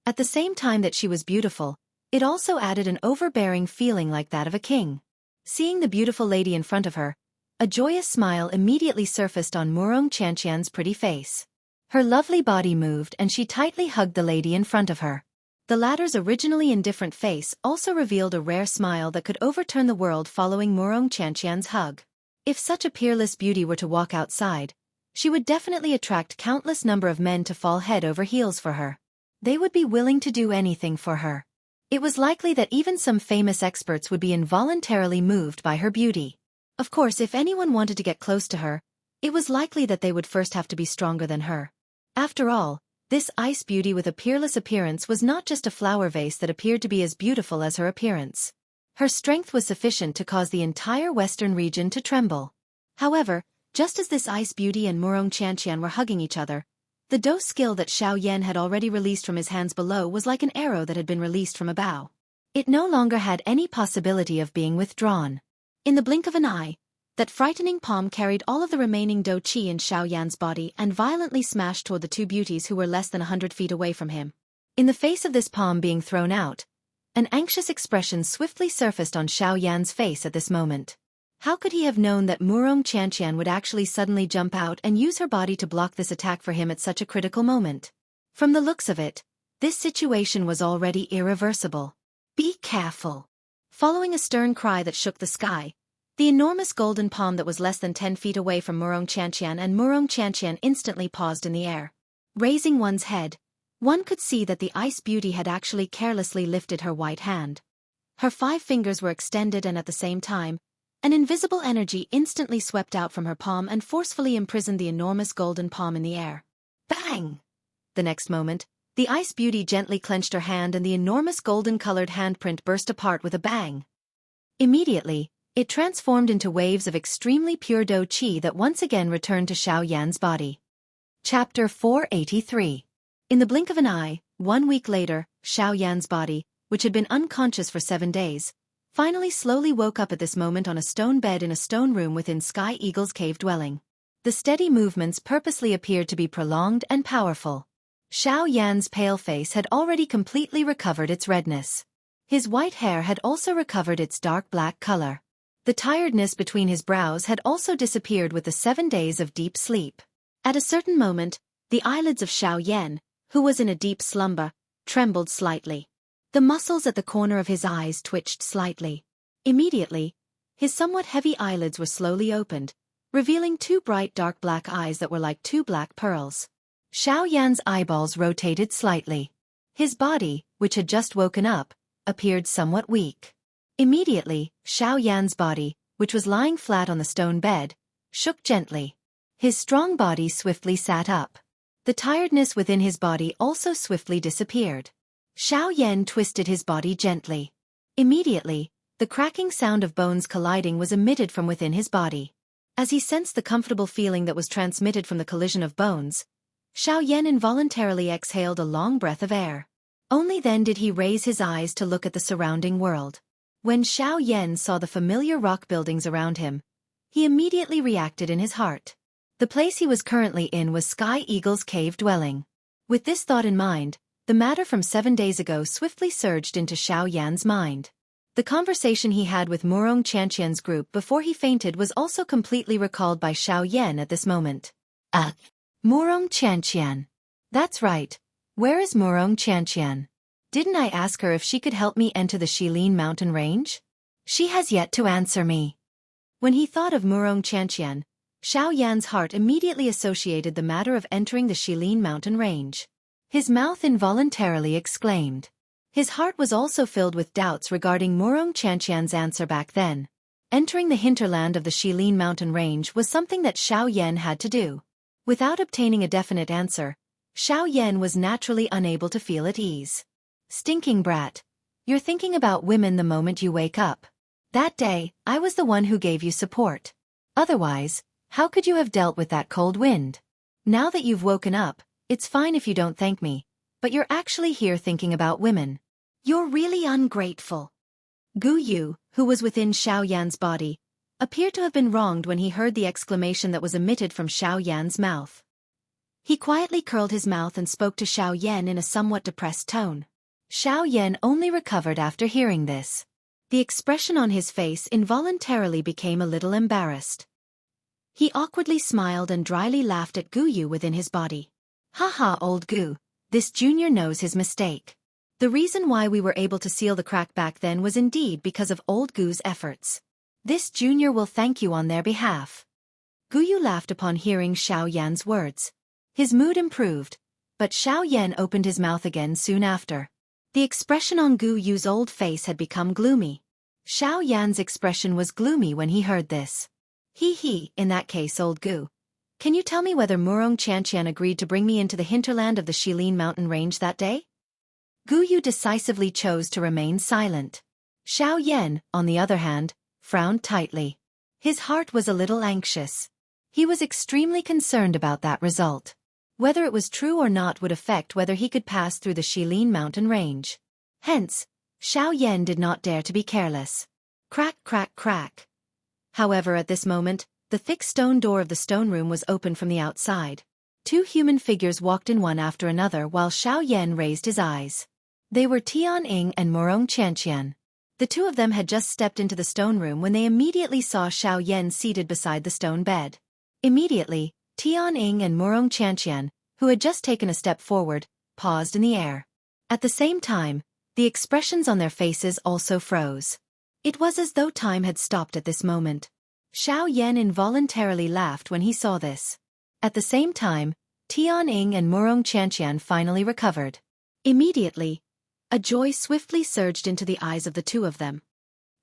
At the same time that she was beautiful, it also added an overbearing feeling like that of a king. Seeing the beautiful lady in front of her, a joyous smile immediately surfaced on Murong Qianqian's pretty face. Her lovely body moved and she tightly hugged the lady in front of her. The latter's originally indifferent face also revealed a rare smile that could overturn the world following Murong Qianqian's hug. If such a peerless beauty were to walk outside, she would definitely attract countless number of men to fall head over heels for her. They would be willing to do anything for her. It was likely that even some famous experts would be involuntarily moved by her beauty. Of course, if anyone wanted to get close to her, it was likely that they would first have to be stronger than her. After all, this ice beauty with a peerless appearance was not just a flower vase that appeared to be as beautiful as her appearance. Her strength was sufficient to cause the entire western region to tremble. However, just as this ice beauty and Murong Qianqian were hugging each other, the dose skill that Xiao Yan had already released from his hands below was like an arrow that had been released from a bow. It no longer had any possibility of being withdrawn. In the blink of an eye, that frightening palm carried all of the remaining Do Qi in Xiao Yan's body and violently smashed toward the two beauties who were less than 100 feet away from him. In the face of this palm being thrown out, an anxious expression swiftly surfaced on Xiao Yan's face at this moment. How could he have known that Murong Qianqian would actually suddenly jump out and use her body to block this attack for him at such a critical moment? From the looks of it, this situation was already irreversible. Be careful. Following a stern cry that shook the sky, the enormous golden palm that was less than 10 feet away from Murong Qianqian and Murong Qianqian instantly paused in the air. Raising one's head, one could see that the ice beauty had actually carelessly lifted her white hand. Her 5 fingers were extended and at the same time, an invisible energy instantly swept out from her palm and forcefully imprisoned the enormous golden palm in the air. Bang! The next moment, the ice beauty gently clenched her hand and the enormous golden-colored handprint burst apart with a bang. Immediately, it transformed into waves of extremely pure Do Qi that once again returned to Xiao Yan's body. Chapter 483. In the blink of an eye, 1 week later, Xiao Yan's body, which had been unconscious for 7 days, finally slowly woke up at this moment on a stone bed in a stone room within Sky Eagle's cave dwelling. The steady movements purposely appeared to be prolonged and powerful. Xiao Yan's pale face had already completely recovered its redness. His white hair had also recovered its dark black color. The tiredness between his brows had also disappeared with the 7 days of deep sleep. At a certain moment, the eyelids of Xiao Yan, who was in a deep slumber, trembled slightly. The muscles at the corner of his eyes twitched slightly. Immediately, his somewhat heavy eyelids were slowly opened, revealing 2 bright dark black eyes that were like 2 black pearls. Xiao Yan's eyeballs rotated slightly. His body, which had just woken up, appeared somewhat weak. Immediately, Xiao Yan's body, which was lying flat on the stone bed, shook gently. His strong body swiftly sat up. The tiredness within his body also swiftly disappeared. Xiao Yan twisted his body gently. Immediately, the cracking sound of bones colliding was emitted from within his body. As he sensed the comfortable feeling that was transmitted from the collision of bones, Xiao Yan involuntarily exhaled a long breath of air. Only then did he raise his eyes to look at the surrounding world. When Xiao Yan saw the familiar rock buildings around him, he immediately reacted in his heart. The place he was currently in was Sky Eagle's cave dwelling. With this thought in mind, the matter from 7 days ago swiftly surged into Xiao Yan's mind. The conversation he had with Murong Qianqian's group before he fainted was also completely recalled by Xiao Yan at this moment. Murong Qianqian. That's right. Where is Murong Qianqian? Didn't I ask her if she could help me enter the Shilin mountain range? She has yet to answer me. When he thought of Murong Qianqian, Xiao Yan's heart immediately associated the matter of entering the Shilin mountain range. His mouth involuntarily exclaimed. His heart was also filled with doubts regarding Murong Qianqian's answer back then. Entering the hinterland of the Shilin mountain range was something that Xiao Yan had to do. Without obtaining a definite answer, Xiao Yan was naturally unable to feel at ease. Stinking brat. You're thinking about women the moment you wake up. That day, I was the one who gave you support. Otherwise, how could you have dealt with that cold wind? Now that you've woken up, it's fine if you don't thank me, but you're actually here thinking about women. You're really ungrateful. Gu Yu, who was within Xiao Yan's body, appeared to have been wronged when he heard the exclamation that was emitted from Xiao Yan's mouth. He quietly curled his mouth and spoke to Xiao Yan in a somewhat depressed tone. Xiao Yan only recovered after hearing this. The expression on his face involuntarily became a little embarrassed. He awkwardly smiled and dryly laughed at Gu Yu within his body. Haha, old Gu, this junior knows his mistake. The reason why we were able to seal the crack back then was indeed because of old Gu's efforts. This junior will thank you on their behalf. Gu Yu laughed upon hearing Xiao Yan's words. His mood improved, but Xiao Yan opened his mouth again soon after. The expression on Gu Yu's old face had become gloomy. Xiao Yan's expression was gloomy when he heard this. In that case, old Gu. Can you tell me whether Murong Qianqian agreed to bring me into the hinterland of the Shilin mountain range that day? Gu Yu decisively chose to remain silent. Xiao Yan, on the other hand, frowned tightly. His heart was a little anxious. He was extremely concerned about that result. Whether it was true or not would affect whether he could pass through the Shilin mountain range. Hence, Xiao Yan did not dare to be careless. Crack, crack, crack. However, at this moment, the thick stone door of the stone room was opened from the outside. Two human figures walked in one after another while Xiao Yan raised his eyes. They were Tianying and Murong Qianqian. The two of them had just stepped into the stone room when they immediately saw Xiao Yan seated beside the stone bed. Immediately, Tianying and Murong Qianqian, who had just taken a step forward, paused in the air. At the same time, the expressions on their faces also froze. It was as though time had stopped at this moment. Xiao Yan involuntarily laughed when he saw this. At the same time, Tianying and Murong Qianqian finally recovered. Immediately, a joy swiftly surged into the eyes of the two of them.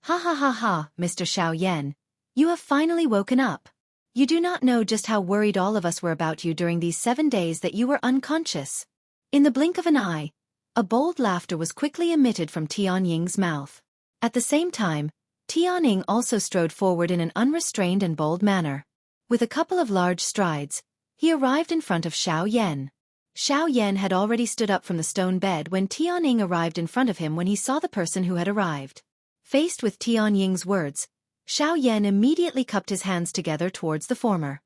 Ha ha ha ha, Mr. Xiao Yan. You have finally woken up. You do not know just how worried all of us were about you during these 7 days that you were unconscious. In the blink of an eye, a bold laughter was quickly emitted from Tianying's mouth. At the same time, Tianying also strode forward in an unrestrained and bold manner. With a couple of large strides, he arrived in front of Xiao Yan. Xiao Yan had already stood up from the stone bed when Tianying arrived in front of him when he saw the person who had arrived. Faced with Tianying's words, Xiao Yan immediately cupped his hands together towards the former.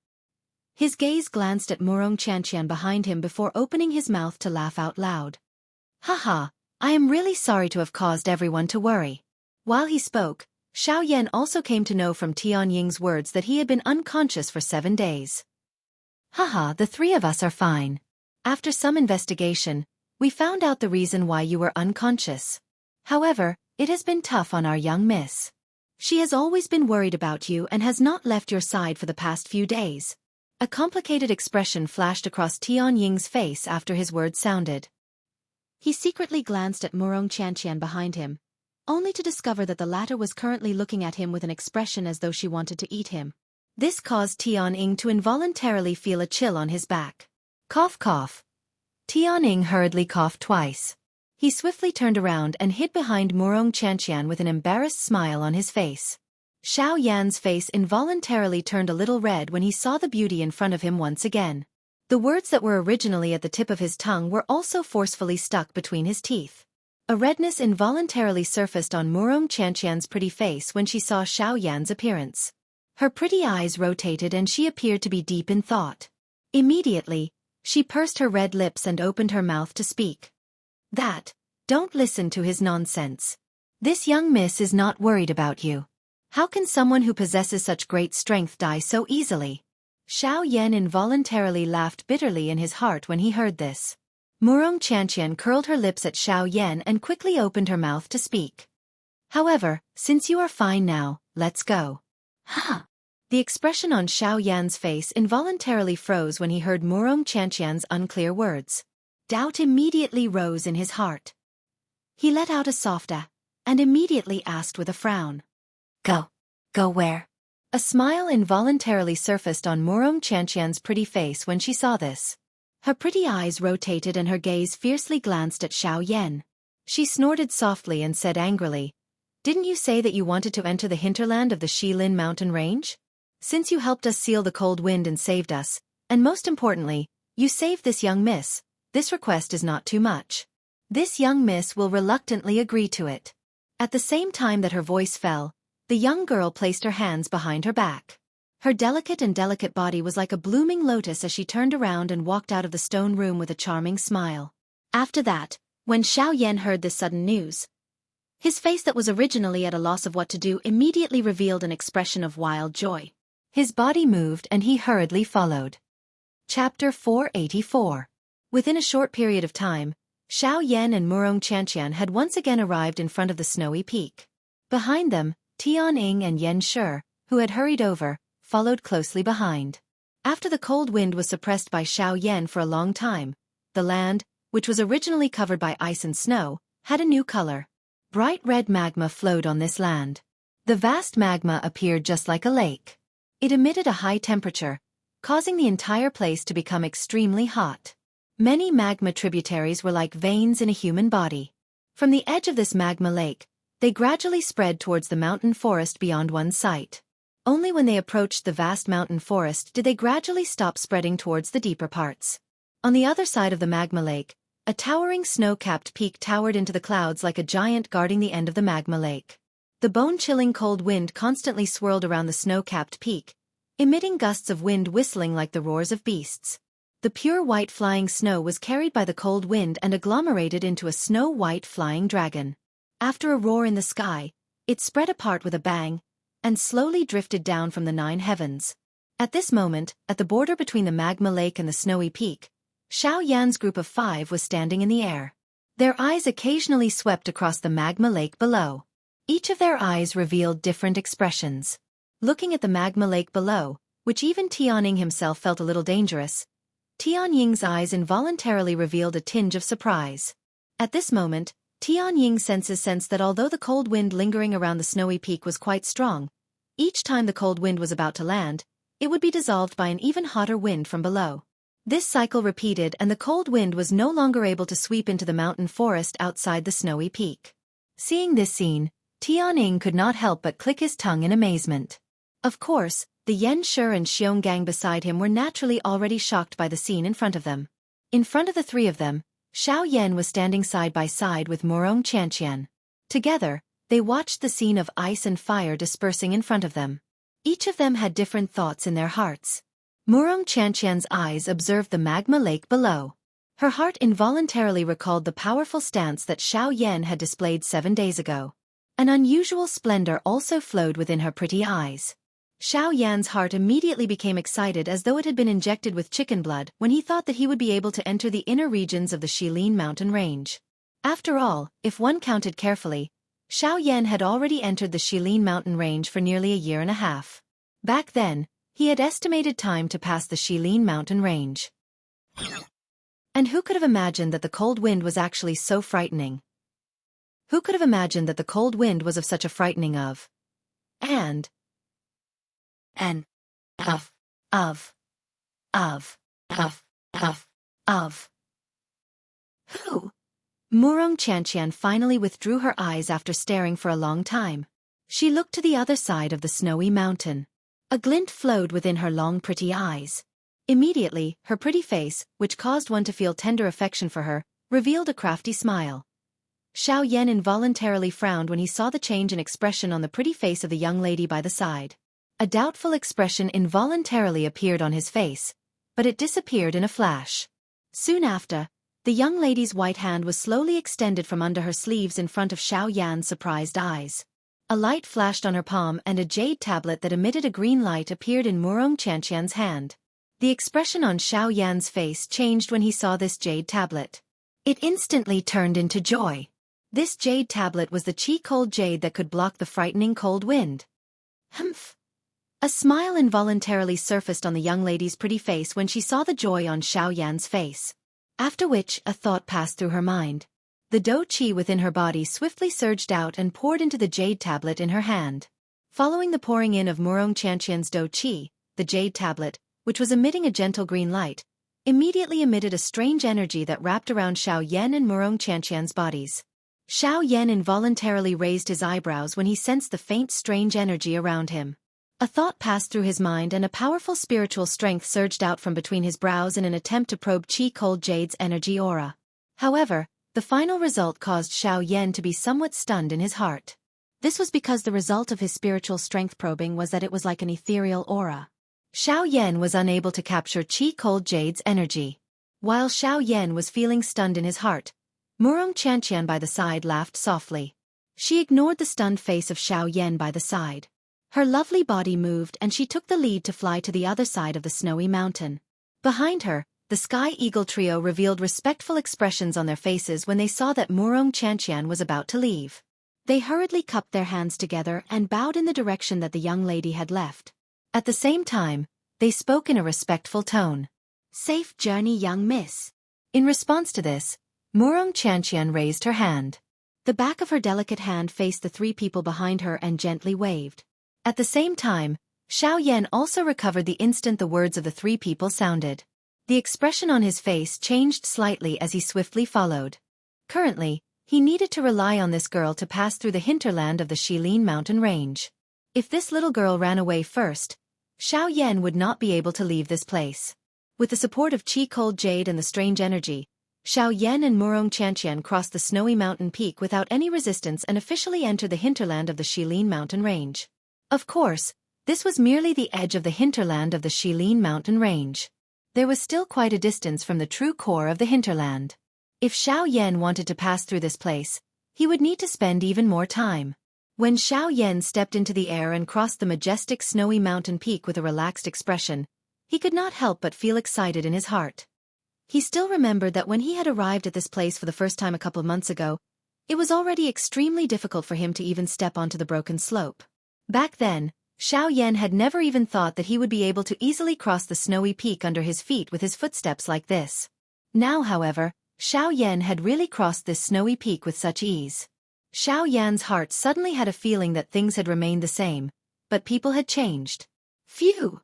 His gaze glanced at Murong Qianqian behind him before opening his mouth to laugh out loud. Haha, I am really sorry to have caused everyone to worry. While he spoke, Xiao Yan also came to know from Tianying's words that he had been unconscious for 7 days. Haha, the three of us are fine. After some investigation, we found out the reason why you were unconscious. However, it has been tough on our young miss. She has always been worried about you and has not left your side for the past few days. A complicated expression flashed across Tianying's face after his words sounded. He secretly glanced at Murong Qianqian behind him, only to discover that the latter was currently looking at him with an expression as though she wanted to eat him. This caused Tianying to involuntarily feel a chill on his back. Cough cough. Tianying hurriedly coughed twice. He swiftly turned around and hid behind Murong Qianqian with an embarrassed smile on his face. Xiao Yan's face involuntarily turned a little red when he saw the beauty in front of him once again. The words that were originally at the tip of his tongue were also forcefully stuck between his teeth. A redness involuntarily surfaced on Murong Qianqian's pretty face when she saw Xiao Yan's appearance. Her pretty eyes rotated and she appeared to be deep in thought. Immediately, she pursed her red lips and opened her mouth to speak. Don't listen to his nonsense. This young miss is not worried about you. How can someone who possesses such great strength die so easily? Xiao Yan involuntarily laughed bitterly in his heart when he heard this. Murong Qianqian curled her lips at Xiao Yan and quickly opened her mouth to speak. However, since you are fine now, let's go. Ha! The expression on Xiao Yan's face involuntarily froze when he heard Murong Qianqian's unclear words. Doubt immediately rose in his heart. He let out a soft ah, and immediately asked with a frown. Go. Go where? A smile involuntarily surfaced on Murong Qianqian's pretty face when she saw this. Her pretty eyes rotated and her gaze fiercely glanced at Xiao Yan. She snorted softly and said angrily, Didn't you say that you wanted to enter the hinterland of the Shilin mountain range? Since you helped us seal the cold wind and saved us, and most importantly, you saved this young miss, this request is not too much. This young miss will reluctantly agree to it. At the same time that her voice fell, the young girl placed her hands behind her back. Her delicate body was like a blooming lotus as she turned around and walked out of the stone room with a charming smile. After that, when Xiao Yan heard this sudden news, his face that was originally at a loss of what to do immediately revealed an expression of wild joy. His body moved and he hurriedly followed. Chapter 484. Within a short period of time, Xiao Yan and Murong Qianqian had once again arrived in front of the snowy peak. Behind them, Tianying and Yan Shi, who had hurried over, followed closely behind. After the cold wind was suppressed by Xiao Yan for a long time, the land, which was originally covered by ice and snow, had a new color. Bright red magma flowed on this land. The vast magma appeared just like a lake. It emitted a high temperature, causing the entire place to become extremely hot. Many magma tributaries were like veins in a human body. From the edge of this magma lake, they gradually spread towards the mountain forest beyond one's sight. Only when they approached the vast mountain forest did they gradually stop spreading towards the deeper parts. On the other side of the magma lake, a towering snow-capped peak towered into the clouds like a giant guarding the end of the magma lake. The bone-chilling cold wind constantly swirled around the snow-capped peak, emitting gusts of wind whistling like the roars of beasts. The pure white flying snow was carried by the cold wind and agglomerated into a snow-white flying dragon. After a roar in the sky, it spread apart with a bang, and slowly drifted down from the 9 heavens. At this moment, at the border between the magma lake and the snowy peak, Xiao Yan's group of 5 was standing in the air. Their eyes occasionally swept across the magma lake below. Each of their eyes revealed different expressions. Looking at the magma lake below, which even Tianying himself felt a little dangerous, Tianying's eyes involuntarily revealed a tinge of surprise. At this moment, Tianying's senses sensed that although the cold wind lingering around the snowy peak was quite strong, each time the cold wind was about to land, it would be dissolved by an even hotter wind from below. This cycle repeated and the cold wind was no longer able to sweep into the mountain forest outside the snowy peak. Seeing this scene, Tianying could not help but click his tongue in amazement. Of course, the Yan Shi and Xiong Gang beside him were naturally already shocked by the scene in front of them. In front of the 3 of them, Xiao Yan was standing side by side with Murong Qianqian. Together, they watched the scene of ice and fire dispersing in front of them. Each of them had different thoughts in their hearts. Murong Qianqian's eyes observed the magma lake below. Her heart involuntarily recalled the powerful stance that Xiao Yan had displayed 7 days ago. An unusual splendor also flowed within her pretty eyes. Xiao Yan's heart immediately became excited as though it had been injected with chicken blood when he thought that he would be able to enter the inner regions of the Shilin mountain range. After all, if one counted carefully, Xiao Yan had already entered the Shilin mountain range for nearly a year and a half. Back then, he had estimated time to pass the Shilin mountain range. And who could have imagined that the cold wind was actually so frightening? Who could have imagined that the cold wind was of such a frightening of? Who? Murong Qianqian finally withdrew her eyes after staring for a long time. She looked to the other side of the snowy mountain. A glint flowed within her long pretty eyes. Immediately, her pretty face, which caused one to feel tender affection for her, revealed a crafty smile. Xiao Yan involuntarily frowned when he saw the change in expression on the pretty face of the young lady by the side. A doubtful expression involuntarily appeared on his face, but it disappeared in a flash. Soon after, the young lady's white hand was slowly extended from under her sleeves in front of Xiao Yan's surprised eyes. A light flashed on her palm and a jade tablet that emitted a green light appeared in Murong Qianqian's hand. The expression on Xiao Yan's face changed when he saw this jade tablet. It instantly turned into joy. This jade tablet was the chi-cold jade that could block the frightening cold wind. Humph! A smile involuntarily surfaced on the young lady's pretty face when she saw the joy on Xiao Yan's face. After which, a thought passed through her mind. The dou qi within her body swiftly surged out and poured into the jade tablet in her hand. Following the pouring in of Murong Qianqian's dou qi, the jade tablet, which was emitting a gentle green light, immediately emitted a strange energy that wrapped around Xiao Yan and Murong Qianqian's bodies. Xiao Yan involuntarily raised his eyebrows when he sensed the faint strange energy around him. A thought passed through his mind and a powerful spiritual strength surged out from between his brows in an attempt to probe Chi-Cold Jade's energy aura. However, the final result caused Xiao Yan to be somewhat stunned in his heart. This was because the result of his spiritual strength probing was that it was like an ethereal aura. Xiao Yan was unable to capture Chi-Cold Jade's energy. While Xiao Yan was feeling stunned in his heart, Murong Qianqian by the side laughed softly. She ignored the stunned face of Xiao Yan by the side. Her lovely body moved and she took the lead to fly to the other side of the snowy mountain. Behind her, the Sky Eagle trio revealed respectful expressions on their faces when they saw that Murong Qianqian was about to leave. They hurriedly cupped their hands together and bowed in the direction that the young lady had left. At the same time, they spoke in a respectful tone. "Safe journey, young miss. In response to this, Murong Chanqian raised her hand. The back of her delicate hand faced the three people behind her and gently waved. At the same time, Xiao Yan also recovered the instant the words of the three people sounded. The expression on his face changed slightly as he swiftly followed. Currently, he needed to rely on this girl to pass through the hinterland of the Shilin mountain range. If this little girl ran away first, Xiao Yan would not be able to leave this place. With the support of Qi Cold Jade and the strange energy, Xiao Yan and Murong Chanqian crossed the snowy mountain peak without any resistance and officially entered the hinterland of the Shilin mountain range. Of course, this was merely the edge of the hinterland of the Shilin mountain range. There was still quite a distance from the true core of the hinterland. If Xiao Yan wanted to pass through this place, he would need to spend even more time. When Xiao Yan stepped into the air and crossed the majestic snowy mountain peak with a relaxed expression, he could not help but feel excited in his heart. He still remembered that when he had arrived at this place for the first time a couple of months ago, it was already extremely difficult for him to even step onto the broken slope. Back then, Xiao Yan had never even thought that he would be able to easily cross the snowy peak under his feet with his footsteps like this. Now, however, Xiao Yan had really crossed this snowy peak with such ease. Xiao Yan's heart suddenly had a feeling that things had remained the same, but people had changed. Phew!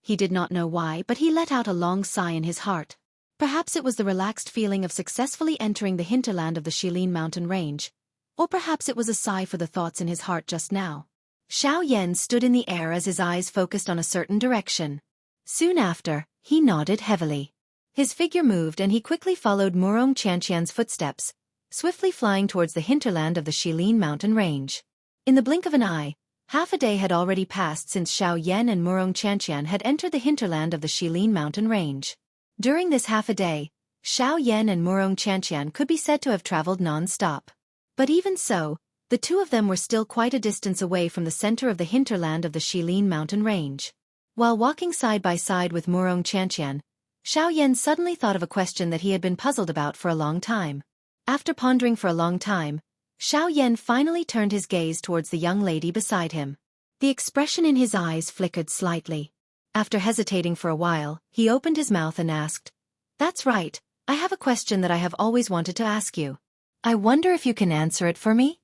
He did not know why, but he let out a long sigh in his heart. Perhaps it was the relaxed feeling of successfully entering the hinterland of the Shilin mountain range, or perhaps it was a sigh for the thoughts in his heart just now. Xiao Yan stood in the air as his eyes focused on a certain direction. Soon after, he nodded heavily. His figure moved and he quickly followed Murong Chanqian's footsteps, swiftly flying towards the hinterland of the Shilin mountain range. In the blink of an eye, half a day had already passed since Xiao Yan and Murong Chanqian had entered the hinterland of the Shilin mountain range. During this half a day, Xiao Yan and Murong Chanqian could be said to have traveled non-stop. But even so, the two of them were still quite a distance away from the center of the hinterland of the Shilin mountain range. While walking side by side with Murong Chanqian, Xiao Yan suddenly thought of a question that he had been puzzled about for a long time. After pondering for a long time, Xiao Yan finally turned his gaze towards the young lady beside him. The expression in his eyes flickered slightly. After hesitating for a while, he opened his mouth and asked, "That's right, I have a question that I have always wanted to ask you. I wonder if you can answer it for me?"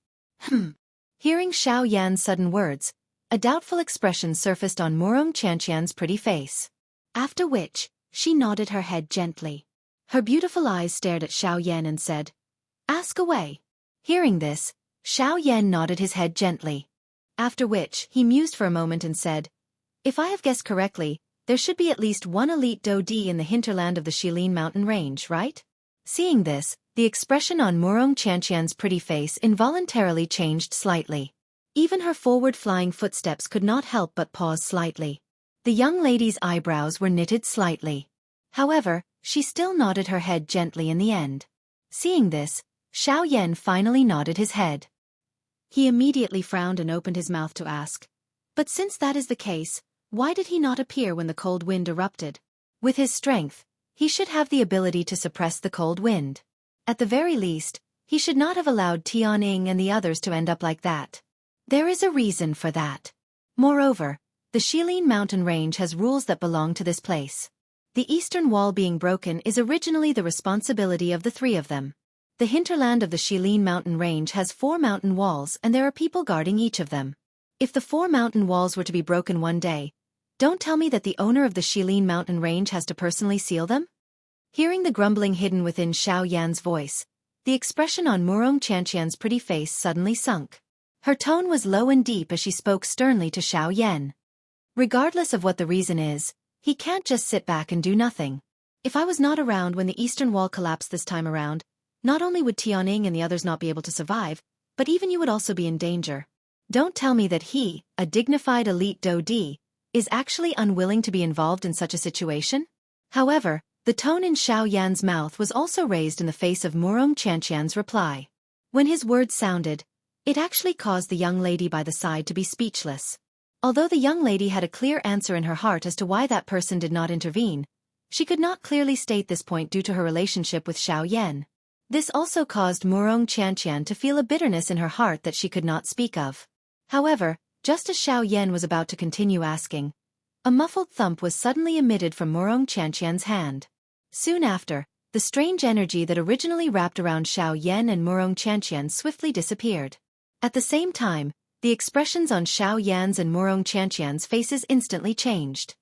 Hearing Xiao Yan's sudden words, a doubtful expression surfaced on Murong Chanqian's pretty face. After which, she nodded her head gently. Her beautiful eyes stared at Xiao Yan and said, "Ask away." Hearing this, Xiao Yan nodded his head gently. After which, he mused for a moment and said, "If I have guessed correctly, there should be at least one elite Dodi in the hinterland of the Shilin mountain range, right?" Seeing this, the expression on Murong Chanqian's pretty face involuntarily changed slightly. Even her forward-flying footsteps could not help but pause slightly. The young lady's eyebrows were knitted slightly. However, she still nodded her head gently in the end. Seeing this, Xiao Yan finally nodded his head. He immediately frowned and opened his mouth to ask, "But since that is the case, why did he not appear when the cold wind erupted? With his strength, he should have the ability to suppress the cold wind. At the very least, he should not have allowed Tianying and the others to end up like that. There is a reason for that. Moreover, the Shilin mountain range has rules that belong to this place. The eastern wall being broken is originally the responsibility of the three of them. The hinterland of the Shilin mountain range has 4 mountain walls and there are people guarding each of them. If the 4 mountain walls were to be broken one day, don't tell me that the owner of the Shilin mountain range has to personally seal them?" Hearing the grumbling hidden within Xiao Yan's voice, the expression on Murong Chanqian's pretty face suddenly sunk. Her tone was low and deep as she spoke sternly to Xiao Yan. "Regardless of what the reason is, he can't just sit back and do nothing. If I was not around when the eastern wall collapsed this time around, not only would Tianying and the others not be able to survive, but even you would also be in danger. Don't tell me that he, a dignified elite Dodi, is actually unwilling to be involved in such a situation?" However, the tone in Xiao Yan's mouth was also raised in the face of Murong Chanqian's reply. When his words sounded, it actually caused the young lady by the side to be speechless. Although the young lady had a clear answer in her heart as to why that person did not intervene, she could not clearly state this point due to her relationship with Xiao Yan. This also caused Murong Chanqian to feel a bitterness in her heart that she could not speak of. However, just as Xiao Yan was about to continue asking, a muffled thump was suddenly emitted from Murong Chanqian's hand. Soon after, the strange energy that originally wrapped around Xiao Yan and Murong Chantian swiftly disappeared. At the same time, the expressions on Xiao Yan's and Murong Chantian's faces instantly changed.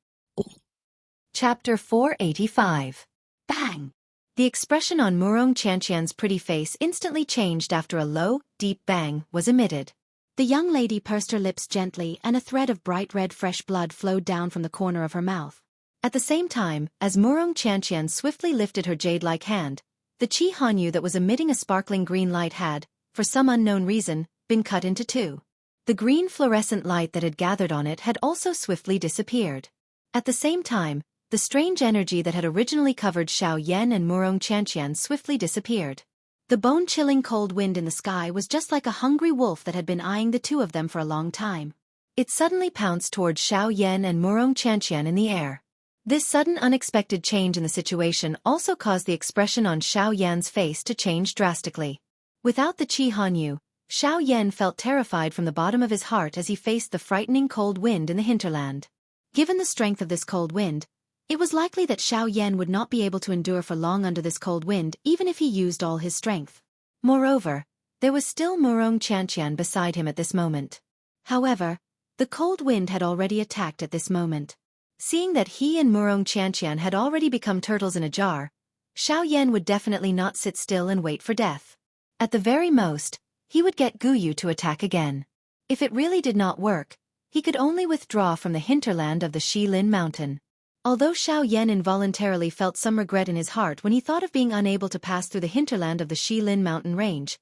Chapter 485. Bang! The expression on Murong Chantian's pretty face instantly changed after a low, deep bang was emitted. The young lady pursed her lips gently and a thread of bright red fresh blood flowed down from the corner of her mouth. At the same time, as Murong Chantian swiftly lifted her jade-like hand, the Qi Hanyu that was emitting a sparkling green light had, for some unknown reason, been cut into two. The green fluorescent light that had gathered on it had also swiftly disappeared. At the same time, the strange energy that had originally covered Xiao Yan and Murong Chantian swiftly disappeared. The bone-chilling cold wind in the sky was just like a hungry wolf that had been eyeing the two of them for a long time. It suddenly pounced towards Xiao Yan and Murong Chantian in the air. This sudden unexpected change in the situation also caused the expression on Xiao Yan's face to change drastically. Without the Qi Hanyu, Xiao Yan felt terrified from the bottom of his heart as he faced the frightening cold wind in the hinterland. Given the strength of this cold wind, it was likely that Xiao Yan would not be able to endure for long under this cold wind even if he used all his strength. Moreover, there was still Murong Chantian beside him at this moment. However, the cold wind had already attacked at this moment. Seeing that he and Murong Chantian had already become turtles in a jar, Xiao Yan would definitely not sit still and wait for death. At the very most, he would get Guyu to attack again. If it really did not work, he could only withdraw from the hinterland of the Shilin Mountain. Although Xiao Yan involuntarily felt some regret in his heart when he thought of being unable to pass through the hinterland of the Shilin Mountain range,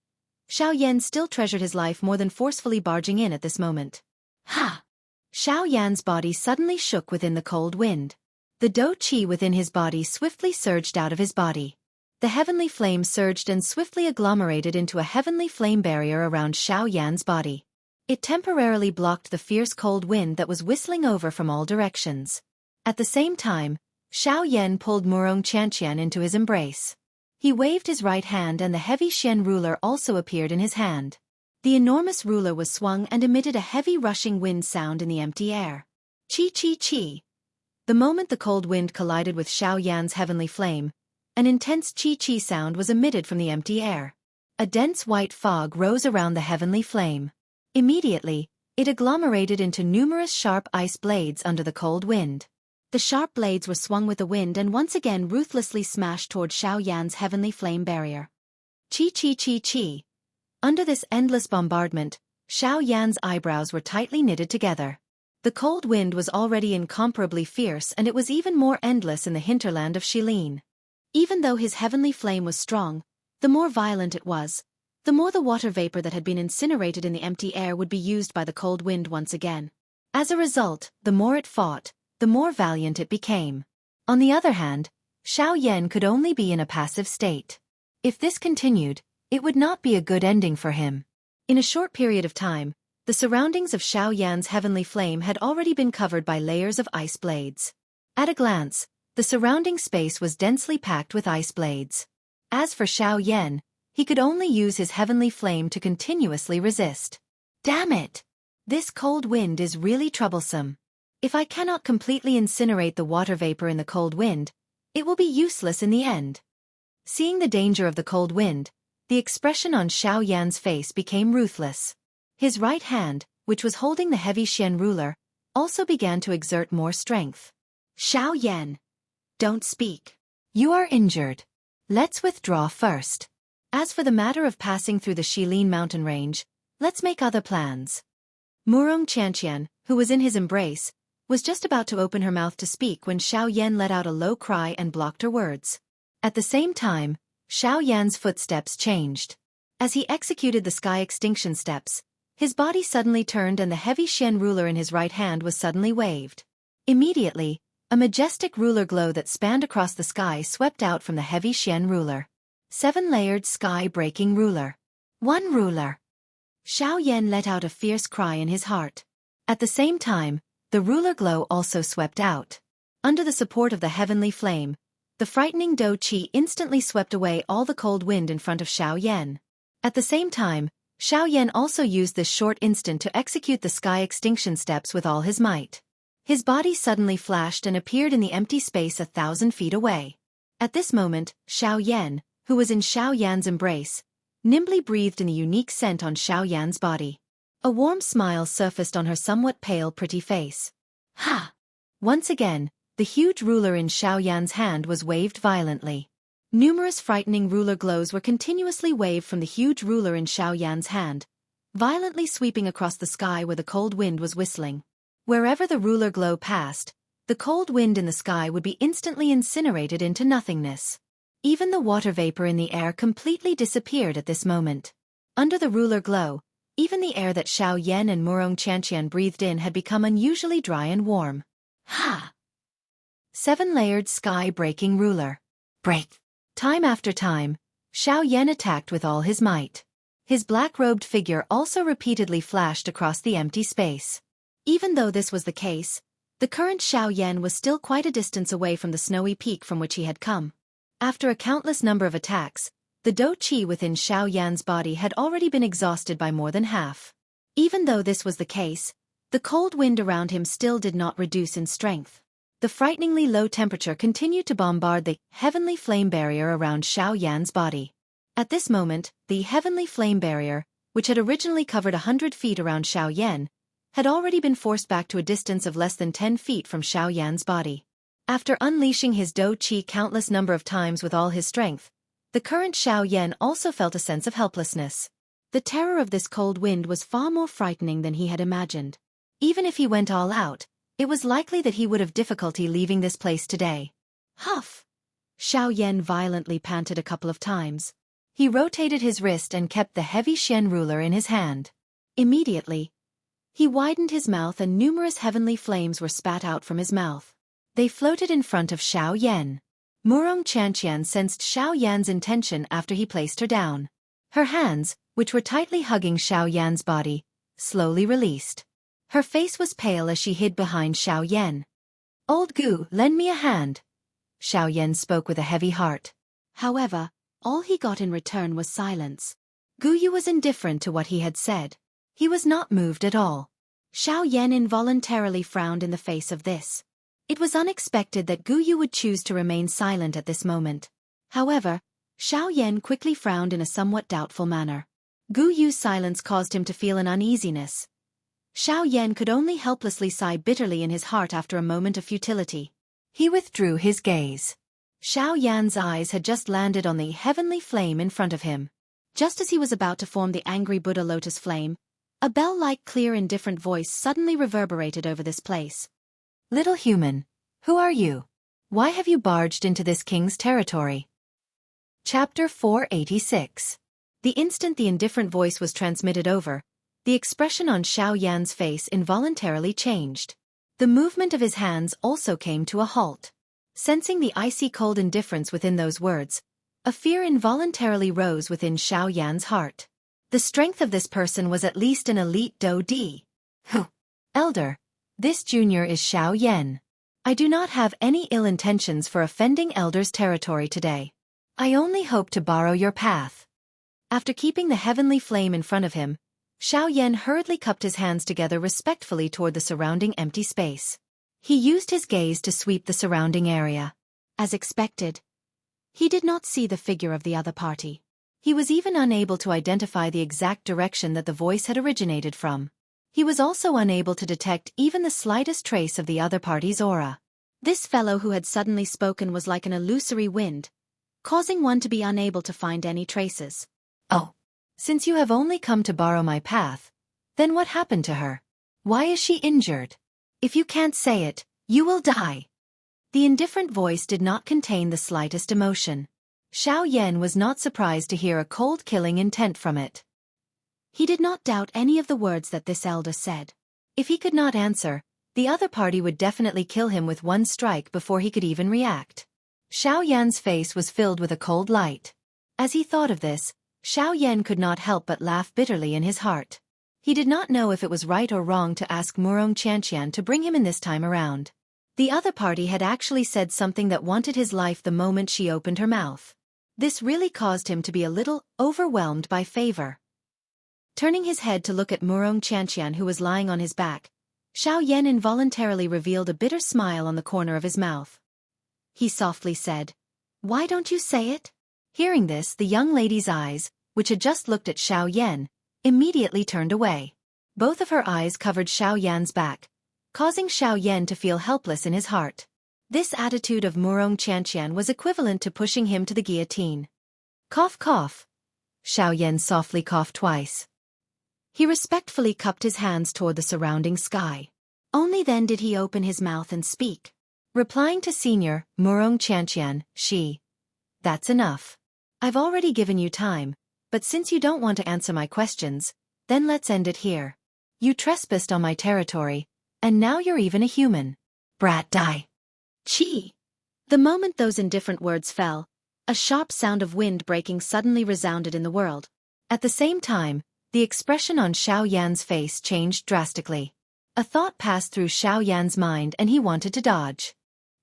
Xiao Yan still treasured his life more than forcefully barging in at this moment. Ha! Xiao Yan's body suddenly shook within the cold wind. The Do Qi within his body swiftly surged out of his body. The heavenly flame surged and swiftly agglomerated into a heavenly flame barrier around Xiao Yan's body. It temporarily blocked the fierce cold wind that was whistling over from all directions. At the same time, Xiao Yan pulled Murong Chantian into his embrace. He waved his right hand and the heavy Xian ruler also appeared in his hand. The enormous ruler was swung and emitted a heavy rushing wind sound in the empty air. Chi chi chi. The moment the cold wind collided with Xiao Yan's heavenly flame, an intense chi chi sound was emitted from the empty air. A dense white fog rose around the heavenly flame. Immediately, it agglomerated into numerous sharp ice blades under the cold wind. The sharp blades were swung with the wind and once again ruthlessly smashed toward Xiao Yan's heavenly flame barrier. Chi chi chi chi. Under this endless bombardment, Xiao Yan's eyebrows were tightly knitted together. The cold wind was already incomparably fierce and it was even more endless in the hinterland of Shilin. Even though his heavenly flame was strong, the more violent it was, the more the water vapor that had been incinerated in the empty air would be used by the cold wind once again. As a result, the more it fought, the more valiant it became. On the other hand, Xiao Yan could only be in a passive state. If this continued, it would not be a good ending for him. In a short period of time, the surroundings of Xiao Yan's heavenly flame had already been covered by layers of ice blades. At a glance, the surrounding space was densely packed with ice blades. As for Xiao Yan, he could only use his heavenly flame to continuously resist. Damn it! This cold wind is really troublesome. If I cannot completely incinerate the water vapor in the cold wind, it will be useless in the end. Seeing the danger of the cold wind, the expression on Xiao Yan's face became ruthless. His right hand, which was holding the heavy Xian ruler, also began to exert more strength. Xiao Yan, don't speak. You are injured. Let's withdraw first. As for the matter of passing through the Shilin mountain range, let's make other plans. Murong Chantian, who was in his embrace, was just about to open her mouth to speak when Xiao Yan let out a low cry and blocked her words. At the same time, Xiao Yan's footsteps changed. As he executed the sky extinction steps, his body suddenly turned and the heavy Xian ruler in his right hand was suddenly waved. Immediately, a majestic ruler glow that spanned across the sky swept out from the heavy Xian ruler. 7-layered sky-breaking ruler. One ruler. Xiao Yan let out a fierce cry in his heart. At the same time, the ruler glow also swept out. Under the support of the heavenly flame, the frightening Do Qi instantly swept away all the cold wind in front of Xiao Yan. At the same time, Xiao Yan also used this short instant to execute the sky extinction steps with all his might. His body suddenly flashed and appeared in the empty space 1,000 feet away. At this moment, Xiao Yan, who was in Xiao Yan's embrace, nimbly breathed in the unique scent on Xiao Yan's body. A warm smile surfaced on her somewhat pale pretty face. Ha! Once again, the huge ruler in Xiao Yan's hand was waved violently. Numerous frightening ruler glows were continuously waved from the huge ruler in Xiao Yan's hand, violently sweeping across the sky where the cold wind was whistling. Wherever the ruler glow passed, the cold wind in the sky would be instantly incinerated into nothingness. Even the water vapor in the air completely disappeared at this moment. Under the ruler glow, even the air that Xiao Yan and Murong Qianqian breathed in had become unusually dry and warm. Ha! 7-layered sky-breaking ruler. Break! Time after time, Xiao Yan attacked with all his might. His black-robed figure also repeatedly flashed across the empty space. Even though this was the case, the current Xiao Yan was still quite a distance away from the snowy peak from which he had come. After a countless number of attacks, the dou qi within Xiao Yan's body had already been exhausted by more than half. Even though this was the case, the cold wind around him still did not reduce in strength. The frighteningly low temperature continued to bombard the heavenly flame barrier around Xiao Yan's body. At this moment, the heavenly flame barrier, which had originally covered 100 feet around Xiao Yan, had already been forced back to a distance of less than 10 feet from Xiao Yan's body. After unleashing his dou qi countless number of times with all his strength, the current Xiao Yan also felt a sense of helplessness. The terror of this cold wind was far more frightening than he had imagined. Even if he went all out, it was likely that he would have difficulty leaving this place today. Huff! Xiao Yan violently panted a couple of times. He rotated his wrist and kept the heavy Xian ruler in his hand. Immediately, he widened his mouth and numerous heavenly flames were spat out from his mouth. They floated in front of Xiao Yan. Murong Qianqian sensed Xiao Yan's intention after he placed her down. Her hands, which were tightly hugging Xiao Yan's body, slowly released. Her face was pale as she hid behind Xiao Yan. "Old Gu, lend me a hand." Xiao Yan spoke with a heavy heart. However, all he got in return was silence. Gu Yu was indifferent to what he had said. He was not moved at all. Xiao Yan involuntarily frowned in the face of this. It was unexpected that Gu Yu would choose to remain silent at this moment. However, Xiao Yan quickly frowned in a somewhat doubtful manner. Gu Yu's silence caused him to feel an uneasiness. Xiao Yan could only helplessly sigh bitterly in his heart after a moment of futility. He withdrew his gaze. Xiao Yan's eyes had just landed on the heavenly flame in front of him. Just as he was about to form the angry Buddha lotus flame, a bell-like clear indifferent voice suddenly reverberated over this place. "Little human, who are you? Why have you barged into this king's territory?" Chapter 486. The instant the indifferent voice was transmitted over, the expression on Xiao Yan's face involuntarily changed. The movement of his hands also came to a halt. Sensing the icy cold indifference within those words, a fear involuntarily rose within Xiao Yan's heart. The strength of this person was at least an elite dou di. Elder, this junior is Xiao Yan. I do not have any ill intentions for offending Elder's territory today. I only hope to borrow your path. After keeping the heavenly flame in front of him, Xiao Yan hurriedly cupped his hands together respectfully toward the surrounding empty space. He used his gaze to sweep the surrounding area. As expected, he did not see the figure of the other party. He was even unable to identify the exact direction that the voice had originated from. He was also unable to detect even the slightest trace of the other party's aura. This fellow who had suddenly spoken was like an illusory wind, causing one to be unable to find any traces. "Oh, since you have only come to borrow my path, then what happened to her? Why is she injured? If you can't say it, you will die." The indifferent voice did not contain the slightest emotion. Xiao Yan was not surprised to hear a cold killing intent from it. He did not doubt any of the words that this elder said. If he could not answer, the other party would definitely kill him with one strike before he could even react. Xiao Yan's face was filled with a cold light. As he thought of this, Xiao Yan could not help but laugh bitterly in his heart. He did not know if it was right or wrong to ask Murong Qianqian to bring him in this time around. The other party had actually said something that wanted his life the moment she opened her mouth. This really caused him to be a little overwhelmed by favor. Turning his head to look at Murong Qianqian who was lying on his back, Xiao Yan involuntarily revealed a bitter smile on the corner of his mouth. He softly said, Why don't you say it? Hearing this, the young lady's eyes, which had just looked at Xiao Yan, immediately turned away. Both of her eyes covered Xiao Yan's back, causing Xiao Yan to feel helpless in his heart. This attitude of Murong Qianqian was equivalent to pushing him to the guillotine. Cough cough. Xiao Yan softly coughed twice. He respectfully cupped his hands toward the surrounding sky. Only then did he open his mouth and speak. Replying to Senior Murong Qianqian, That's enough. I've already given you time, but since you don't want to answer my questions, then let's end it here. You trespassed on my territory, and now you're even a human. Brat die. Chi. The moment those indifferent words fell, a sharp sound of wind breaking suddenly resounded in the world. At the same time, the expression on Xiao Yan's face changed drastically. A thought passed through Xiao Yan's mind and he wanted to dodge.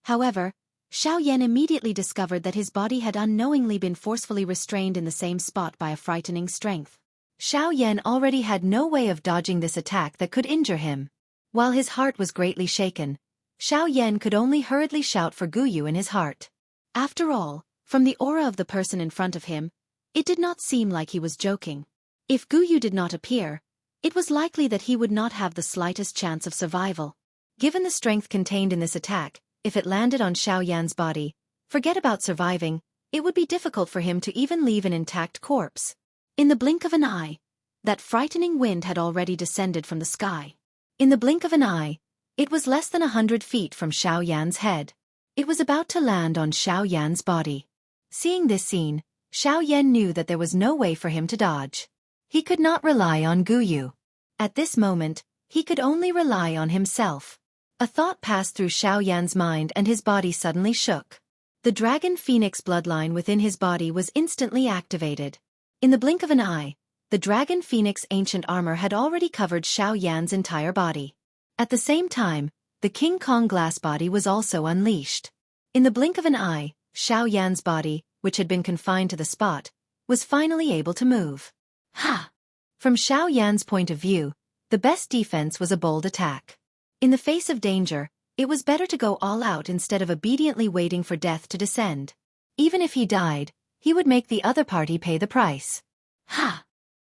However, Xiao Yan immediately discovered that his body had unknowingly been forcefully restrained in the same spot by a frightening strength. Xiao Yan already had no way of dodging this attack that could injure him. While his heart was greatly shaken, Xiao Yan could only hurriedly shout for Guyu in his heart. After all, from the aura of the person in front of him, it did not seem like he was joking. If Guyu did not appear, it was likely that he would not have the slightest chance of survival. Given the strength contained in this attack, if it landed on Xiao Yan's body, forget about surviving, it would be difficult for him to even leave an intact corpse. In the blink of an eye, that frightening wind had already descended from the sky. In the blink of an eye, it was less than 100 feet from Xiao Yan's head. It was about to land on Xiao Yan's body. Seeing this scene, Xiao Yan knew that there was no way for him to dodge. He could not rely on Guyu. At this moment, he could only rely on himself. A thought passed through Xiao Yan's mind and his body suddenly shook. The dragon phoenix bloodline within his body was instantly activated. In the blink of an eye, the dragon phoenix ancient armor had already covered Xiao Yan's entire body. At the same time, the King Kong glass body was also unleashed. In the blink of an eye, Xiao Yan's body, which had been confined to the spot, was finally able to move. Ha! From Xiao Yan's point of view, the best defense was a bold attack. In the face of danger, it was better to go all out instead of obediently waiting for death to descend. Even if he died, he would make the other party pay the price. Ha!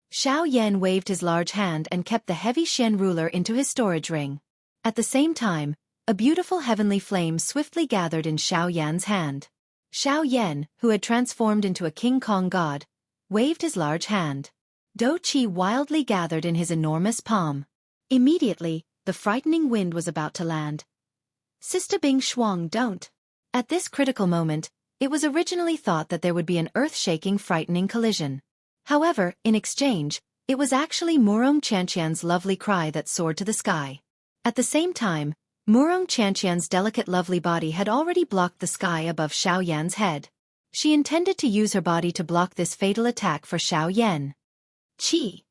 Xiao Yan waved his large hand and kept the heavy Xian ruler into his storage ring. At the same time, a beautiful heavenly flame swiftly gathered in Xiao Yan's hand. Xiao Yan, who had transformed into a King Kong god, waved his large hand. Do Qi wildly gathered in his enormous palm. Immediately, the frightening wind was about to land. Sister Bing Shuang don't. At this critical moment, it was originally thought that there would be an earth-shaking frightening collision. However, in exchange, it was actually Murong Qianqian's lovely cry that soared to the sky. At the same time, Murong Qianqian's delicate lovely body had already blocked the sky above Xiao Yan's head. She intended to use her body to block this fatal attack for Xiao Yan. Qi.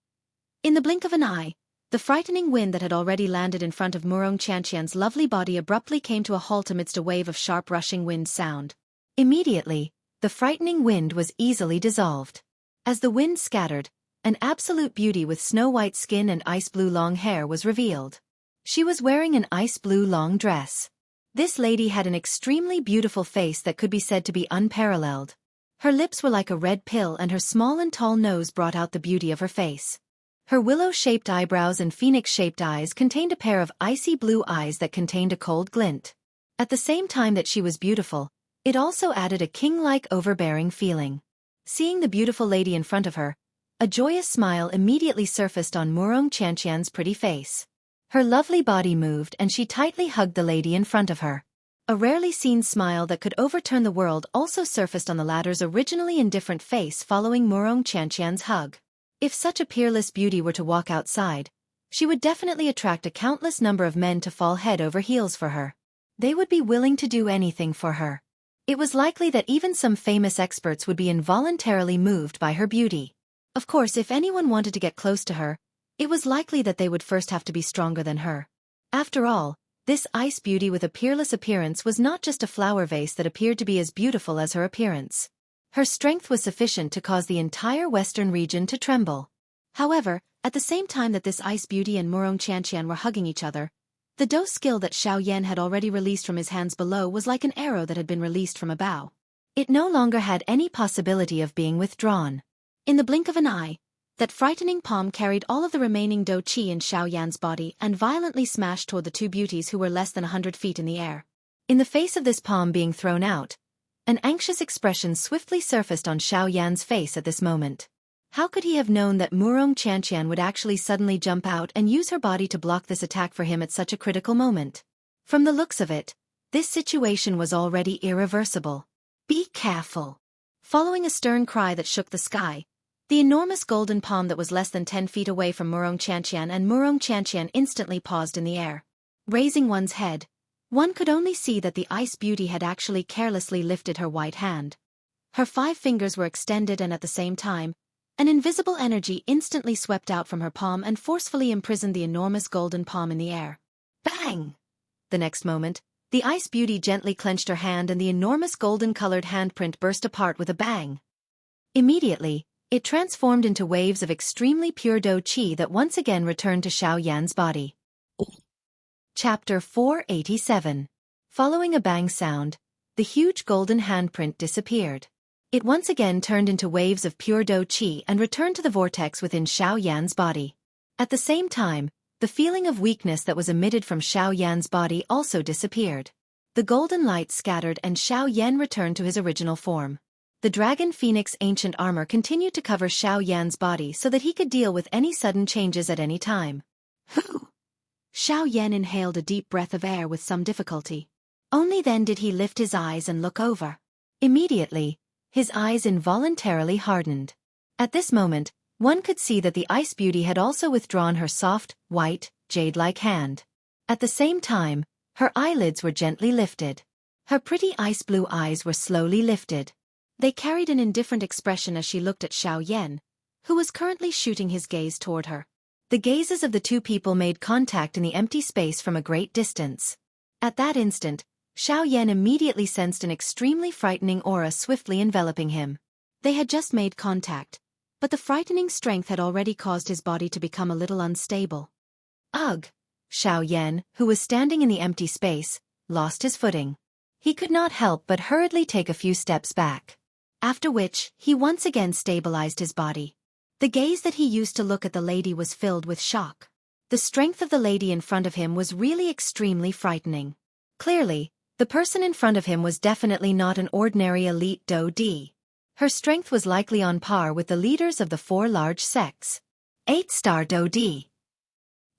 In the blink of an eye, the frightening wind that had already landed in front of Murong Qianqian's lovely body abruptly came to a halt amidst a wave of sharp rushing wind sound. Immediately, the frightening wind was easily dissolved. As the wind scattered, an absolute beauty with snow-white skin and ice-blue long hair was revealed. She was wearing an ice-blue long dress. This lady had an extremely beautiful face that could be said to be unparalleled. Her lips were like a red pill and her small and tall nose brought out the beauty of her face. Her willow-shaped eyebrows and phoenix-shaped eyes contained a pair of icy blue eyes that contained a cold glint. At the same time that she was beautiful, it also added a king-like overbearing feeling. Seeing the beautiful lady in front of her, a joyous smile immediately surfaced on Murong Qianqian's pretty face. Her lovely body moved and she tightly hugged the lady in front of her. A rarely seen smile that could overturn the world also surfaced on the latter's originally indifferent face following Murong Qianqian's hug. If such a peerless beauty were to walk outside, she would definitely attract a countless number of men to fall head over heels for her. They would be willing to do anything for her. It was likely that even some famous experts would be involuntarily moved by her beauty. Of course, if anyone wanted to get close to her, it was likely that they would first have to be stronger than her. After all, this ice beauty with a peerless appearance was not just a flower vase that appeared to be as beautiful as her appearance. Her strength was sufficient to cause the entire western region to tremble. However, at the same time that this ice beauty and Murong Qianqian were hugging each other, the Do skill that Xiao Yan had already released from his hands below was like an arrow that had been released from a bow. It no longer had any possibility of being withdrawn. In the blink of an eye, that frightening palm carried all of the remaining Do Qi in Xiao Yan's body and violently smashed toward the two beauties who were less than 100 feet in the air. In the face of this palm being thrown out, an anxious expression swiftly surfaced on Xiao Yan's face at this moment. How could he have known that Murong Qianqian would actually suddenly jump out and use her body to block this attack for him at such a critical moment? From the looks of it, this situation was already irreversible. Be careful. Following a stern cry that shook the sky, the enormous golden palm that was less than 10 feet away from Murong Qianqian instantly paused in the air. Raising one's head, one could only see that the ice beauty had actually carelessly lifted her white hand. Her 5 fingers were extended and at the same time, an invisible energy instantly swept out from her palm and forcefully imprisoned the enormous golden palm in the air. Bang! The next moment, the ice beauty gently clenched her hand and the enormous golden-colored handprint burst apart with a bang. Immediately, it transformed into waves of extremely pure Do Qi that once again returned to Xiao Yan's body. Chapter 487. Following a bang sound, the huge golden handprint disappeared. It once again turned into waves of pure Do Qi and returned to the vortex within Xiao Yan's body. At the same time, the feeling of weakness that was emitted from Xiao Yan's body also disappeared. The golden light scattered and Xiao Yan returned to his original form. The Dragon Phoenix ancient armor continued to cover Xiao Yan's body so that he could deal with any sudden changes at any time. Whew! Xiao Yan inhaled a deep breath of air with some difficulty. Only then did he lift his eyes and look over. Immediately, his eyes involuntarily hardened. At this moment, one could see that the ice beauty had also withdrawn her soft, white, jade-like hand. At the same time, her eyelids were gently lifted. Her pretty ice blue eyes were slowly lifted. They carried an indifferent expression as she looked at Xiao Yan, who was currently shooting his gaze toward her. The gazes of the two people made contact in the empty space from a great distance. At that instant, Xiao Yan immediately sensed an extremely frightening aura swiftly enveloping him. They had just made contact, but the frightening strength had already caused his body to become a little unstable. Ugh! Xiao Yan, who was standing in the empty space, lost his footing. He could not help but hurriedly take a few steps back. After which, he once again stabilized his body. The gaze that he used to look at the lady was filled with shock. The strength of the lady in front of him was really extremely frightening. Clearly, the person in front of him was definitely not an ordinary elite Do Di. Her strength was likely on par with the leaders of the 4 large sects. 8-star Do Di.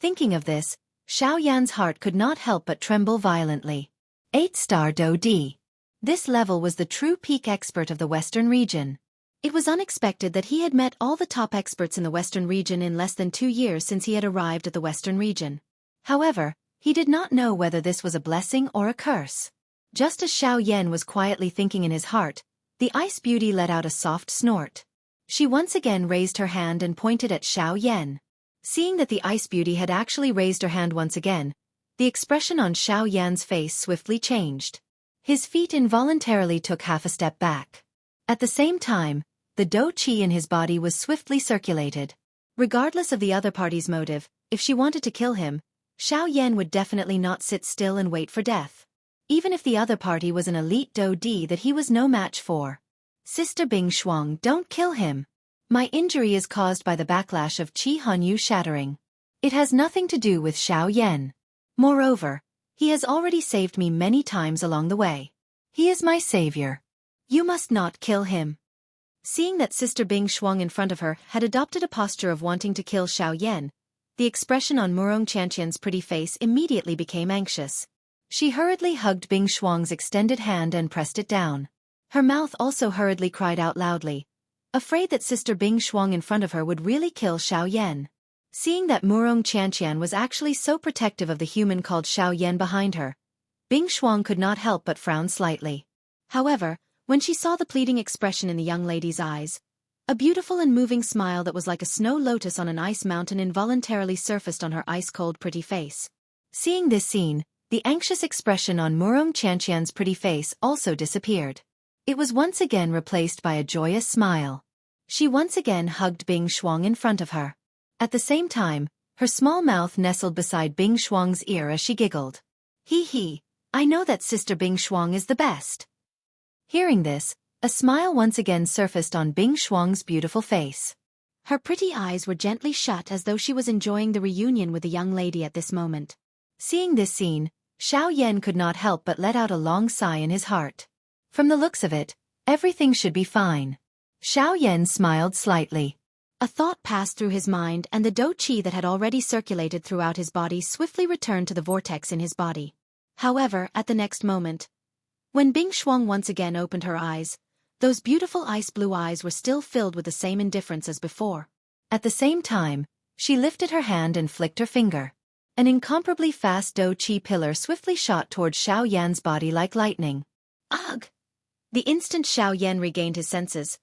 Thinking of this, Xiao Yan's heart could not help but tremble violently. 8-star Do Di. This level was the true peak expert of the Western region. It was unexpected that he had met all the top experts in the Western region in less than 2 years since he had arrived at the Western region. However, he did not know whether this was a blessing or a curse. Just as Xiao Yan was quietly thinking in his heart, the ice beauty let out a soft snort. She once again raised her hand and pointed at Xiao Yan. Seeing that the ice beauty had actually raised her hand once again, the expression on Xiao Yan's face swiftly changed. His feet involuntarily took half a step back. At the same time, the Do Qi in his body was swiftly circulated. Regardless of the other party's motive, if she wanted to kill him, Xiao Yan would definitely not sit still and wait for death. Even if the other party was an elite Do Di that he was no match for. Sister Bing Shuang, don't kill him. My injury is caused by the backlash of Qi Hanyu shattering. It has nothing to do with Xiao Yan. Moreover, he has already saved me many times along the way. He is my savior. You must not kill him. Seeing that Sister Bing Shuang in front of her had adopted a posture of wanting to kill Xiao Yan, the expression on Murong Qianqian's pretty face immediately became anxious. She hurriedly hugged Bing Shuang's extended hand and pressed it down. Her mouth also hurriedly cried out loudly, afraid that Sister Bing Shuang in front of her would really kill Xiao Yan. Seeing that Murong Qianqian was actually so protective of the human called Xiao Yan behind her, Bing Shuang could not help but frown slightly. However, when she saw the pleading expression in the young lady's eyes, a beautiful and moving smile that was like a snow lotus on an ice mountain involuntarily surfaced on her ice-cold pretty face. Seeing this scene, the anxious expression on Murong Qianqian's pretty face also disappeared. It was once again replaced by a joyous smile. She once again hugged Bing Shuang in front of her. At the same time, her small mouth nestled beside Bing Shuang's ear as she giggled. Hee hee, I know that Sister Bing Shuang is the best. Hearing this, A smile once again surfaced on Bing Shuang's beautiful face. Her pretty eyes were gently shut as though she was enjoying the reunion with the young lady at this moment. Seeing this scene, Xiao Yan could not help but let out a long sigh in his heart. From the looks of it, everything should be fine. Xiao Yan smiled slightly. A thought passed through his mind, and the dou qi that had already circulated throughout his body swiftly returned to the vortex in his body. However, at the next moment, when Bing Shuang once again opened her eyes, those beautiful ice-blue eyes were still filled with the same indifference as before. At the same time, she lifted her hand and flicked her finger. An incomparably fast dou qi pillar swiftly shot towards Xiao Yan's body like lightning. Ugh! The instant Xiao Yan regained his senses,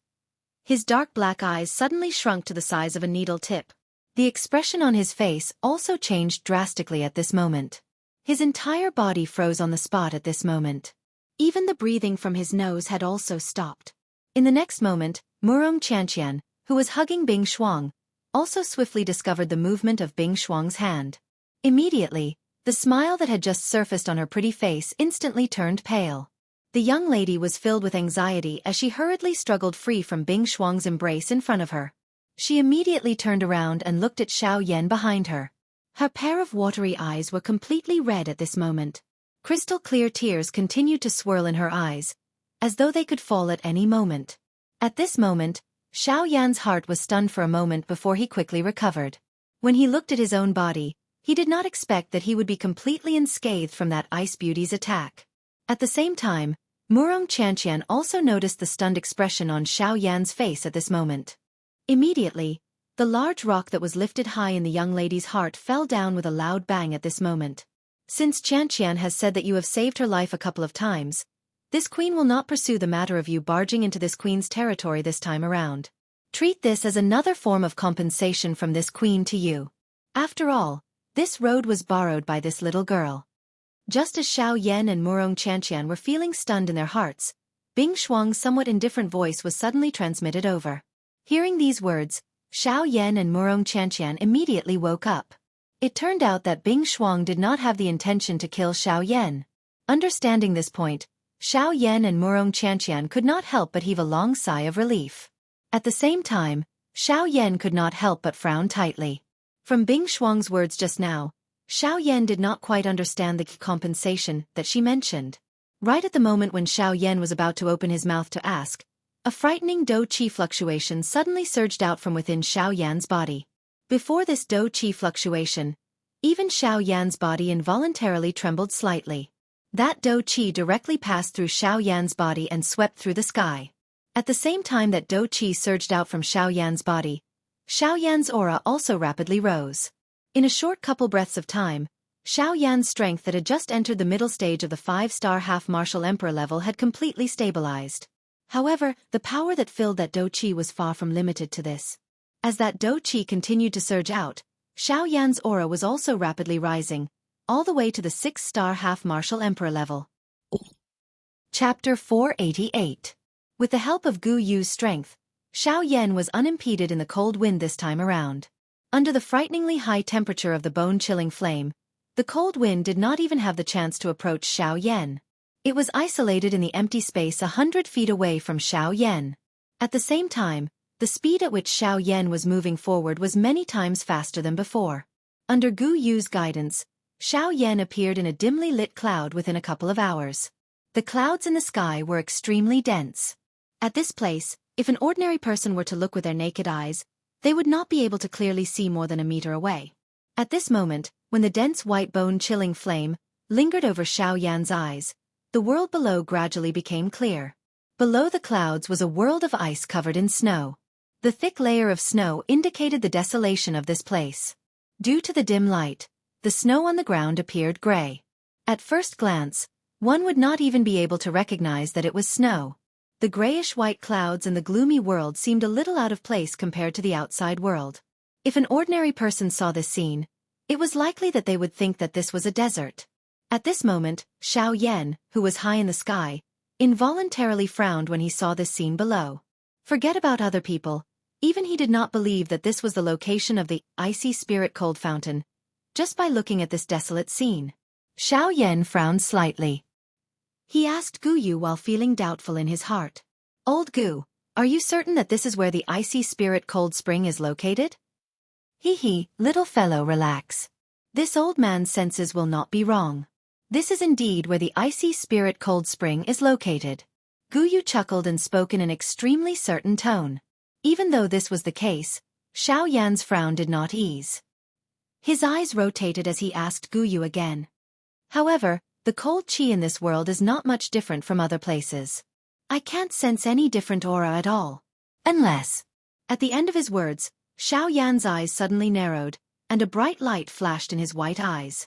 his dark black eyes suddenly shrunk to the size of a needle tip. The expression on his face also changed drastically at this moment. His entire body froze on the spot at this moment. Even the breathing from his nose had also stopped. In the next moment, Murong Qianqian, who was hugging Bing Shuang, also swiftly discovered the movement of Bing Shuang's hand. Immediately, the smile that had just surfaced on her pretty face instantly turned pale. The young lady was filled with anxiety as she hurriedly struggled free from Bing Shuang's embrace in front of her. She immediately turned around and looked at Xiao Yan behind her. Her pair of watery eyes were completely red at this moment. Crystal-clear tears continued to swirl in her eyes, as though they could fall at any moment. At this moment, Xiao Yan's heart was stunned for a moment before he quickly recovered. When he looked at his own body, he did not expect that he would be completely unscathed from that ice beauty's attack. At the same time, Murong Qianqian also noticed the stunned expression on Xiao Yan's face at this moment. Immediately, the large rock that was lifted high in the young lady's heart fell down with a loud bang at this moment. Since Qianqian has said that you have saved her life a couple of times, this queen will not pursue the matter of you barging into this queen's territory this time around. Treat this as another form of compensation from this queen to you. After all, this road was borrowed by this little girl. Just as Xiao Yan and Murong Qianqian were feeling stunned in their hearts, Bing Shuang's somewhat indifferent voice was suddenly transmitted over. Hearing these words, Xiao Yan and Murong Qianqian immediately woke up. It turned out that Bing Shuang did not have the intention to kill Xiao Yan. Understanding this point, Xiao Yan and Murong Qianqian could not help but heave a long sigh of relief. At the same time, Xiao Yan could not help but frown tightly. From Bing Shuang's words just now, Xiao Yan did not quite understand the compensation that she mentioned. Right at the moment when Xiao Yan was about to open his mouth to ask, a frightening dou qi fluctuation suddenly surged out from within Xiao Yan's body. Before this dou qi fluctuation, even Xiao Yan's body involuntarily trembled slightly. That dou qi directly passed through Xiao Yan's body and swept through the sky. At the same time that dou qi surged out from Xiao Yan's body, Xiao Yan's aura also rapidly rose. In a short couple breaths of time, Xiao Yan's strength that had just entered the middle stage of the 5-star half-martial emperor level had completely stabilized. However, the power that filled that dou qi was far from limited to this. As that dou qi continued to surge out, Xiao Yan's aura was also rapidly rising, all the way to the 6-star half-martial emperor level. Chapter 488. With the help of Gu Yu's strength, Xiao Yan was unimpeded in the cold wind this time around. Under the frighteningly high temperature of the bone-chilling flame, the cold wind did not even have the chance to approach Xiao Yan. It was isolated in the empty space 100 feet away from Xiao Yan. At the same time, the speed at which Xiao Yan was moving forward was many times faster than before. Under Gu Yu's guidance, Xiao Yan appeared in a dimly lit cloud within a couple of hours. The clouds in the sky were extremely dense. At this place, if an ordinary person were to look with their naked eyes, they would not be able to clearly see more than a meter away. At this moment, when the dense white bone-chilling flame lingered over Xiao Yan's eyes, the world below gradually became clear. Below the clouds was a world of ice covered in snow. The thick layer of snow indicated the desolation of this place. Due to the dim light, the snow on the ground appeared gray. At first glance, one would not even be able to recognize that it was snow. The grayish-white clouds and the gloomy world seemed a little out of place compared to the outside world. If an ordinary person saw this scene, it was likely that they would think that this was a desert. At this moment, Xiao Yan, who was high in the sky, involuntarily frowned when he saw this scene below. Forget about other people, even he did not believe that this was the location of the icy spirit cold fountain, just by looking at this desolate scene. Xiao Yan frowned slightly. He asked Gu Yu while feeling doubtful in his heart. Old Goo, are you certain that this is where the icy spirit cold spring is located? Hee, little fellow, relax. This old man's senses will not be wrong. This is indeed where the icy spirit cold spring is located. Guyu chuckled and spoke in an extremely certain tone. Even though this was the case, Xiao Yan's frown did not ease. His eyes rotated as he asked Guyu again. However, the cold chi in this world is not much different from other places. I can't sense any different aura at all. Unless... At the end of his words, Xiao Yan's eyes suddenly narrowed, and a bright light flashed in his white eyes.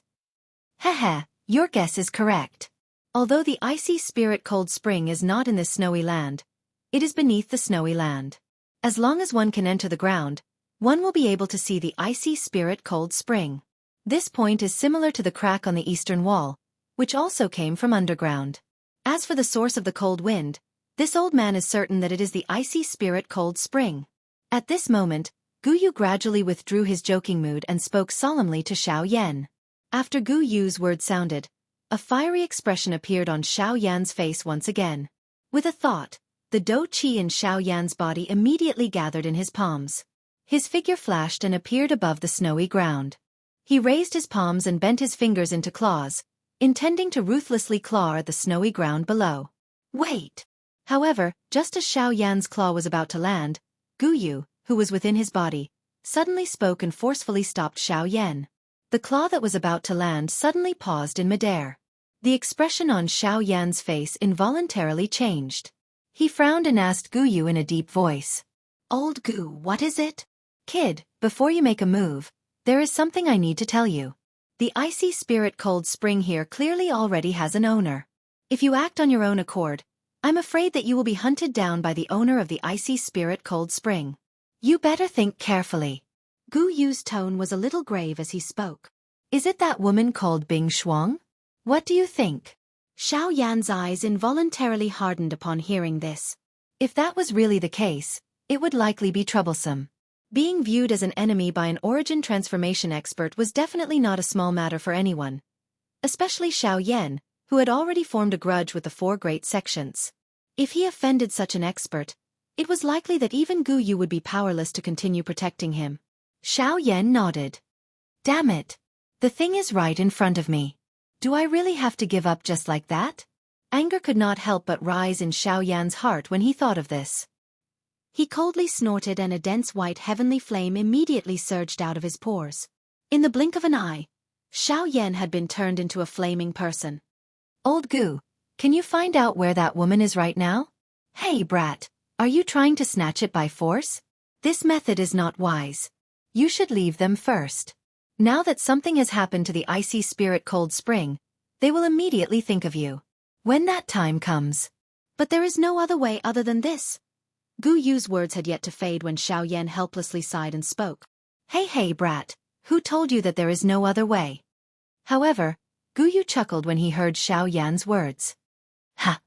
Heh, your guess is correct. Although the icy spirit cold spring is not in this snowy land, it is beneath the snowy land. As long as one can enter the ground, one will be able to see the icy spirit cold spring. This point is similar to the crack on the eastern wall, which also came from underground. As for the source of the cold wind, this old man is certain that it is the icy spirit cold spring. At this moment, Guyu gradually withdrew his joking mood and spoke solemnly to Xiao Yan. After Guyu's word sounded, a fiery expression appeared on Xiao Yan's face once again. With a thought, the dou qi in Xiao Yan's body immediately gathered in his palms. His figure flashed and appeared above the snowy ground. He raised his palms and bent his fingers into claws, intending to ruthlessly claw at the snowy ground below. Wait! However, just as Xiao Yan's claw was about to land, Guyu, who was within his body, suddenly spoke and forcefully stopped Xiao Yan. The claw that was about to land suddenly paused in midair. The expression on Xiao Yan's face involuntarily changed. He frowned and asked Guyu in a deep voice. Old Gu, what is it? Kid, before you make a move, there is something I need to tell you. The icy spirit cold spring here clearly already has an owner. If you act on your own accord, I'm afraid that you will be hunted down by the owner of the icy spirit cold spring. You better think carefully. Gu Yu's tone was a little grave as he spoke. Is it that woman called Bing Shuang? What do you think? Xiao Yan's eyes involuntarily hardened upon hearing this. If that was really the case, it would likely be troublesome. Being viewed as an enemy by an origin transformation expert was definitely not a small matter for anyone. Especially Xiao Yan, who had already formed a grudge with the four great sections. If he offended such an expert, it was likely that even Gu Yu would be powerless to continue protecting him. Xiao Yan nodded. Damn it. The thing is right in front of me. Do I really have to give up just like that? Anger could not help but rise in Xiao Yan's heart when he thought of this. He coldly snorted and a dense white heavenly flame immediately surged out of his pores. In the blink of an eye, Xiao Yan had been turned into a flaming person. Old Gu, can you find out where that woman is right now? Hey brat, are you trying to snatch it by force? This method is not wise. You should leave them first. Now that something has happened to the icy spirit cold spring, they will immediately think of you. When that time comes. But there is no other way other than this. Gu Yu's words had yet to fade when Xiao Yan helplessly sighed and spoke. Hey brat, who told you that there is no other way? However, Gu Yu chuckled when he heard Xiao Yan's words. Ha!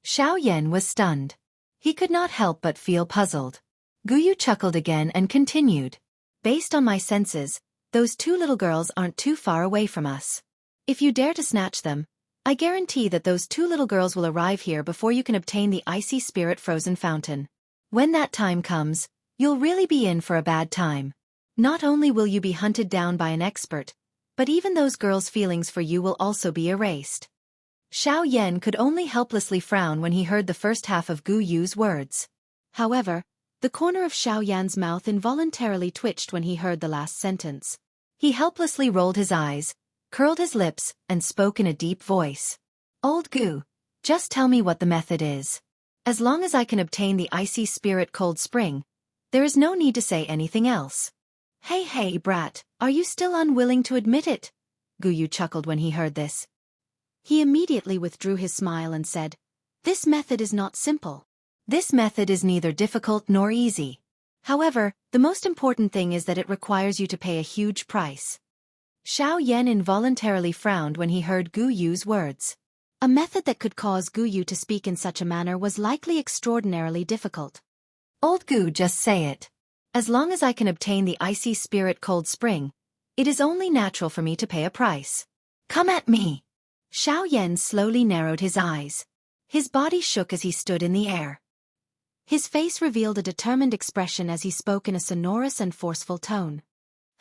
Xiao Yan was stunned. He could not help but feel puzzled. Gu Yu chuckled again and continued. Based on my senses, those two little girls aren't too far away from us. If you dare to snatch them, I guarantee that those two little girls will arrive here before you can obtain the icy spirit frozen fountain. When that time comes, you'll really be in for a bad time. Not only will you be hunted down by an expert, but even those girls' feelings for you will also be erased. Xiao Yan could only helplessly frown when he heard the first half of Gu Yu's words. However, the corner of Xiao Yan's mouth involuntarily twitched when he heard the last sentence. He helplessly rolled his eyes, curled his lips, and spoke in a deep voice. Old Gu, just tell me what the method is. As long as I can obtain the icy spirit cold spring, there is no need to say anything else. Hey brat, are you still unwilling to admit it? Gu Yu chuckled when he heard this. He immediately withdrew his smile and said, This method is not simple. This method is neither difficult nor easy. However, the most important thing is that it requires you to pay a huge price. Xiao Yan involuntarily frowned when he heard Gu Yu's words. A method that could cause Gu Yu to speak in such a manner was likely extraordinarily difficult. Old Gu, just say it. As long as I can obtain the icy spirit cold spring, it is only natural for me to pay a price. Come at me. Xiao Yan slowly narrowed his eyes. His body shook as he stood in the air. His face revealed a determined expression as he spoke in a sonorous and forceful tone.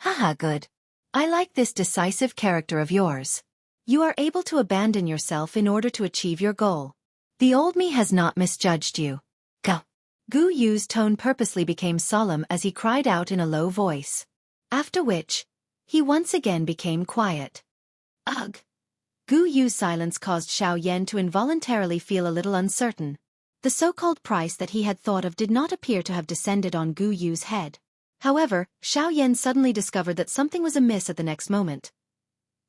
Haha, good. I like this decisive character of yours. You are able to abandon yourself in order to achieve your goal. The old me has not misjudged you. Go. Gu Yu's tone purposely became solemn as he cried out in a low voice. After which, he once again became quiet. Ugh. Gu Yu's silence caused Xiao Yan to involuntarily feel a little uncertain. The so-called price that he had thought of did not appear to have descended on Gu Yu's head. However, Xiao Yan suddenly discovered that something was amiss at the next moment.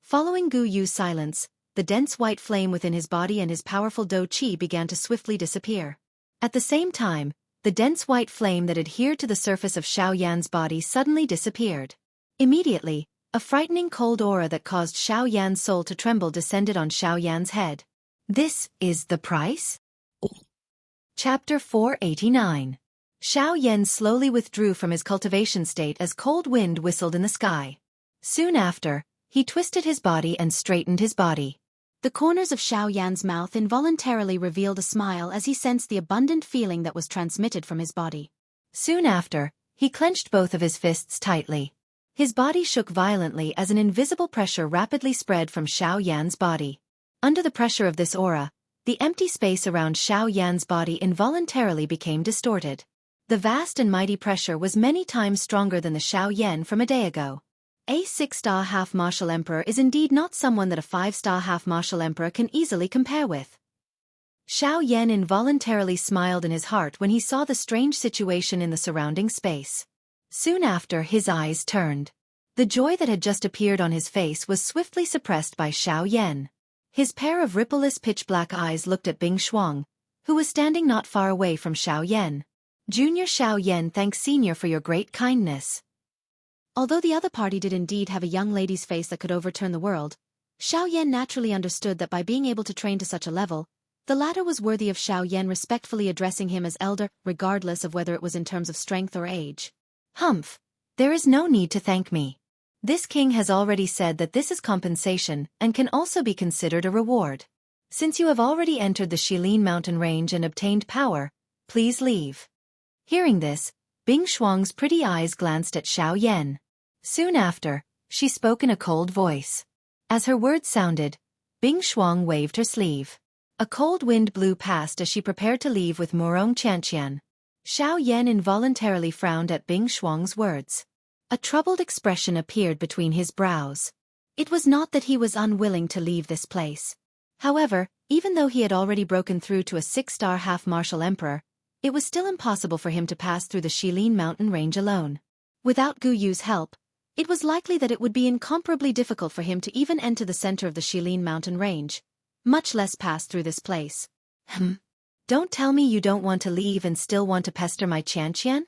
Following Gu Yu's silence, the dense white flame within his body and his powerful Do Qi began to swiftly disappear. At the same time, the dense white flame that adhered to the surface of Xiao Yan's body suddenly disappeared. Immediately, a frightening cold aura that caused Xiao Yan's soul to tremble descended on Xiao Yan's head. This is the price? Chapter 489. Xiao Yan slowly withdrew from his cultivation state as cold wind whistled in the sky. Soon after, he twisted his body and straightened his body. The corners of Xiao Yan's mouth involuntarily revealed a smile as he sensed the abundant feeling that was transmitted from his body. Soon after, he clenched both of his fists tightly. His body shook violently as an invisible pressure rapidly spread from Xiao Yan's body. Under the pressure of this aura, the empty space around Xiao Yan's body involuntarily became distorted. The vast and mighty pressure was many times stronger than the Xiao Yan from a day ago. A 6-star half-martial emperor is indeed not someone that a 5-star half-martial emperor can easily compare with. Xiao Yan involuntarily smiled in his heart when he saw the strange situation in the surrounding space. Soon after, his eyes turned. The joy that had just appeared on his face was swiftly suppressed by Xiao Yan. His pair of rippleless pitch-black eyes looked at Bing Shuang, who was standing not far away from Xiao Yan. Junior Xiao Yan thanks Senior for your great kindness. Although the other party did indeed have a young lady's face that could overturn the world, Xiao Yan naturally understood that by being able to train to such a level, the latter was worthy of Xiao Yan respectfully addressing him as elder, regardless of whether it was in terms of strength or age. Humph, there is no need to thank me. This king has already said that this is compensation and can also be considered a reward. Since you have already entered the Shilin mountain range and obtained power, please leave. Hearing this, Bing Shuang's pretty eyes glanced at Xiao Yan. Soon after, she spoke in a cold voice. As her words sounded, Bing Shuang waved her sleeve. A cold wind blew past as she prepared to leave with Murong Qianqian. Xiao Yan involuntarily frowned at Bing Shuang's words. A troubled expression appeared between his brows. It was not that he was unwilling to leave this place. However, even though he had already broken through to a 6-star half-martial emperor, it was still impossible for him to pass through the Shilin mountain range alone. Without Gu Yu's help, it was likely that it would be incomparably difficult for him to even enter the center of the Shilin mountain range, much less pass through this place. Don't tell me you don't want to leave and still want to pester my Qianqian?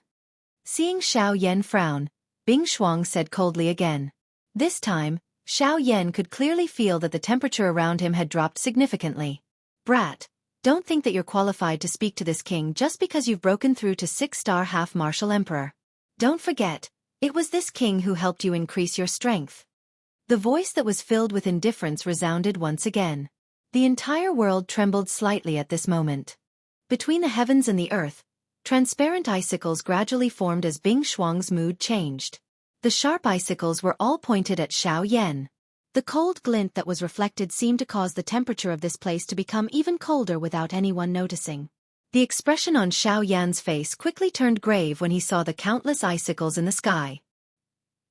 Seeing Xiao Yan frown, Bing Shuang said coldly again. This time, Xiao Yan could clearly feel that the temperature around him had dropped significantly. Brat, don't think that you're qualified to speak to this king just because you've broken through to 6-star half-martial emperor. Don't forget, it was this king who helped you increase your strength. The voice that was filled with indifference resounded once again. The entire world trembled slightly at this moment. Between the heavens and the earth, transparent icicles gradually formed as Bing Shuang's mood changed. The sharp icicles were all pointed at Xiao Yan. The cold glint that was reflected seemed to cause the temperature of this place to become even colder without anyone noticing. The expression on Xiao Yan's face quickly turned grave when he saw the countless icicles in the sky.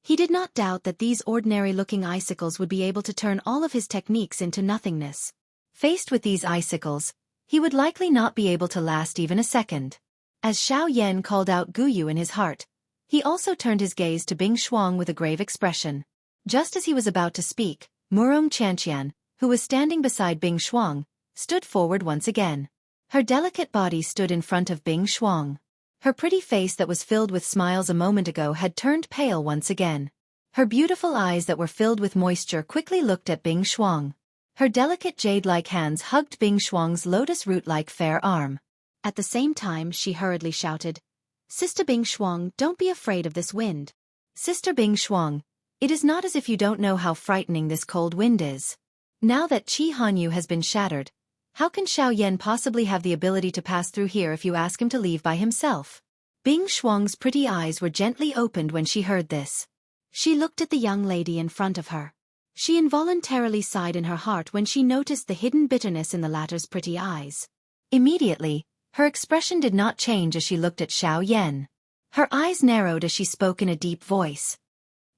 He did not doubt that these ordinary-looking icicles would be able to turn all of his techniques into nothingness. Faced with these icicles, he would likely not be able to last even a second. As Xiao Yan called out Gu Yu in his heart, he also turned his gaze to Bing Shuang with a grave expression. Just as he was about to speak, Murong Qianqian, who was standing beside Bing Shuang, stood forward once again. Her delicate body stood in front of Bing Shuang. Her pretty face that was filled with smiles a moment ago had turned pale once again. Her beautiful eyes that were filled with moisture quickly looked at Bing Shuang. Her delicate jade-like hands hugged Bing Shuang's lotus root-like fair arm. At the same time, she hurriedly shouted, "Sister Bing Shuang, don't be afraid of this wind. Sister Bing Shuang, it is not as if you don't know how frightening this cold wind is. Now that Qi Hanyu has been shattered, How can Xiao Yan possibly have the ability to pass through here if you ask him to leave by himself? Bing Shuang's pretty eyes were gently opened when she heard this. She looked at the young lady in front of her. She involuntarily sighed in her heart when she noticed the hidden bitterness in the latter's pretty eyes. Immediately, her expression did not change as she looked at Xiao Yan. Her eyes narrowed as she spoke in a deep voice.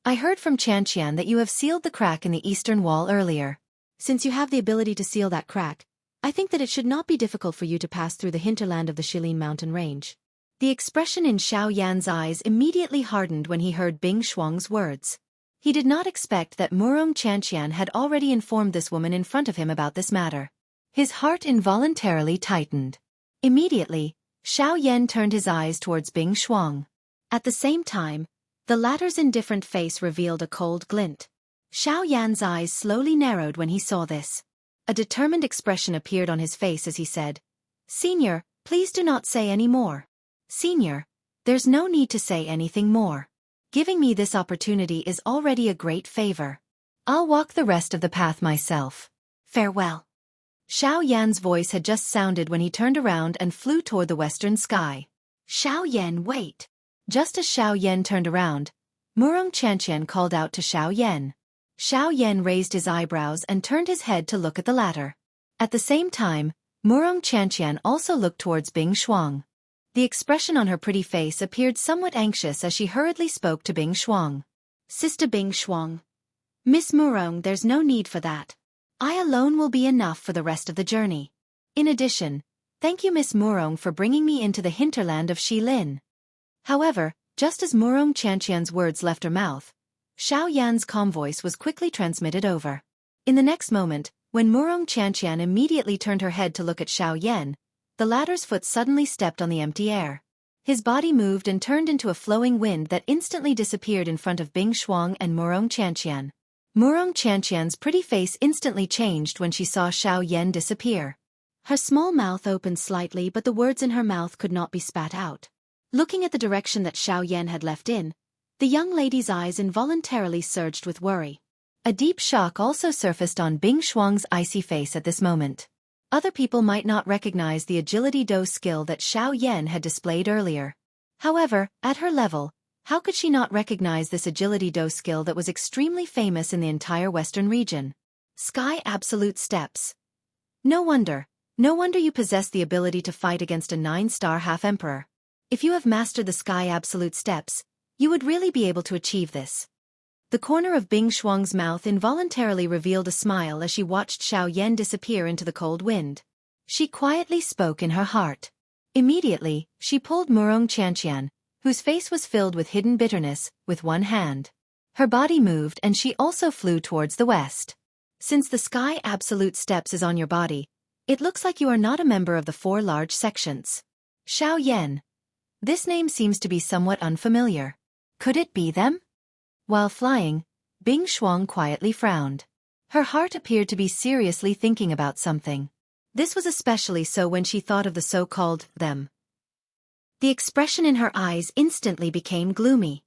I heard from Chanqian that you have sealed the crack in the eastern wall earlier. Since you have the ability to seal that crack, I think that it should not be difficult for you to pass through the hinterland of the Shilin mountain range. The expression in Xiao Yan's eyes immediately hardened when he heard Bing Shuang's words. He did not expect that Murong Chanqian had already informed this woman in front of him about this matter. His heart involuntarily tightened. Immediately, Xiao Yan turned his eyes towards Bing Shuang. At the same time, the latter's indifferent face revealed a cold glint. Xiao Yan's eyes slowly narrowed when he saw this. A determined expression appeared on his face as he said, Senior, please do not say any more. Senior, there's no need to say anything more. Giving me this opportunity is already a great favor. I'll walk the rest of the path myself. Farewell. Xiao Yan's voice had just sounded when he turned around and flew toward the western sky. Xiao Yan, wait. Just as Xiao Yan turned around, Murong Chanqian called out to Xiao Yan. Xiao Yan raised his eyebrows and turned his head to look at the latter. At the same time, Murong Chanqian also looked towards Bing Shuang. The expression on her pretty face appeared somewhat anxious as she hurriedly spoke to Bing Shuang. Sister Bing Shuang. Miss Murong, there's no need for that. I alone will be enough for the rest of the journey. In addition, thank you Miss Murong for bringing me into the hinterland of Shilin. However, just as Murong Chanqian's words left her mouth, Xiao Yan's calm voice was quickly transmitted over. In the next moment, when Murong Chanqian immediately turned her head to look at Xiao Yan, the latter's foot suddenly stepped on the empty air. His body moved and turned into a flowing wind that instantly disappeared in front of Bing Shuang and Murong Chanqian. Murong Chanqian's pretty face instantly changed when she saw Xiao Yan disappear. Her small mouth opened slightly, but the words in her mouth could not be spat out. Looking at the direction that Xiao Yan had left in, the young lady's eyes involuntarily surged with worry. A deep shock also surfaced on Bing Shuang's icy face at this moment. Other people might not recognize the agility do skill that Xiao Yan had displayed earlier. However, at her level, how could she not recognize this agility do skill that was extremely famous in the entire western region? Sky Absolute Steps. No wonder you possess the ability to fight against a 9-star half-emperor. If you have mastered the Sky Absolute Steps, you would really be able to achieve this. The corner of Bing Shuang's mouth involuntarily revealed a smile as she watched Xiao Yan disappear into the cold wind. She quietly spoke in her heart. Immediately, she pulled Murong Chanqian, whose face was filled with hidden bitterness, with one hand. Her body moved and she also flew towards the west. Since the Sky Absolute Steps is on your body, it looks like you are not a member of the 4 large sections. Xiao Yan. This name seems to be somewhat unfamiliar. Could it be them? While flying, Bing Shuang quietly frowned. Her heart appeared to be seriously thinking about something. This was especially so when she thought of the so-called them. The expression in her eyes instantly became gloomy.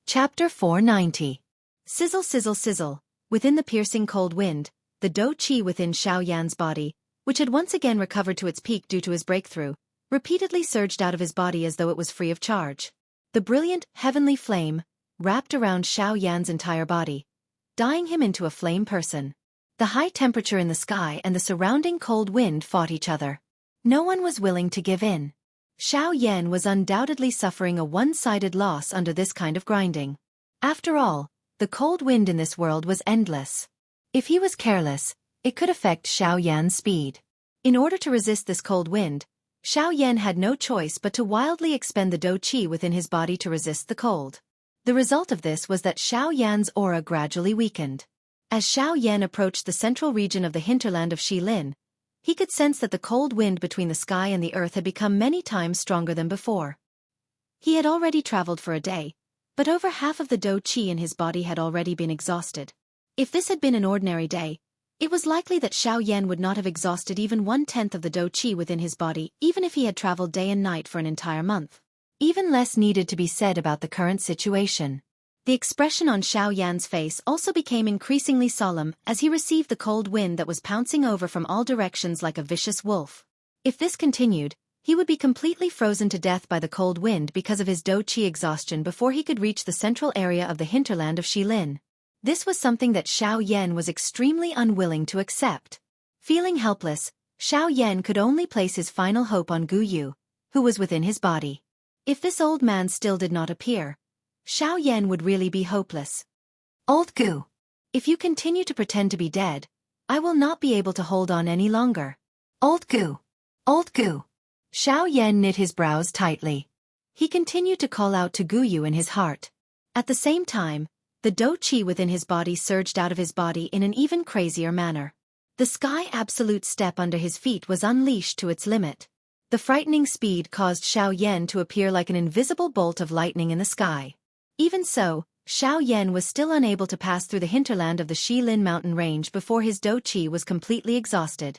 Chapter 490. Sizzle sizzle sizzle. Within the piercing cold wind, the do qi within Xiao Yan's body, which had once again recovered to its peak due to his breakthrough, repeatedly surged out of his body as though it was free of charge. The brilliant, heavenly flame wrapped around Xiao Yan's entire body, dyeing him into a flame person. The high temperature in the sky and the surrounding cold wind fought each other. No one was willing to give in. Xiao Yan was undoubtedly suffering a one-sided loss under this kind of grinding. After all, the cold wind in this world was endless. If he was careless, it could affect Xiao Yan's speed. In order to resist this cold wind, Xiao Yan had no choice but to wildly expend the do qi within his body to resist the cold. The result of this was that Xiao Yan's aura gradually weakened. As Xiao Yan approached the central region of the hinterland of Shilin, he could sense that the cold wind between the sky and the earth had become many times stronger than before. He had already traveled for a day, but over half of the do qi in his body had already been exhausted. If this had been an ordinary day, it was likely that Xiao Yan would not have exhausted even 1/10 of the do qi within his body even if he had traveled day and night for an entire month. Even less needed to be said about the current situation. The expression on Xiao Yan's face also became increasingly solemn as he received the cold wind that was pouncing over from all directions like a vicious wolf. If this continued, he would be completely frozen to death by the cold wind because of his Do Qi exhaustion before he could reach the central area of the hinterland of Xilin. This was something that Xiao Yan was extremely unwilling to accept. Feeling helpless, Xiao Yan could only place his final hope on Gu Yu, who was within his body. If this old man still did not appear, Xiao Yan would really be hopeless. Old Gu, if you continue to pretend to be dead, I will not be able to hold on any longer. Old Gu, Old Gu. Xiao Yan knit his brows tightly. He continued to call out to Gu Yu in his heart. At the same time, the Do Qi within his body surged out of his body in an even crazier manner. The sky absolute step under his feet was unleashed to its limit. The frightening speed caused Xiao Yan to appear like an invisible bolt of lightning in the sky. Even so, Xiao Yan was still unable to pass through the hinterland of the Xilin mountain range before his Do Qi was completely exhausted.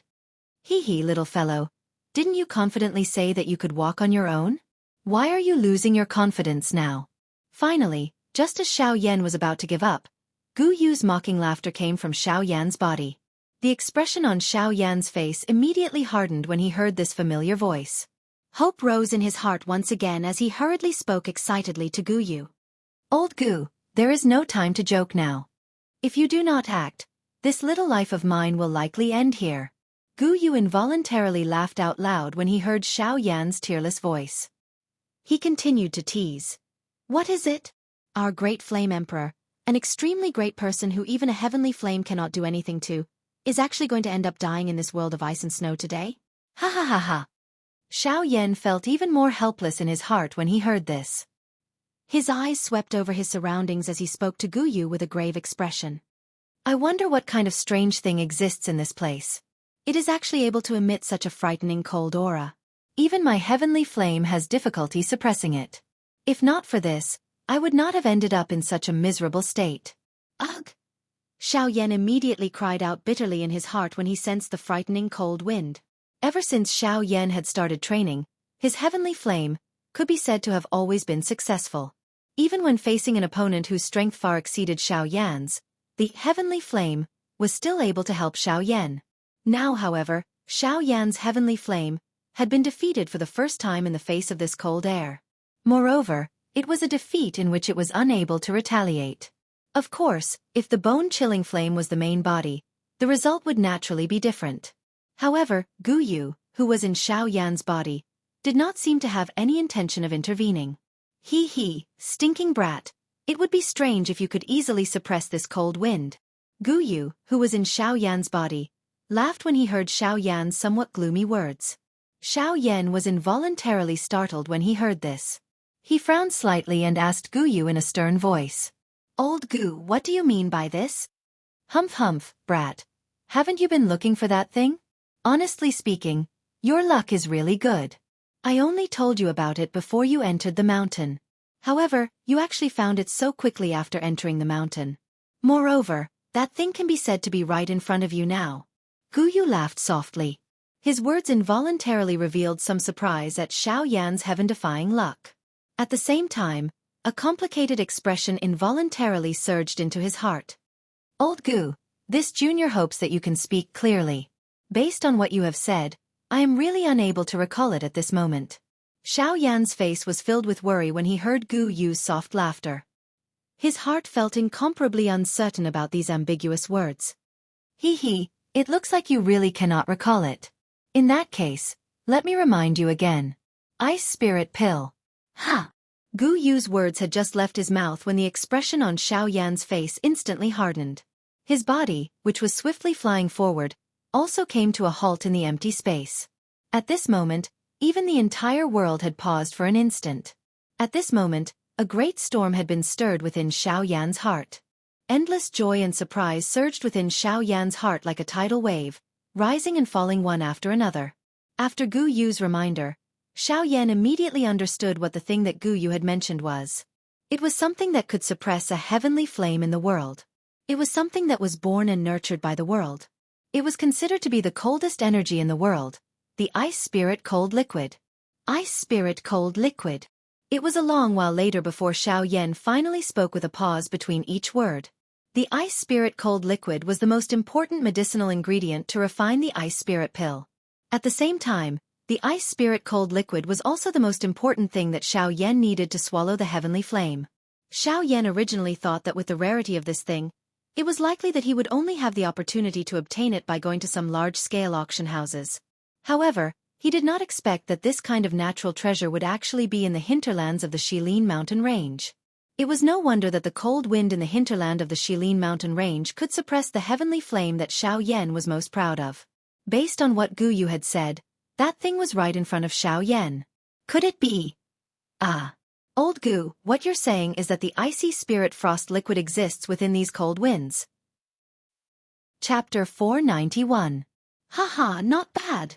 Hee, little fellow, didn't you confidently say that you could walk on your own? Why are you losing your confidence now? Finally, just as Xiao Yan was about to give up, Gu Yu's mocking laughter came from Xiao Yan's body. The expression on Xiao Yan's face immediately hardened when he heard this familiar voice. Hope rose in his heart once again as he hurriedly spoke excitedly to Gu Yu. Old Gu, there is no time to joke now. If you do not act, this little life of mine will likely end here. Gu Yu involuntarily laughed out loud when he heard Xiao Yan's tearless voice. He continued to tease. What is it? Our great flame emperor, an extremely great person who even a heavenly flame cannot do anything to, is actually going to end up dying in this world of ice and snow today? Ha ha ha ha. Xiao Yan felt even more helpless in his heart when he heard this. His eyes swept over his surroundings as he spoke to Gu Yu with a grave expression. I wonder what kind of strange thing exists in this place. It is actually able to emit such a frightening cold aura. Even my heavenly flame has difficulty suppressing it. If not for this, I would not have ended up in such a miserable state. Ugh! Xiao Yan immediately cried out bitterly in his heart when he sensed the frightening cold wind. Ever since Xiao Yan had started training, his heavenly flame could be said to have always been successful. Even when facing an opponent whose strength far exceeded Xiao Yan's, the heavenly flame was still able to help Xiao Yan. Now, however, Xiao Yan's heavenly flame had been defeated for the first time in the face of this cold air. Moreover, it was a defeat in which it was unable to retaliate. Of course, if the bone-chilling flame was the main body, the result would naturally be different. However, Gu Yu, who was in Xiao Yan's body, did not seem to have any intention of intervening. Hee, stinking brat, it would be strange if you could easily suppress this cold wind. Gu Yu, who was in Xiao Yan's body, laughed when he heard Xiao Yan's somewhat gloomy words. Xiao Yan was involuntarily startled when he heard this. He frowned slightly and asked Gu Yu in a stern voice. Old Gu, what do you mean by this? Humph, brat. Haven't you been looking for that thing? Honestly speaking, your luck is really good. I only told you about it before you entered the mountain. However, you actually found it so quickly after entering the mountain. Moreover, that thing can be said to be right in front of you now. Gu Yu laughed softly. His words involuntarily revealed some surprise at Xiao Yan's heaven-defying luck. At the same time, a complicated expression involuntarily surged into his heart. Old Gu, this junior hopes that you can speak clearly. Based on what you have said, I am really unable to recall it at this moment. Xiao Yan's face was filled with worry when he heard Gu Yu's soft laughter. His heart felt incomparably uncertain about these ambiguous words. Hee, it looks like you really cannot recall it. In that case, let me remind you again. Ice Spirit Pill. Ha! Gu Yu's words had just left his mouth when the expression on Xiao Yan's face instantly hardened. His body, which was swiftly flying forward, also came to a halt in the empty space. At this moment, even the entire world had paused for an instant. At this moment, a great storm had been stirred within Xiao Yan's heart. Endless joy and surprise surged within Xiao Yan's heart like a tidal wave, rising and falling one after another. After Gu Yu's reminder, Xiao Yan immediately understood what the thing that Gu Yu had mentioned was. It was something that could suppress a heavenly flame in the world. It was something that was born and nurtured by the world. It was considered to be the coldest energy in the world, the Ice Spirit Cold Liquid. Ice Spirit Cold Liquid. It was a long while later before Xiao Yan finally spoke with a pause between each word. The ice spirit cold liquid was the most important medicinal ingredient to refine the ice spirit pill. At the same time, the ice spirit cold liquid was also the most important thing that Xiao Yan needed to swallow the heavenly flame. Xiao Yan originally thought that with the rarity of this thing, it was likely that he would only have the opportunity to obtain it by going to some large-scale auction houses. However, he did not expect that this kind of natural treasure would actually be in the hinterlands of the Shilin mountain range. It was no wonder that the cold wind in the hinterland of the Shilin mountain range could suppress the heavenly flame that Xiao Yan was most proud of. Based on what Gu Yu had said, that thing was right in front of Xiao Yan. Could it be? Ah. Old Gu, what you're saying is that the icy spirit frost liquid exists within these cold winds. Chapter 491. Haha, not bad.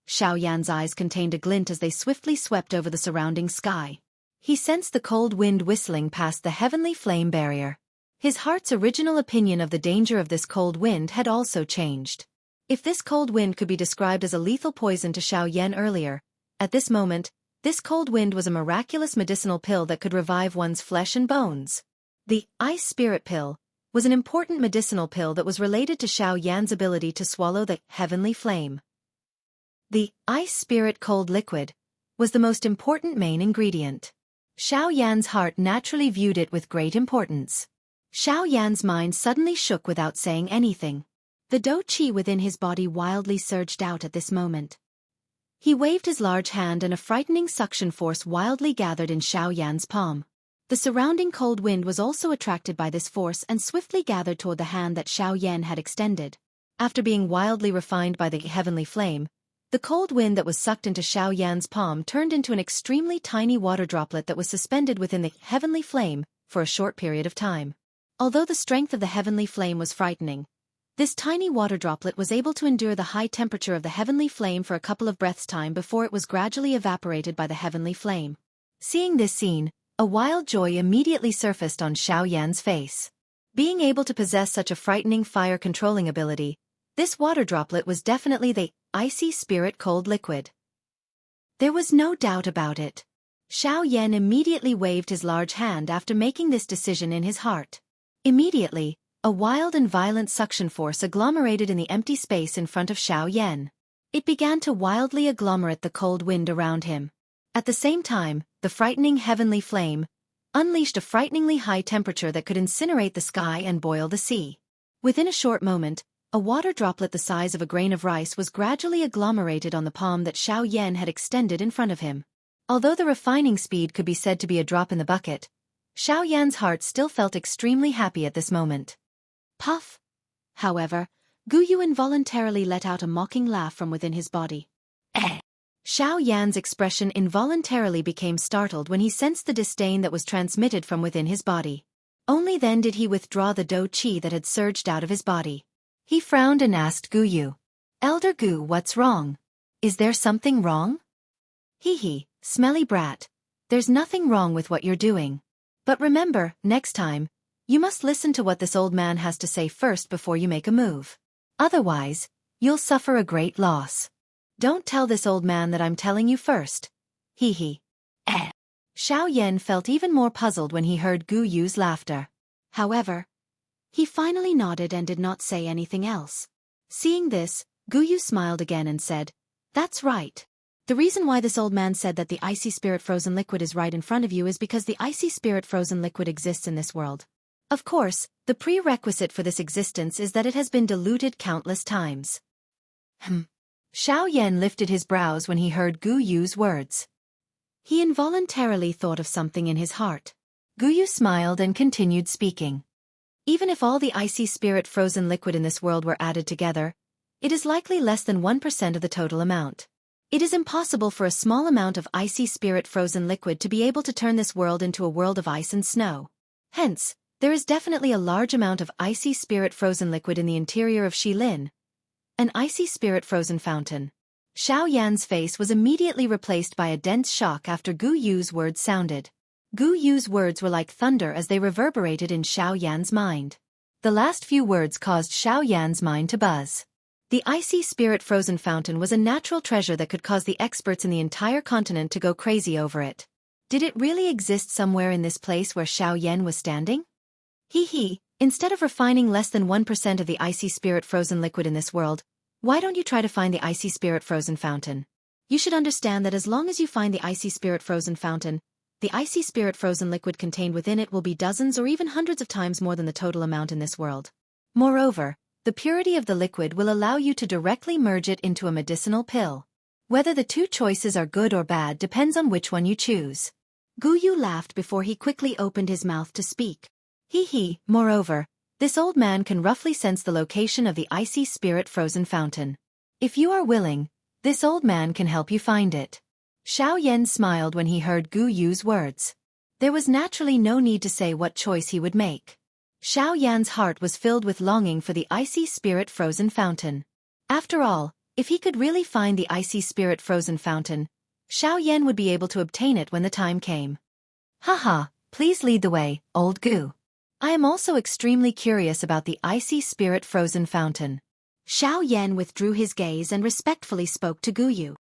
Xiao Yan's eyes contained a glint as they swiftly swept over the surrounding sky. He sensed the cold wind whistling past the heavenly flame barrier. His heart's original opinion of the danger of this cold wind had also changed. If this cold wind could be described as a lethal poison to Xiao Yan earlier, at this moment, this cold wind was a miraculous medicinal pill that could revive one's flesh and bones. The ice spirit pill was an important medicinal pill that was related to Xiao Yan's ability to swallow the heavenly flame. The ice spirit cold liquid was the most important main ingredient. Xiao Yan's heart naturally viewed it with great importance. Xiao Yan's mind suddenly shook without saying anything. The dou qi within his body wildly surged out at this moment. He waved his large hand and a frightening suction force wildly gathered in Xiao Yan's palm. The surrounding cold wind was also attracted by this force and swiftly gathered toward the hand that Xiao Yan had extended. After being wildly refined by the heavenly flame, the cold wind that was sucked into Xiao Yan's palm turned into an extremely tiny water droplet that was suspended within the heavenly flame for a short period of time. Although the strength of the heavenly flame was frightening, this tiny water droplet was able to endure the high temperature of the heavenly flame for a couple of breaths' time before it was gradually evaporated by the heavenly flame. Seeing this scene, a wild joy immediately surfaced on Xiao Yan's face. Being able to possess such a frightening fire-controlling ability, this water droplet was definitely the icy spirit cold liquid. There was no doubt about it. Xiao Yan immediately waved his large hand after making this decision in his heart. Immediately, a wild and violent suction force agglomerated in the empty space in front of Xiao Yan. It began to wildly agglomerate the cold wind around him. At the same time, the frightening heavenly flame unleashed a frighteningly high temperature that could incinerate the sky and boil the sea. Within a short moment, a water droplet the size of a grain of rice was gradually agglomerated on the palm that Xiao Yan had extended in front of him. Although the refining speed could be said to be a drop in the bucket, Xiao Yan's heart still felt extremely happy at this moment. Puff! However, Gu Yu involuntarily let out a mocking laugh from within his body. Xiao Yan's expression involuntarily became startled when he sensed the disdain that was transmitted from within his body. Only then did he withdraw the dou qi that had surged out of his body. He frowned and asked Gu Yu, "Elder Gu, what's wrong? Is there something wrong?" "Hee, smelly brat. There's nothing wrong with what you're doing. But remember, next time, you must listen to what this old man has to say first before you make a move. Otherwise, you'll suffer a great loss. Don't tell this old man that I'm telling you first." Hee. Xiao Yan felt even more puzzled when he heard Gu Yu's laughter. However, he finally nodded and did not say anything else. Seeing this, Gu Yu smiled again and said, "That's right. The reason why this old man said that the icy spirit frozen liquid is right in front of you is because the icy spirit frozen liquid exists in this world. Of course, the prerequisite for this existence is that it has been diluted countless times." Xiao Yan lifted his brows when he heard Gu Yu's words. He involuntarily thought of something in his heart. Gu Yu smiled and continued speaking. Even if all the icy spirit frozen liquid in this world were added together, it is likely less than 1% of the total amount. It is impossible for a small amount of icy spirit frozen liquid to be able to turn this world into a world of ice and snow. Hence, there is definitely a large amount of icy spirit frozen liquid in the interior of Shilin, an icy spirit frozen fountain. Xiao Yan's face was immediately replaced by a dense shock after Gu Yu's words sounded. Gu Yu's words were like thunder as they reverberated in Xiao Yan's mind. The last few words caused Xiao Yan's mind to buzz. The icy spirit frozen fountain was a natural treasure that could cause the experts in the entire continent to go crazy over it. Did it really exist somewhere in this place where Xiao Yan was standing? Instead of refining less than 1% of the icy spirit frozen liquid in this world, why don't you try to find the icy spirit frozen fountain? You should understand that as long as you find the icy spirit frozen fountain, the icy spirit frozen liquid contained within it will be dozens or even hundreds of times more than the total amount in this world. Moreover, the purity of the liquid will allow you to directly merge it into a medicinal pill. Whether the two choices are good or bad depends on which one you choose. Gu Yu laughed before he quickly opened his mouth to speak. Moreover, this old man can roughly sense the location of the icy spirit frozen fountain. If you are willing, this old man can help you find it. Xiao Yan smiled when he heard Gu Yu's words. There was naturally no need to say what choice he would make. Xiao Yan's heart was filled with longing for the icy spirit frozen fountain. After all, if he could really find the icy spirit frozen fountain, Xiao Yan would be able to obtain it when the time came. Please lead the way, old Gu. I am also extremely curious about the icy spirit frozen fountain. Xiao Yan withdrew his gaze and respectfully spoke to Gu Yu.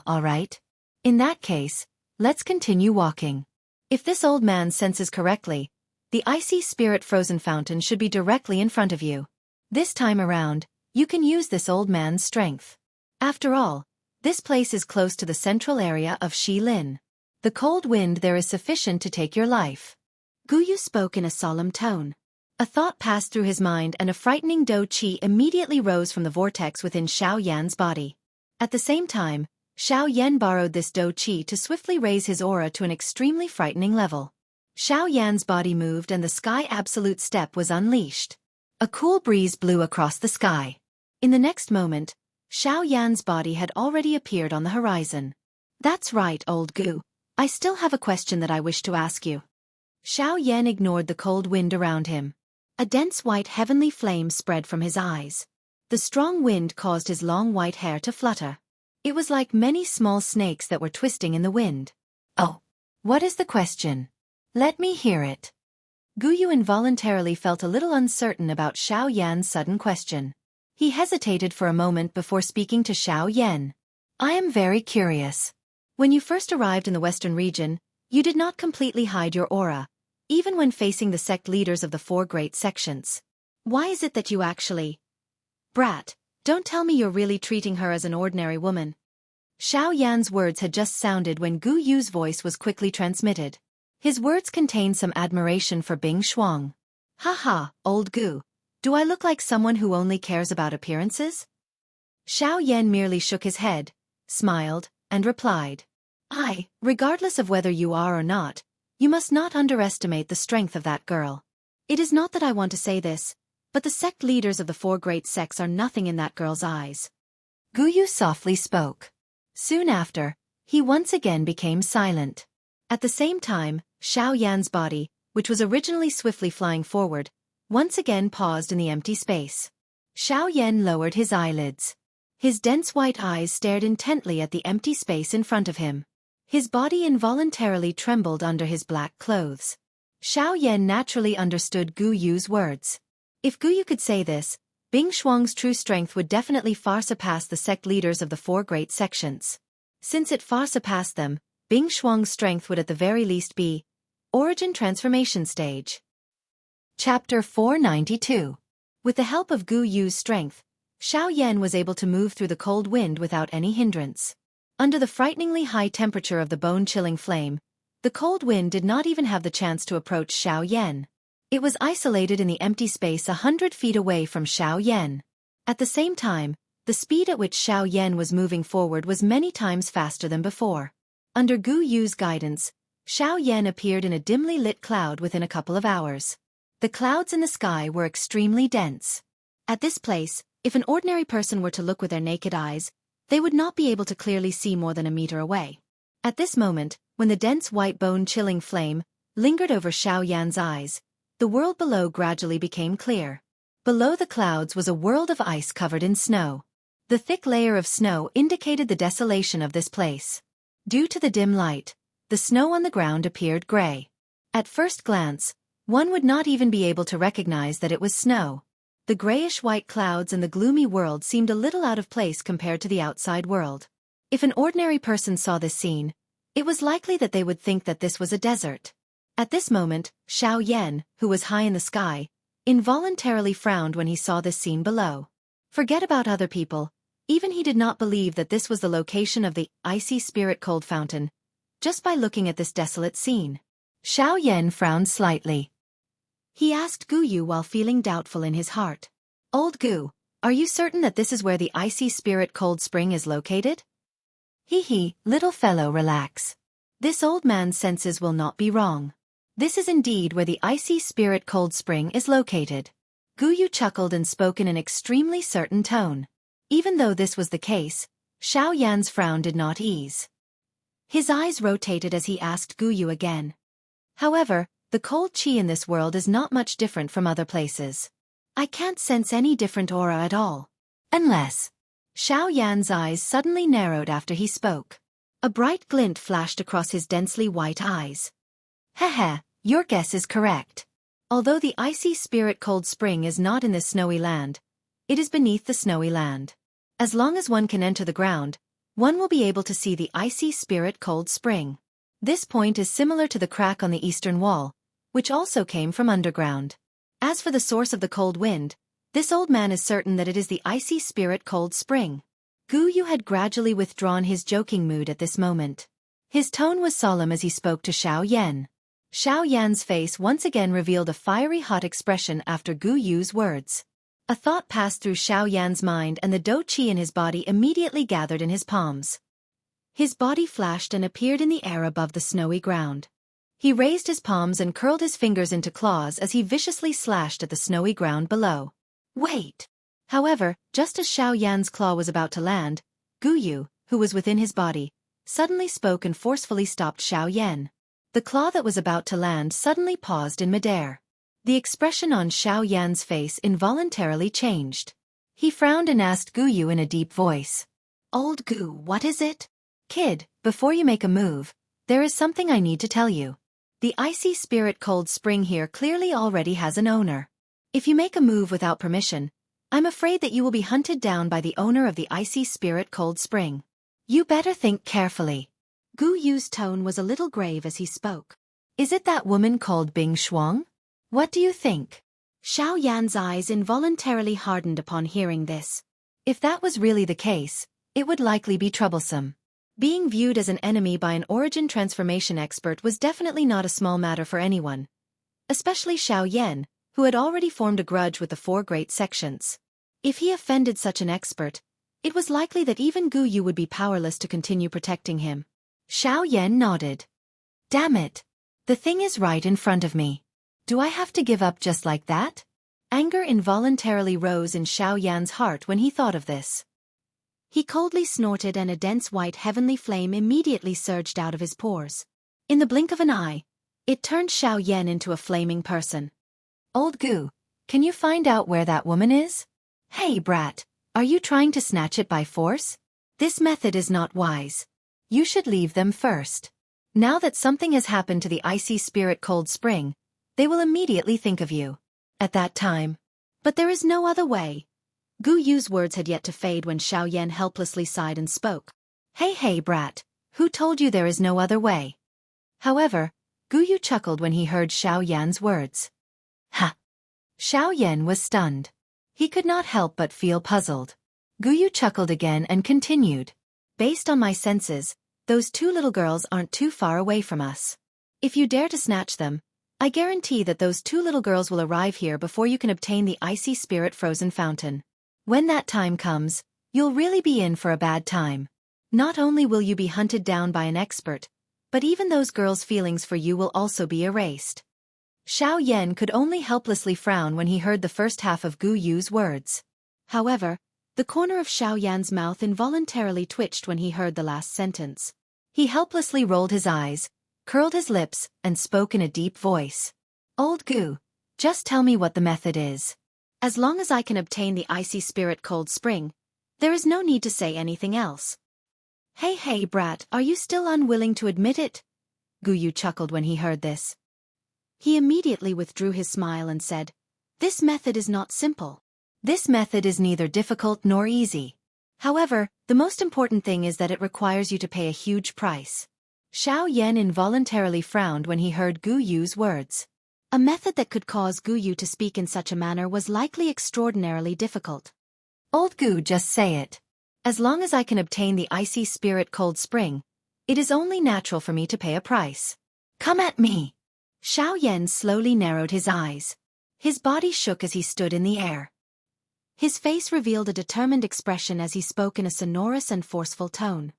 All right. In that case, let's continue walking. If this old man senses correctly, the icy spirit frozen fountain should be directly in front of you. This time around, you can use this old man's strength. After all, this place is close to the central area of Shilin. The cold wind there is sufficient to take your life. Gu Yu spoke in a solemn tone. A thought passed through his mind and a frightening dou qi immediately rose from the vortex within Xiao Yan's body. At the same time, Xiao Yan borrowed this dou qi to swiftly raise his aura to an extremely frightening level. Xiao Yan's body moved and the sky absolute step was unleashed. A cool breeze blew across the sky. In the next moment, Xiao Yan's body had already appeared on the horizon. That's right, old Gu. I still have a question that I wish to ask you. Xiao Yan ignored the cold wind around him. A dense white heavenly flame spread from his eyes. The strong wind caused his long white hair to flutter. It was like many small snakes that were twisting in the wind. Oh, what is the question? Let me hear it. Gu Yu involuntarily felt a little uncertain about Xiao Yan's sudden question. He hesitated for a moment before speaking to Xiao Yan. I am very curious. When you first arrived in the western region, you did not completely hide your aura, even when facing the sect leaders of the 4 great sections. Why is it that you actually... Brat, don't tell me you're really treating her as an ordinary woman. Xiao Yan's words had just sounded when Gu Yu's voice was quickly transmitted. His words contained some admiration for Bing Shuang. Old Gu. Do I look like someone who only cares about appearances? Xiao Yan merely shook his head, smiled, and replied. Regardless of whether you are or not, you must not underestimate the strength of that girl. It is not that I want to say this, but the sect leaders of the 4 great sects are nothing in that girl's eyes. Gu Yu softly spoke. Soon after, he once again became silent. At the same time, Xiao Yan's body, which was originally swiftly flying forward, once again paused in the empty space. Xiao Yan lowered his eyelids. His dense white eyes stared intently at the empty space in front of him. His body involuntarily trembled under his black clothes. Xiao Yan naturally understood Gu Yu's words. If Gu Yu could say this, Bing Shuang's true strength would definitely far surpass the sect leaders of the 4 great sections. Since it far surpassed them, Bing Shuang's strength would at the very least be Origin Transformation Stage. Chapter 492. With the help of Gu Yu's strength, Xiao Yan was able to move through the cold wind without any hindrance. Under the frighteningly high temperature of the bone-chilling flame, the cold wind did not even have the chance to approach Xiao Yan. It was isolated in the empty space 100 feet away from Xiao Yan. At the same time, the speed at which Xiao Yan was moving forward was many times faster than before. Under Gu Yu's guidance, Xiao Yan appeared in a dimly lit cloud within a couple of hours. The clouds in the sky were extremely dense. At this place, if an ordinary person were to look with their naked eyes, they would not be able to clearly see more than a meter away. At this moment, when the dense white bone-chilling flame lingered over Xiao Yan's eyes, the world below gradually became clear. Below the clouds was a world of ice covered in snow. The thick layer of snow indicated the desolation of this place. Due to the dim light, the snow on the ground appeared gray. At first glance, one would not even be able to recognize that it was snow. The grayish-white clouds and the gloomy world seemed a little out of place compared to the outside world. If an ordinary person saw this scene, It was likely that they would think that this was a desert. At this moment, Xiao Yan, who was high in the sky, involuntarily frowned when he saw this scene below. Forget about other people, even he did not believe that this was the location of the icy spirit cold fountain, just by looking at this desolate scene. Xiao Yan frowned slightly. He asked Gu Yu while feeling doubtful in his heart. Old Gu, are you certain that this is where the icy spirit cold spring is located? Hee, little fellow, relax. This old man's senses will not be wrong. This is indeed where the icy spirit cold spring is located. Gu Yu chuckled and spoke in an extremely certain tone. Even though this was the case, Xiao Yan's frown did not ease. His eyes rotated as he asked Gu Yu again. However, the cold qi in this world is not much different from other places. I can't sense any different aura at all. Unless... Xiao Yan's eyes suddenly narrowed after he spoke. A bright glint flashed across his densely white eyes. Heh, your guess is correct. Although the icy spirit cold spring is not in this snowy land, it is beneath the snowy land. As long as one can enter the ground, one will be able to see the icy spirit cold spring. This point is similar to the crack on the eastern wall, which also came from underground. As for the source of the cold wind, this old man is certain that it is the icy spirit cold spring. Gu Yu had gradually withdrawn his joking mood at this moment. His tone was solemn as he spoke to Xiao Yan. Xiao Yan's face once again revealed a fiery hot expression after Gu Yu's words. A thought passed through Xiao Yan's mind and the dou qi in his body immediately gathered in his palms. His body flashed and appeared in the air above the snowy ground. He raised his palms and curled his fingers into claws as he viciously slashed at the snowy ground below. Wait! However, just as Xiao Yan's claw was about to land, Gu Yu, who was within his body, suddenly spoke and forcefully stopped Xiao Yan. The claw that was about to land suddenly paused in midair. The expression on Xiao Yan's face involuntarily changed. He frowned and asked Gu Yu in a deep voice. Old Gu, what is it? Kid, before you make a move, there is something I need to tell you. The icy spirit cold spring here clearly already has an owner. If you make a move without permission, I'm afraid that you will be hunted down by the owner of the icy spirit cold spring. You better think carefully. Gu Yu's tone was a little grave as he spoke. Is it that woman called Bing Shuang? What do you think? Xiao Yan's eyes involuntarily hardened upon hearing this. If that was really the case, it would likely be troublesome. Being viewed as an enemy by an origin transformation expert was definitely not a small matter for anyone. Especially Xiao Yan, who had already formed a grudge with the four great sections. If he offended such an expert, it was likely that even Gu Yu would be powerless to continue protecting him. Xiao Yan nodded. Damn it! The thing is right in front of me. Do I have to give up just like that? Anger involuntarily rose in Xiao Yan's heart when he thought of this. He coldly snorted and a dense white heavenly flame immediately surged out of his pores. In the blink of an eye, it turned Xiao Yan into a flaming person. Old Gu, can you find out where that woman is? Hey brat, are you trying to snatch it by force? This method is not wise. You should leave them first. Now that something has happened to the icy spirit cold spring, they will immediately think of you. At that time. But there is no other way. Gu Yu's words had yet to fade when Xiao Yan helplessly sighed and spoke. Hey brat, who told you there is no other way? However, Gu Yu chuckled when he heard Xiao Yan's words. Ha! Xiao Yan was stunned. He could not help but feel puzzled. Gu Yu chuckled again and continued. Based on my senses, those two little girls aren't too far away from us. If you dare to snatch them, I guarantee that those two little girls will arrive here before you can obtain the icy spirit frozen fountain. When that time comes, you'll really be in for a bad time. Not only will you be hunted down by an expert, but even those girls' feelings for you will also be erased. Xiao Yan could only helplessly frown when he heard the first half of Gu Yu's words. However, the corner of Xiao Yan's mouth involuntarily twitched when he heard the last sentence. He helplessly rolled his eyes, curled his lips, and spoke in a deep voice. Old Gu, just tell me what the method is. As long as I can obtain the icy spirit cold spring, there is no need to say anything else. Hey brat, are you still unwilling to admit it? Gu Yu chuckled when he heard this. He immediately withdrew his smile and said, This method is not simple. This method is neither difficult nor easy. However, the most important thing is that it requires you to pay a huge price. Xiao Yan involuntarily frowned when he heard Gu Yu's words. A method that could cause Gu Yu to speak in such a manner was likely extraordinarily difficult. Old Gu, just say it. As long as I can obtain the icy spirit cold spring, it is only natural for me to pay a price. Come at me. Xiao Yan slowly narrowed his eyes. His body shook as he stood in the air. His face revealed a determined expression as he spoke in a sonorous and forceful tone.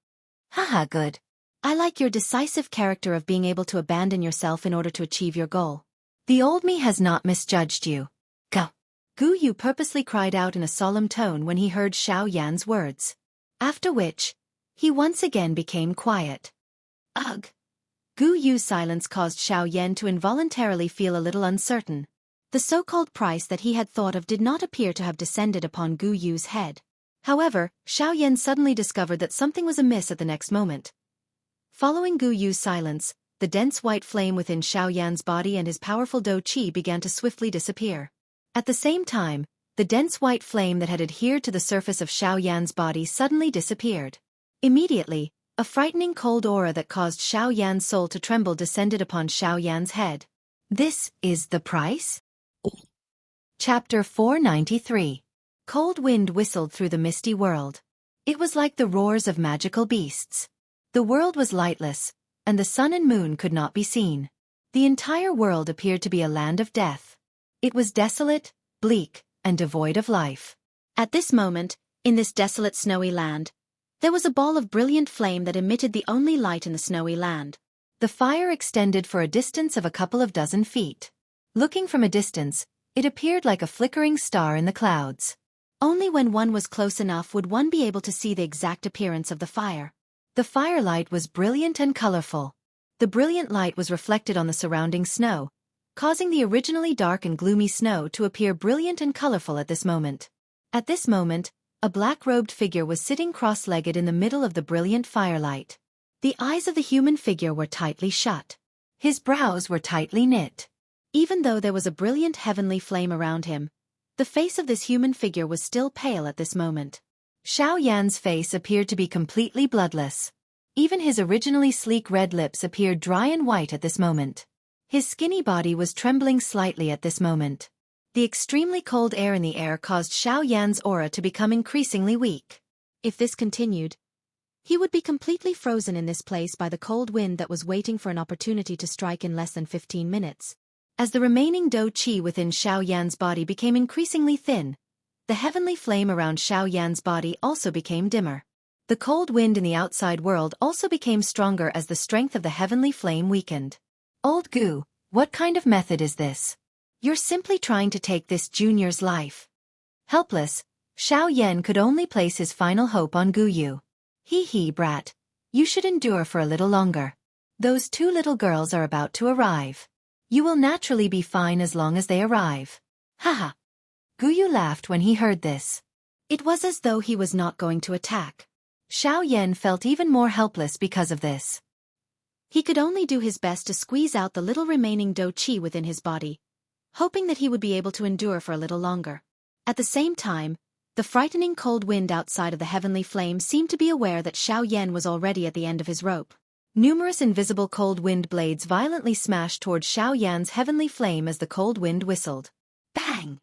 Haha, good. I like your decisive character of being able to abandon yourself in order to achieve your goal. The old me has not misjudged you. Go. Gu Yu purposely cried out in a solemn tone when he heard Xiao Yan's words. After which, he once again became quiet. Ugh. Gu Yu's silence caused Xiao Yan to involuntarily feel a little uncertain. The so-called price that he had thought of did not appear to have descended upon Gu Yu's head. However, Xiao Yan suddenly discovered that something was amiss at the next moment. Following Gu Yu's silence, the dense white flame within Xiao Yan's body and his powerful Do Qi began to swiftly disappear. At the same time, the dense white flame that had adhered to the surface of Xiao Yan's body suddenly disappeared. Immediately, a frightening cold aura that caused Xiao Yan's soul to tremble descended upon Xiao Yan's head. This is the price? Chapter 493. Cold wind whistled through the misty world. It was like the roars of magical beasts. The world was lightless, and the sun and moon could not be seen. The entire world appeared to be a land of death. It was desolate, bleak, and devoid of life. At this moment, in this desolate snowy land, there was a ball of brilliant flame that emitted the only light in the snowy land. The fire extended for a distance of a couple of dozen feet. Looking from a distance, it appeared like a flickering star in the clouds. Only when one was close enough would one be able to see the exact appearance of the fire. The firelight was brilliant and colorful. The brilliant light was reflected on the surrounding snow, causing the originally dark and gloomy snow to appear brilliant and colorful at this moment. At this moment, a black-robed figure was sitting cross-legged in the middle of the brilliant firelight. The eyes of the human figure were tightly shut. His brows were tightly knit. Even though there was a brilliant heavenly flame around him, the face of this human figure was still pale at this moment. Xiao Yan's face appeared to be completely bloodless. Even his originally sleek red lips appeared dry and white at this moment. His skinny body was trembling slightly at this moment. The extremely cold air in the air caused Xiao Yan's aura to become increasingly weak. If this continued, he would be completely frozen in this place by the cold wind that was waiting for an opportunity to strike in less than 15 minutes. As the remaining Do Qi within Xiao Yan's body became increasingly thin, the heavenly flame around Xiao Yan's body also became dimmer. The cold wind in the outside world also became stronger as the strength of the heavenly flame weakened. Old Gu, what kind of method is this? You're simply trying to take this junior's life. Helpless, Xiao Yan could only place his final hope on Gu Yu. Hee, brat. You should endure for a little longer. Those two little girls are about to arrive. You will naturally be fine as long as they arrive. Haha. Gu Yu laughed when he heard this. It was as though he was not going to attack. Xiao Yan felt even more helpless because of this. He could only do his best to squeeze out the little remaining Do Qi within his body, hoping that he would be able to endure for a little longer. At the same time, the frightening cold wind outside of the heavenly flame seemed to be aware that Xiao Yan was already at the end of his rope. Numerous invisible cold wind blades violently smashed toward Xiao Yan's heavenly flame as the cold wind whistled. Bang!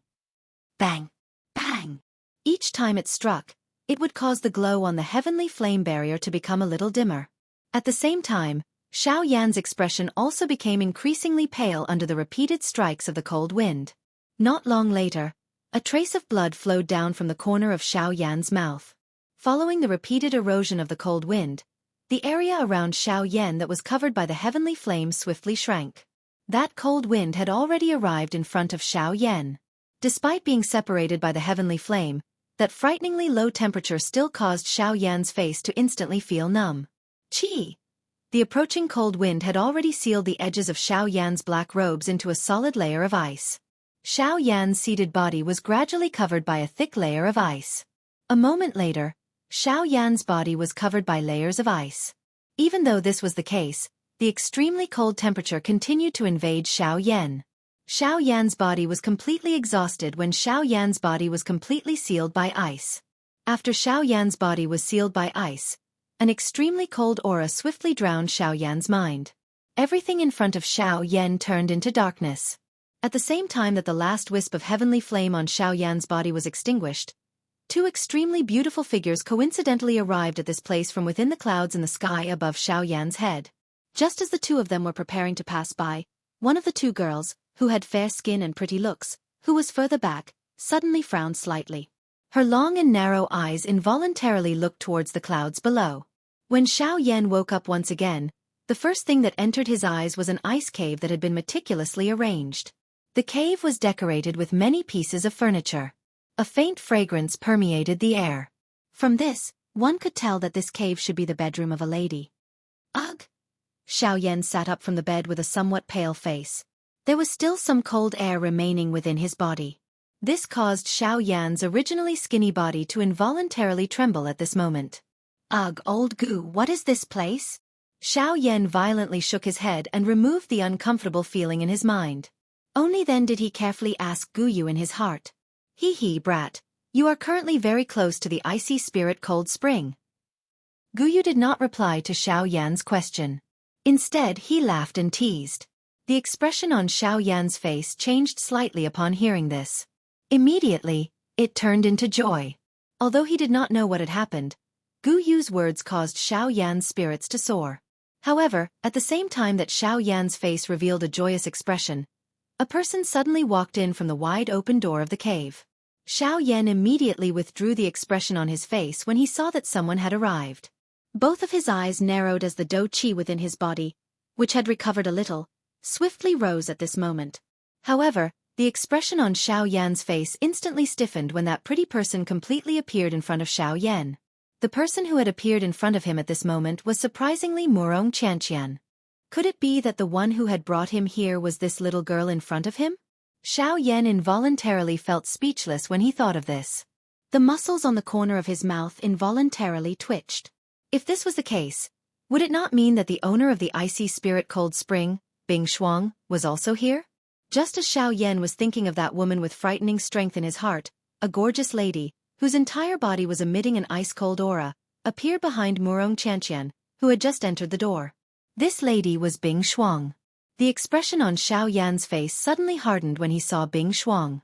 Bang! Bang! Each time it struck, it would cause the glow on the heavenly flame barrier to become a little dimmer. At the same time, Xiao Yan's expression also became increasingly pale under the repeated strikes of the cold wind. Not long later, a trace of blood flowed down from the corner of Xiao Yan's mouth. Following the repeated erosion of the cold wind, the area around Xiao Yan that was covered by the heavenly flame swiftly shrank. That cold wind had already arrived in front of Xiao Yan. Despite being separated by the heavenly flame, that frighteningly low temperature still caused Xiao Yan's face to instantly feel numb. Qi! The approaching cold wind had already sealed the edges of Xiao Yan's black robes into a solid layer of ice. Xiao Yan's seated body was gradually covered by a thick layer of ice. A moment later, Xiao Yan's body was covered by layers of ice. Even though this was the case, the extremely cold temperature continued to invade Xiao Yan. Xiao Yan's body was completely exhausted when Xiao Yan's body was completely sealed by ice. After Xiao Yan's body was sealed by ice, An extremely cold aura swiftly drowned Xiao Yan's mind. Everything in front of Xiao Yan turned into darkness. At the same time that the last wisp of heavenly flame on Xiao Yan's body was extinguished, two extremely beautiful figures coincidentally arrived at this place from within the clouds in the sky above Xiao Yan's head. Just as the two of them were preparing to pass by, one of the two girls, who had fair skin and pretty looks, who was further back, suddenly frowned slightly. Her long and narrow eyes involuntarily looked towards the clouds below. When Xiao Yan woke up once again, the first thing that entered his eyes was an ice cave that had been meticulously arranged. The cave was decorated with many pieces of furniture. A faint fragrance permeated the air. From this, one could tell that this cave should be the bedroom of a lady. Ugh! Xiao Yan sat up from the bed with a somewhat pale face. There was still some cold air remaining within his body. This caused Xiao Yan's originally skinny body to involuntarily tremble at this moment. Ugh, old goo, what is this place? Xiao Yan violently shook his head and removed the uncomfortable feeling in his mind. Only then did he carefully ask Guyu in his heart. Hee, brat, you are currently very close to the icy spirit cold spring. Guyu did not reply to Xiao Yan's question. Instead, he laughed and teased. The expression on Xiao Yan's face changed slightly upon hearing this. Immediately, it turned into joy. Although he did not know what had happened, Guyu's words caused Xiao Yan's spirits to soar. However, at the same time that Xiao Yan's face revealed a joyous expression, a person suddenly walked in from the wide open door of the cave. Xiao Yan immediately withdrew the expression on his face when he saw that someone had arrived. Both of his eyes narrowed as the dou qi within his body, which had recovered a little, swiftly rose at this moment. However, the expression on Xiao Yan's face instantly stiffened when that pretty person completely appeared in front of Xiao Yan. The person who had appeared in front of him at this moment was surprisingly Murong Qianqian. Could it be that the one who had brought him here was this little girl in front of him? Xiao Yan involuntarily felt speechless when he thought of this. The muscles on the corner of his mouth involuntarily twitched. If this was the case, would it not mean that the owner of the icy spirit cold spring, Bing Shuang, was also here? Just as Xiao Yan was thinking of that woman with frightening strength in his heart, a gorgeous lady, whose entire body was emitting an ice-cold aura, appeared behind Murong Qianqian, who had just entered the door. This lady was Bing Shuang. The expression on Xiao Yan's face suddenly hardened when he saw Bing Shuang.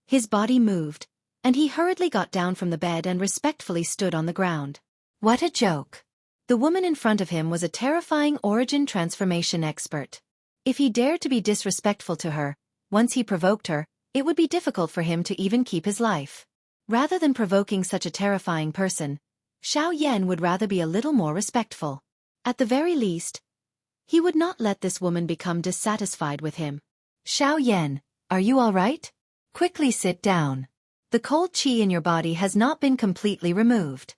His body moved, and he hurriedly got down from the bed and respectfully stood on the ground. What a joke! The woman in front of him was a terrifying origin transformation expert. If he dared to be disrespectful to her, once he provoked her, it would be difficult for him to even keep his life. Rather than provoking such a terrifying person, Xiao Yan would rather be a little more respectful. At the very least, he would not let this woman become dissatisfied with him. Xiao Yan, are you all right? Quickly sit down. The cold qi in your body has not been completely removed.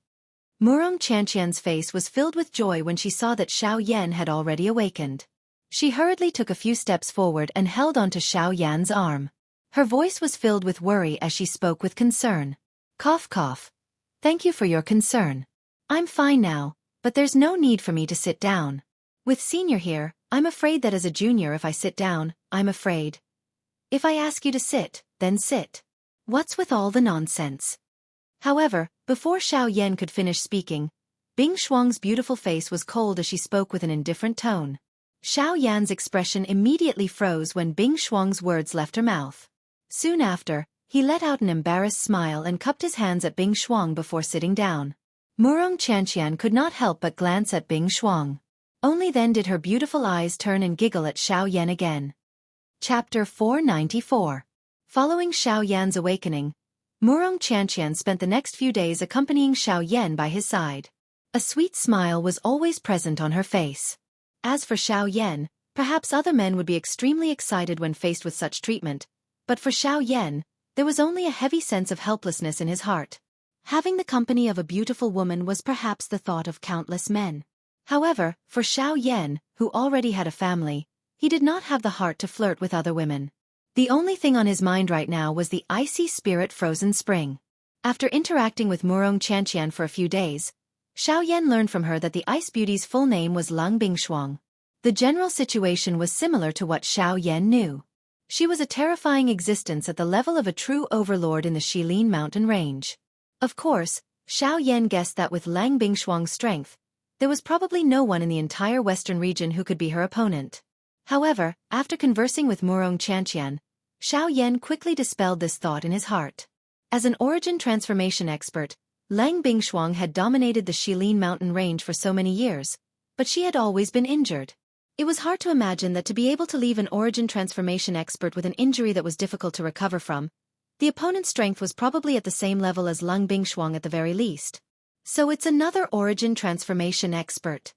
Murong Qianqian's face was filled with joy when she saw that Xiao Yan had already awakened. She hurriedly took a few steps forward and held onto Xiao Yan's arm. Her voice was filled with worry as she spoke with concern. Cough cough. Thank you for your concern. I'm fine now, but there's no need for me to sit down. With senior here, I'm afraid that as a junior if I sit down, I'm afraid. If I ask you to sit, then sit. What's with all the nonsense? However, before Xiao Yan could finish speaking, Bing Shuang's beautiful face was cold as she spoke with an indifferent tone. Xiao Yan's expression immediately froze when Bing Shuang's words left her mouth. Soon after, he let out an embarrassed smile and cupped his hands at Bing Shuang before sitting down. Murong Qianqian could not help but glance at Bing Shuang. Only then did her beautiful eyes turn and giggle at Xiao Yan again. Chapter 494. Following Xiao Yan's awakening, Murong Qianqian spent the next few days accompanying Xiao Yan by his side. A sweet smile was always present on her face. As for Xiao Yan, perhaps other men would be extremely excited when faced with such treatment, but for Xiao Yan, there was only a heavy sense of helplessness in his heart. Having the company of a beautiful woman was perhaps the thought of countless men. However, for Xiao Yan, who already had a family, he did not have the heart to flirt with other women. The only thing on his mind right now was the icy spirit frozen spring. After interacting with Murong Qianqian for a few days, Xiao Yan learned from her that the ice beauty's full name was Lung Bingshuang. The general situation was similar to what Xiao Yan knew. She was a terrifying existence at the level of a true overlord in the Shilin mountain range. Of course, Xiao Yan guessed that with Lang Bingshuang's strength, there was probably no one in the entire western region who could be her opponent. However, after conversing with Murong Chantian, Xiao Yan quickly dispelled this thought in his heart. As an origin transformation expert, Lang Bingshuang had dominated the Shilin mountain range for so many years, but she had always been injured. It was hard to imagine that to be able to leave an origin transformation expert with an injury that was difficult to recover from, the opponent's strength was probably at the same level as Lang Bingshuang at the very least. So it's another origin transformation expert.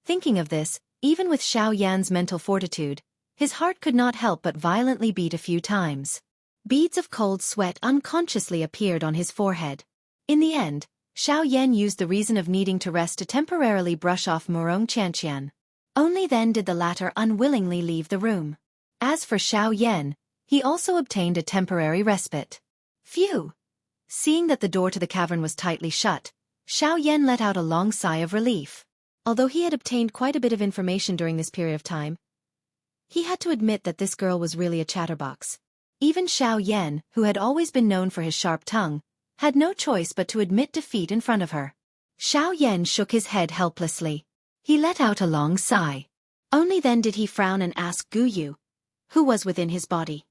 Thinking of this, even with Xiao Yan's mental fortitude, his heart could not help but violently beat a few times. Beads of cold sweat unconsciously appeared on his forehead. In the end, Xiao Yan used the reason of needing to rest to temporarily brush off Murong Chantian. Only then did the latter unwillingly leave the room. As for Xiao Yan, he also obtained a temporary respite. Phew! Seeing that the door to the cavern was tightly shut, Xiao Yan let out a long sigh of relief. Although he had obtained quite a bit of information during this period of time, he had to admit that this girl was really a chatterbox. Even Xiao Yan, who had always been known for his sharp tongue, had no choice but to admit defeat in front of her. Xiao Yan shook his head helplessly. He let out a long sigh. Only then did he frown and ask Gu Yu, who was within his body.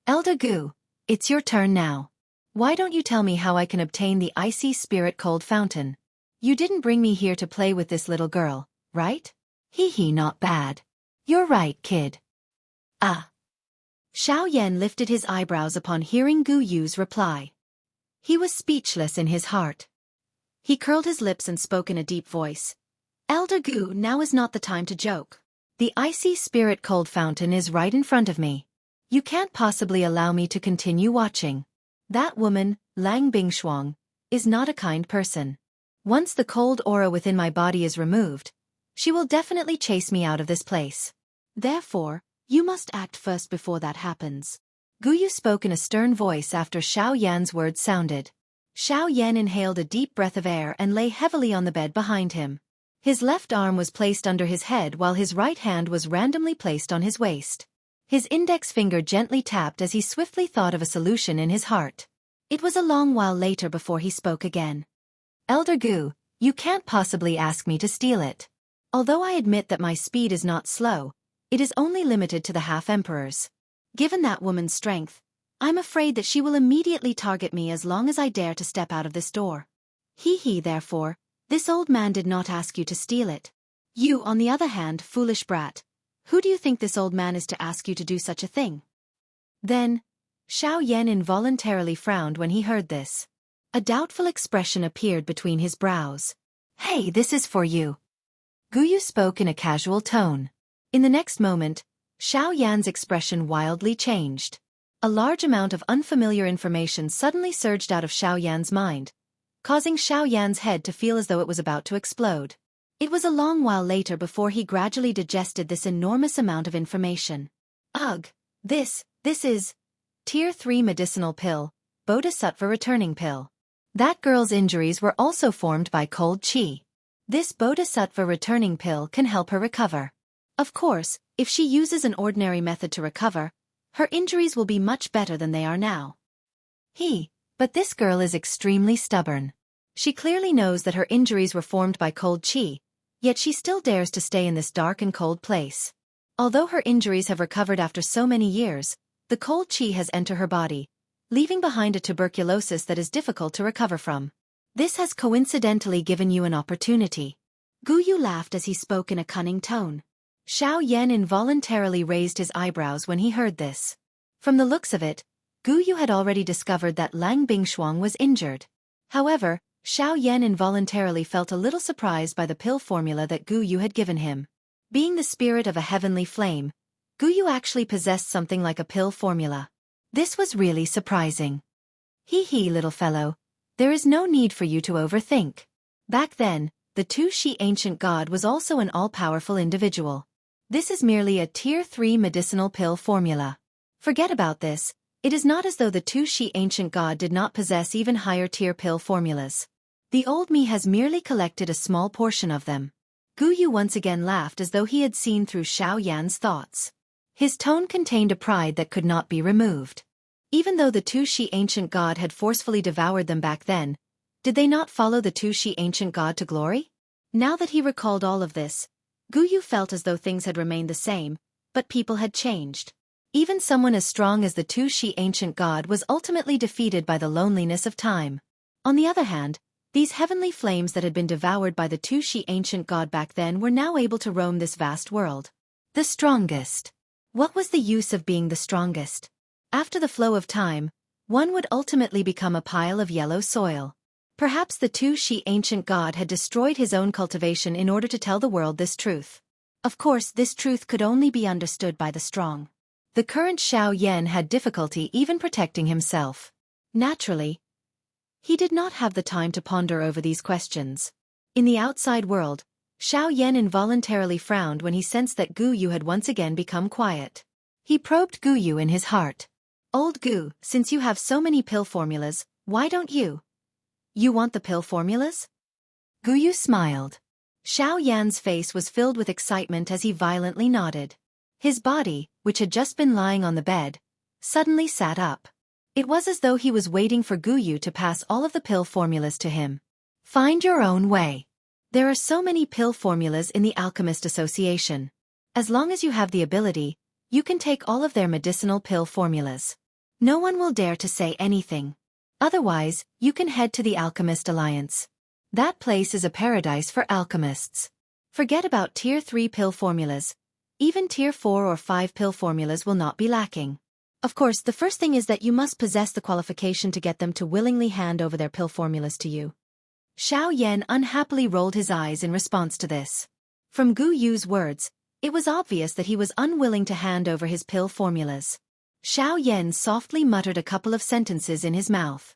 Elder Gu, it's your turn now. Why don't you tell me how I can obtain the icy spirit cold fountain? You didn't bring me here to play with this little girl, right? Hee, not bad. You're right, kid. Ah. Xiao Yan lifted his eyebrows upon hearing Gu Yu's reply. He was speechless in his heart. He curled his lips and spoke in a deep voice. Elder Gu, now is not the time to joke. The icy spirit cold fountain is right in front of me. You can't possibly allow me to continue watching. That woman, Lang Bingshuang, is not a kind person. Once the cold aura within my body is removed, she will definitely chase me out of this place. Therefore, you must act first before that happens. Gu Yu spoke in a stern voice after Xiao Yan's words sounded. Xiao Yan inhaled a deep breath of air and lay heavily on the bed behind him. His left arm was placed under his head while his right hand was randomly placed on his waist. His index finger gently tapped as he swiftly thought of a solution in his heart. It was a long while later before he spoke again. Elder Gu, you can't possibly ask me to steal it. Although I admit that my speed is not slow, it is only limited to the half-emperors. Given that woman's strength, I'm afraid that she will immediately target me as long as I dare to step out of this door. Therefore, this old man did not ask you to steal it. You, on the other hand, foolish brat, who do you think this old man is to ask you to do such a thing? Then, Xiao Yan involuntarily frowned when he heard this. A doubtful expression appeared between his brows. Hey, this is for you. Gu Yu spoke in a casual tone. In the next moment, Xiao Yan's expression wildly changed. A large amount of unfamiliar information suddenly surged out of Xiao Yan's mind, causing Xiao Yan's head to feel as though it was about to explode. It was a long while later before he gradually digested this enormous amount of information. Ugh, this is Tier 3 medicinal pill, Bodhisattva returning pill. That girl's injuries were also formed by cold chi. This Bodhisattva returning pill can help her recover. Of course, if she uses an ordinary method to recover, her injuries will be much better than they are now. But this girl is extremely stubborn. She clearly knows that her injuries were formed by cold chi, yet she still dares to stay in this dark and cold place. Although her injuries have recovered after so many years, the cold chi has entered her body, leaving behind a tuberculosis that is difficult to recover from. This has coincidentally given you an opportunity. Gu Yu laughed as he spoke in a cunning tone. Xiao Yan involuntarily raised his eyebrows when he heard this. From the looks of it, Gu Yu had already discovered that Lang Bingshuang was injured. However, Xiao Yan involuntarily felt a little surprised by the pill formula that Gu Yu had given him. Being the spirit of a heavenly flame, Gu Yu actually possessed something like a pill formula. This was really surprising. Little fellow, there is no need for you to overthink. Back then, the Tu-Shi ancient god was also an all-powerful individual. This is merely a Tier 3 medicinal pill formula. Forget about this. It is not as though the Tu-Shi ancient god did not possess even higher-tier pill formulas. The old me has merely collected a small portion of them. Gu Yu once again laughed as though he had seen through Xiao Yan's thoughts. His tone contained a pride that could not be removed. Even though the Tu-Shi ancient god had forcefully devoured them back then, did they not follow the Tu-Shi ancient god to glory? Now that he recalled all of this, Gu Yu felt as though things had remained the same, but people had changed. Even someone as strong as the Tu-Shi ancient god was ultimately defeated by the loneliness of time. On the other hand, these heavenly flames that had been devoured by the Tu-Shi ancient god back then were now able to roam this vast world. The strongest. What was the use of being the strongest? After the flow of time, one would ultimately become a pile of yellow soil. Perhaps the Tu-Shi ancient god had destroyed his own cultivation in order to tell the world this truth. Of course, this truth could only be understood by the strong. The current Xiao Yan had difficulty even protecting himself. Naturally, he did not have the time to ponder over these questions. In the outside world, Xiao Yan involuntarily frowned when he sensed that Gu Yu had once again become quiet. He probed Gu Yu in his heart. Old Gu, since you have so many pill formulas, why don't you? You want the pill formulas? Gu Yu smiled. Xiao Yan's face was filled with excitement as he violently nodded. His body, which had just been lying on the bed, suddenly sat up. It was as though he was waiting for Gu Yu to pass all of the pill formulas to him. Find your own way. There are so many pill formulas in the Alchemist Association. As long as you have the ability, you can take all of their medicinal pill formulas. No one will dare to say anything. Otherwise, you can head to the Alchemist Alliance. That place is a paradise for alchemists. Forget about Tier 3 pill formulas. Even Tier 4 or 5 pill formulas will not be lacking. Of course, the first thing is that you must possess the qualification to get them to willingly hand over their pill formulas to you. Xiao Yan unhappily rolled his eyes in response to this. From Gu Yu's words, it was obvious that he was unwilling to hand over his pill formulas. Xiao Yan softly muttered a couple of sentences in his mouth.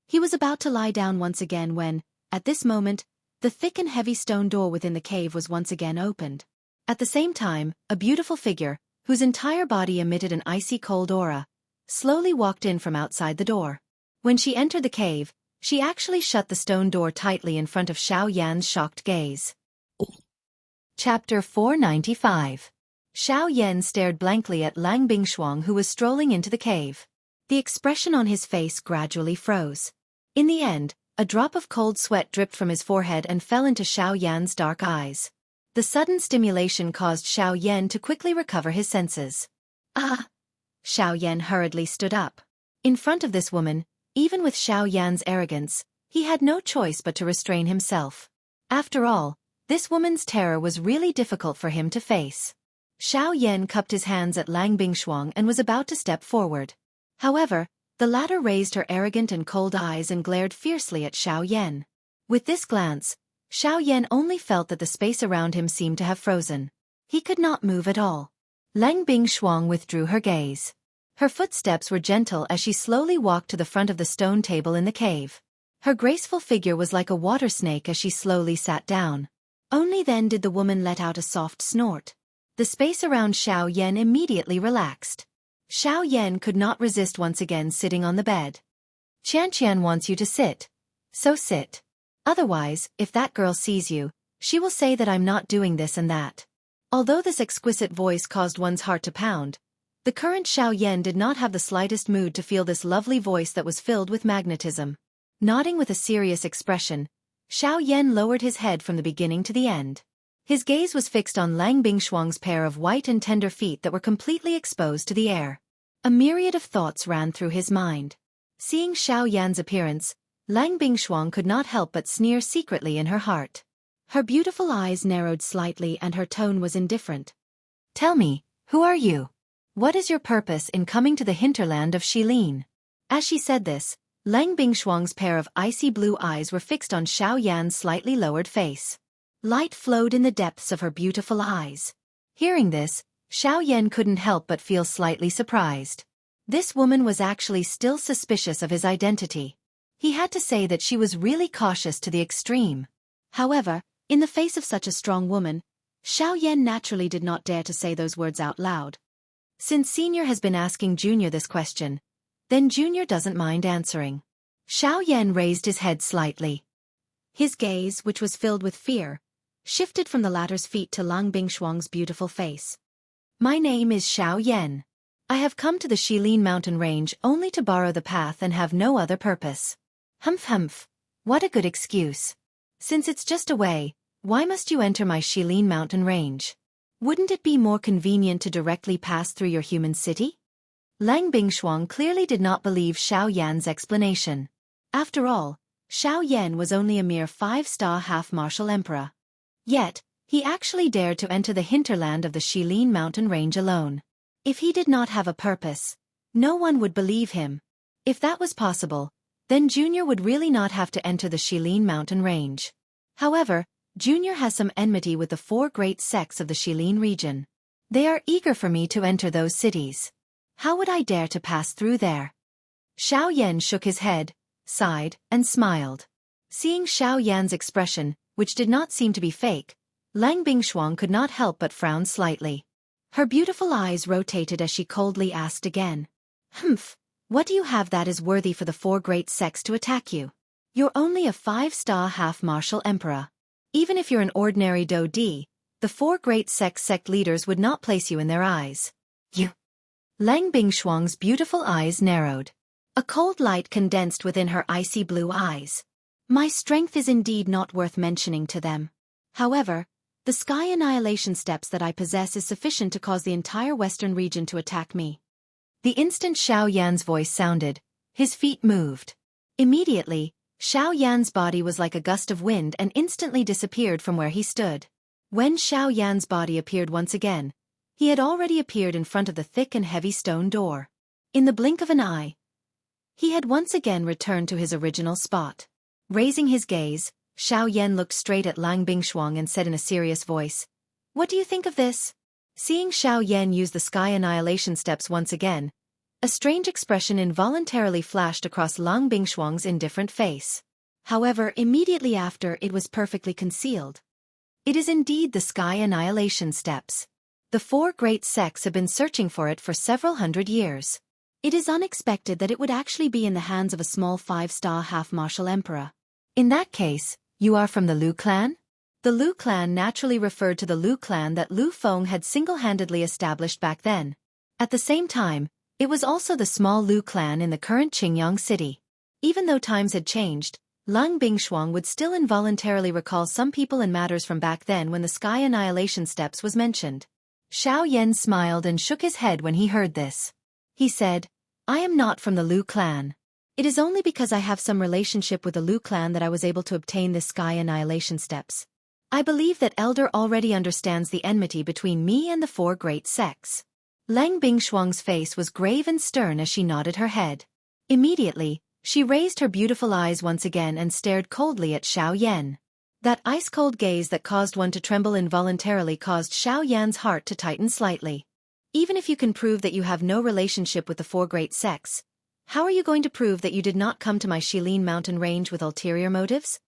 He was about to lie down once again when, at this moment, the thick and heavy stone door within the cave was once again opened. At the same time, a beautiful figure, whose entire body emitted an icy cold aura, slowly walked in from outside the door. When she entered the cave, she actually shut the stone door tightly in front of Xiao Yan's shocked gaze. Chapter 495. Xiao Yan stared blankly at Lang Bingshuang, who was strolling into the cave. The expression on his face gradually froze. In the end, a drop of cold sweat dripped from his forehead and fell into Xiao Yan's dark eyes. The sudden stimulation caused Xiao Yan to quickly recover his senses. Ah! Xiao Yan hurriedly stood up. In front of this woman, even with Xiao Yan's arrogance, he had no choice but to restrain himself. After all, this woman's terror was really difficult for him to face. Xiao Yan cupped his hands at Lang Bingshuang and was about to step forward. However, the latter raised her arrogant and cold eyes and glared fiercely at Xiao Yan. With this glance, Xiao Yan only felt that the space around him seemed to have frozen. He could not move at all. Lang Bingshuang withdrew her gaze. Her footsteps were gentle as she slowly walked to the front of the stone table in the cave. Her graceful figure was like a water snake as she slowly sat down. Only then did the woman let out a soft snort. The space around Xiao Yan immediately relaxed. Xiao Yan could not resist once again sitting on the bed. Qian wants you to sit. So sit. Otherwise, if that girl sees you, she will say that I'm not doing this and that. Although this exquisite voice caused one's heart to pound, the current Xiao Yan did not have the slightest mood to feel this lovely voice that was filled with magnetism. Nodding with a serious expression, Xiao Yan lowered his head from the beginning to the end. His gaze was fixed on Lang Bingshuang's pair of white and tender feet that were completely exposed to the air. A myriad of thoughts ran through his mind. Seeing Xiao Yan's appearance, Lang Bingshuang could not help but sneer secretly in her heart. Her beautiful eyes narrowed slightly and her tone was indifferent. Tell me, who are you? What is your purpose in coming to the hinterland of Shilin? As she said this, Lang Bingshuang's pair of icy blue eyes were fixed on Xiao Yan's slightly lowered face. Light flowed in the depths of her beautiful eyes. Hearing this, Xiao Yan couldn't help but feel slightly surprised. This woman was actually still suspicious of his identity. He had to say that she was really cautious to the extreme. However, in the face of such a strong woman, Xiao Yan naturally did not dare to say those words out loud. Since Senior has been asking Junior this question, then Junior doesn't mind answering. Xiao Yan raised his head slightly. His gaze, which was filled with fear, shifted from the latter's feet to Lang Bingshuang's beautiful face. My name is Xiao Yan. I have come to the Shilin mountain range only to borrow the path and have no other purpose. Humph. What a good excuse. Since it's just a way, Why must you enter my Shilin mountain range? Wouldn't it be more convenient to directly pass through your human city? Lang Bingshuang clearly did not believe Xiao Yan's explanation. After all, Xiao Yan was only a mere 5-star half-martial emperor. Yet, he actually dared to enter the hinterland of the Shilin mountain range alone. If he did not have a purpose, no one would believe him. If that was possible, then Junior would really not have to enter the Shilin mountain range. However, Junior has some enmity with the 4 great sects of the Shilin region. They are eager for me to enter those cities. How would I dare to pass through there? Xiao Yan shook his head, sighed, and smiled. Seeing Xiao Yan's expression, which did not seem to be fake, Lang Bingshuang could not help but frown slightly. Her beautiful eyes rotated as she coldly asked again. Humph, what do you have that is worthy for the 4 great sects to attack you? You're only a 5-star half-martial emperor. Even if you're an ordinary Do Di, the 4 great sect leaders would not place you in their eyes. You. Lang Bingshuang's beautiful eyes narrowed. A cold light condensed within her icy blue eyes. My strength is indeed not worth mentioning to them. However, the sky annihilation steps that I possess is sufficient to cause the entire western region to attack me. The instant Xiao Yan's voice sounded, his feet moved. Immediately, Xiao Yan's body was like a gust of wind and instantly disappeared from where he stood. When Xiao Yan's body appeared once again, he had already appeared in front of the thick and heavy stone door. In the blink of an eye, he had once again returned to his original spot. Raising his gaze, Xiao Yan looked straight at Lang Bingshuang and said in a serious voice, "What do you think of this?" Seeing Xiao Yan use the sky annihilation steps once again, a strange expression involuntarily flashed across Lang Bingshuang's indifferent face. However, immediately after it was perfectly concealed. It is indeed the sky annihilation steps. The 4 great sects have been searching for it for several hundred years. It is unexpected that it would actually be in the hands of a small 5-star half-martial emperor. In that case, you are from the Lu clan? The Lu clan naturally referred to the Lu clan that Lu Feng had single-handedly established back then. At the same time, it was also the small Lu clan in the current Qingyang city. Even though times had changed, Lang Bingshuang would still involuntarily recall some people and matters from back then when the sky annihilation steps was mentioned. Xiao Yan smiled and shook his head when he heard this. He said, I am not from the Lu clan. It is only because I have some relationship with the Lu clan that I was able to obtain this sky annihilation steps. I believe that Elder already understands the enmity between me and the 4 great sects. Lang Bingshuang's face was grave and stern as she nodded her head. Immediately, she raised her beautiful eyes once again and stared coldly at Xiao Yan. That ice-cold gaze that caused one to tremble involuntarily caused Xiao Yan's heart to tighten slightly. Even if you can prove that you have no relationship with the 4 great sects, how are you going to prove that you did not come to my Shilin mountain range with ulterior motives?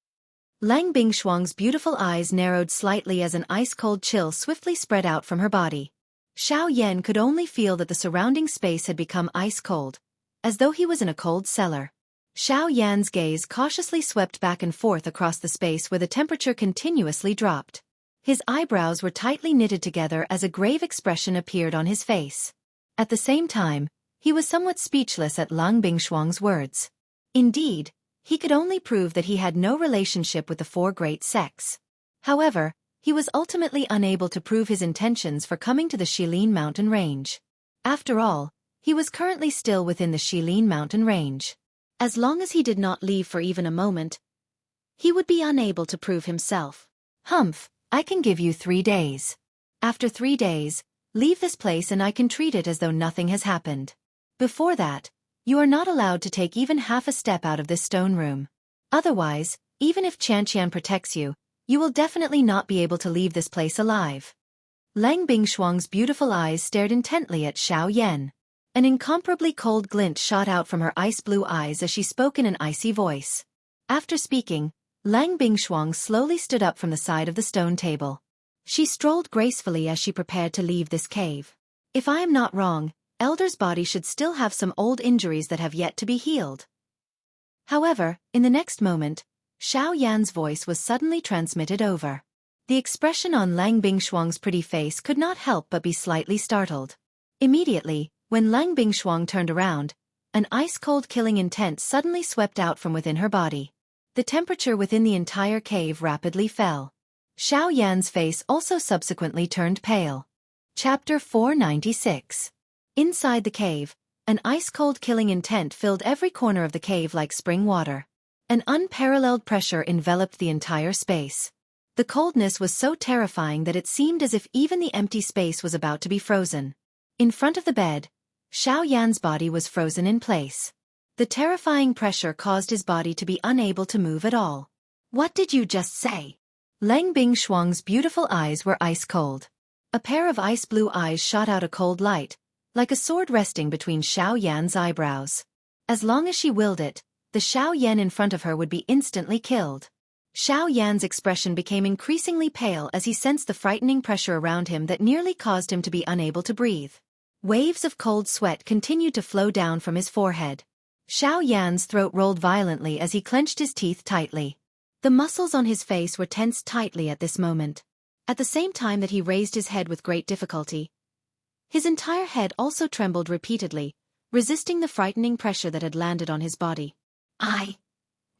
Lang Bingshuang's beautiful eyes narrowed slightly as an ice-cold chill swiftly spread out from her body. Xiao Yan could only feel that the surrounding space had become ice-cold, as though he was in a cold cellar. Xiao Yan's gaze cautiously swept back and forth across the space where the temperature continuously dropped. His eyebrows were tightly knitted together as a grave expression appeared on his face. At the same time, he was somewhat speechless at Lang Bingshuang's words. Indeed, he could only prove that he had no relationship with the 4 great sects. However, he was ultimately unable to prove his intentions for coming to the Shilin mountain range. After all, he was currently still within the Shilin mountain range. As long as he did not leave for even a moment, he would be unable to prove himself. Humph, I can give you 3 days. After 3 days, leave this place and I can treat it as though nothing has happened. Before that, you are not allowed to take even half a step out of this stone room. Otherwise, even if Qianqian protects you, you will definitely not be able to leave this place alive. Lang Bingshuang's beautiful eyes stared intently at Xiao Yan. An incomparably cold glint shot out from her ice-blue eyes as she spoke in an icy voice. After speaking, Lang Bingshuang slowly stood up from the side of the stone table. She strolled gracefully as she prepared to leave this cave. If I am not wrong, Elder's body should still have some old injuries that have yet to be healed. However, in the next moment, Xiao Yan's voice was suddenly transmitted over. The expression on Lang Bingshuang's pretty face could not help but be slightly startled. Immediately, when Lang Bingshuang turned around, an ice-cold killing intent suddenly swept out from within her body. The temperature within the entire cave rapidly fell. Xiao Yan's face also subsequently turned pale. Chapter 496. Inside the cave, an ice-cold killing intent filled every corner of the cave like spring water. An unparalleled pressure enveloped the entire space. The coldness was so terrifying that it seemed as if even the empty space was about to be frozen. In front of the bed, Xiao Yan's body was frozen in place. The terrifying pressure caused his body to be unable to move at all. What did you just say? Lang Bingshuang's beautiful eyes were ice-cold. A pair of ice-blue eyes shot out a cold light, like a sword resting between Xiao Yan's eyebrows. As long as she willed it, the Xiao Yan in front of her would be instantly killed. Xiao Yan's expression became increasingly pale as he sensed the frightening pressure around him that nearly caused him to be unable to breathe. Waves of cold sweat continued to flow down from his forehead. Xiao Yan's throat rolled violently as he clenched his teeth tightly. The muscles on his face were tensed tightly at this moment. At the same time that he raised his head with great difficulty, his entire head also trembled repeatedly, resisting the frightening pressure that had landed on his body.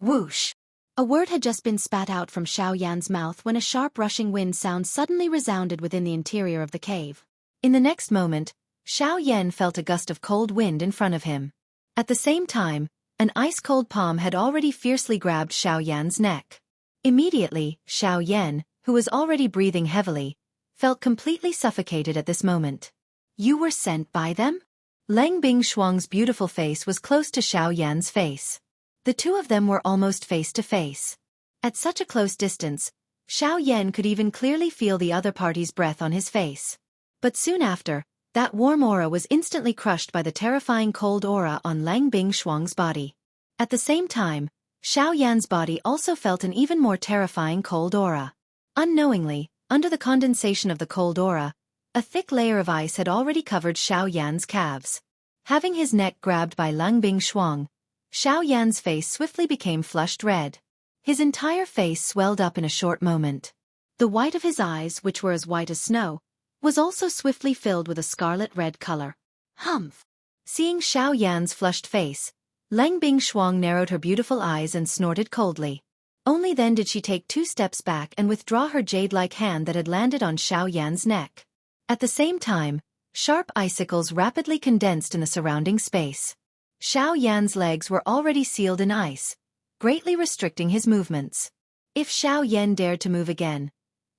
Whoosh! A word had just been spat out from Xiao Yan's mouth when a sharp rushing wind sound suddenly resounded within the interior of the cave. In the next moment, Xiao Yan felt a gust of cold wind in front of him. At the same time, an ice-cold palm had already fiercely grabbed Xiao Yan's neck. Immediately, Xiao Yan, who was already breathing heavily, felt completely suffocated at this moment. You were sent by them? Lang Bingshuang's beautiful face was close to Xiao Yan's face. The two of them were almost face to face. At such a close distance, Xiao Yan could even clearly feel the other party's breath on his face. But soon after, that warm aura was instantly crushed by the terrifying cold aura on Lang Bingshuang's body. At the same time, Xiao Yan's body also felt an even more terrifying cold aura. Unknowingly, under the condensation of the cold aura, a thick layer of ice had already covered Xiao Yan's calves. Having his neck grabbed by Lang Bingshuang, Xiao Yan's face swiftly became flushed red. His entire face swelled up in a short moment. The white of his eyes, which were as white as snow, was also swiftly filled with a scarlet-red color. Humph! Seeing Xiao Yan's flushed face, Lang Bingshuang narrowed her beautiful eyes and snorted coldly. Only then did she take 2 steps back and withdraw her jade-like hand that had landed on Xiao Yan's neck. At the same time, sharp icicles rapidly condensed in the surrounding space. Xiao Yan's legs were already sealed in ice, greatly restricting his movements. If Xiao Yan dared to move again,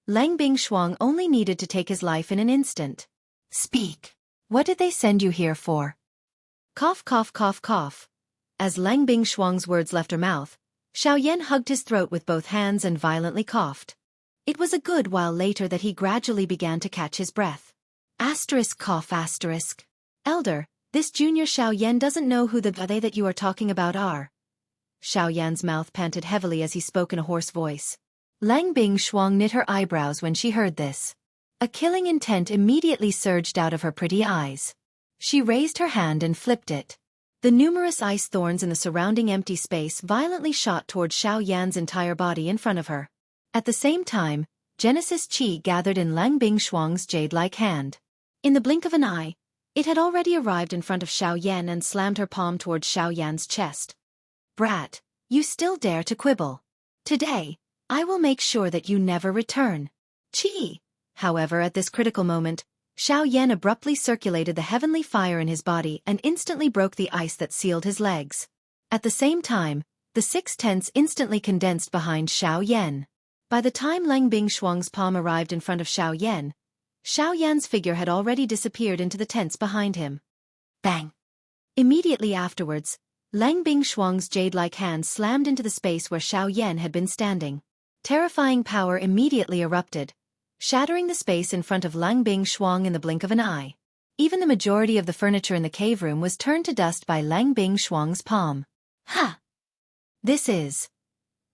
Lang Bingshuang only needed to take his life in an instant. Speak. What did they send you here for? Cough, cough, cough, cough. As Lang Bingshuang's words left her mouth, Xiao Yan hugged his throat with both hands and violently coughed. It was a good while later that he gradually began to catch his breath. Asterisk cough asterisk. Elder, this junior Xiao Yan doesn't know who the they that you are talking about are. Xiao Yan's mouth panted heavily as he spoke in a hoarse voice. Lang Bingshuang knit her eyebrows when she heard this. A killing intent immediately surged out of her pretty eyes. She raised her hand and flipped it. The numerous ice thorns in the surrounding empty space violently shot toward Xiao Yan's entire body in front of her. At the same time, Genesis Qi gathered in Lang Bingshuang's jade-like hand. In the blink of an eye, it had already arrived in front of Xiao Yan and slammed her palm toward Xiao Yan's chest. Brat, you still dare to quibble. Today, I will make sure that you never return. Qi. However, at this critical moment, Xiao Yan abruptly circulated the heavenly fire in his body and instantly broke the ice that sealed his legs. At the same time, the 6 tents instantly condensed behind Xiao Yan. By the time Lang Bingshuang's palm arrived in front of Xiao Yan's figure had already disappeared into the tents behind him. Bang! Immediately afterwards, Lang Bingshuang's jade-like hand slammed into the space where Xiao Yan had been standing. Terrifying power immediately erupted, shattering the space in front of Lang Bingshuang in the blink of an eye. Even the majority of the furniture in the cave room was turned to dust by Lang Bingshuang's palm. Ha! This is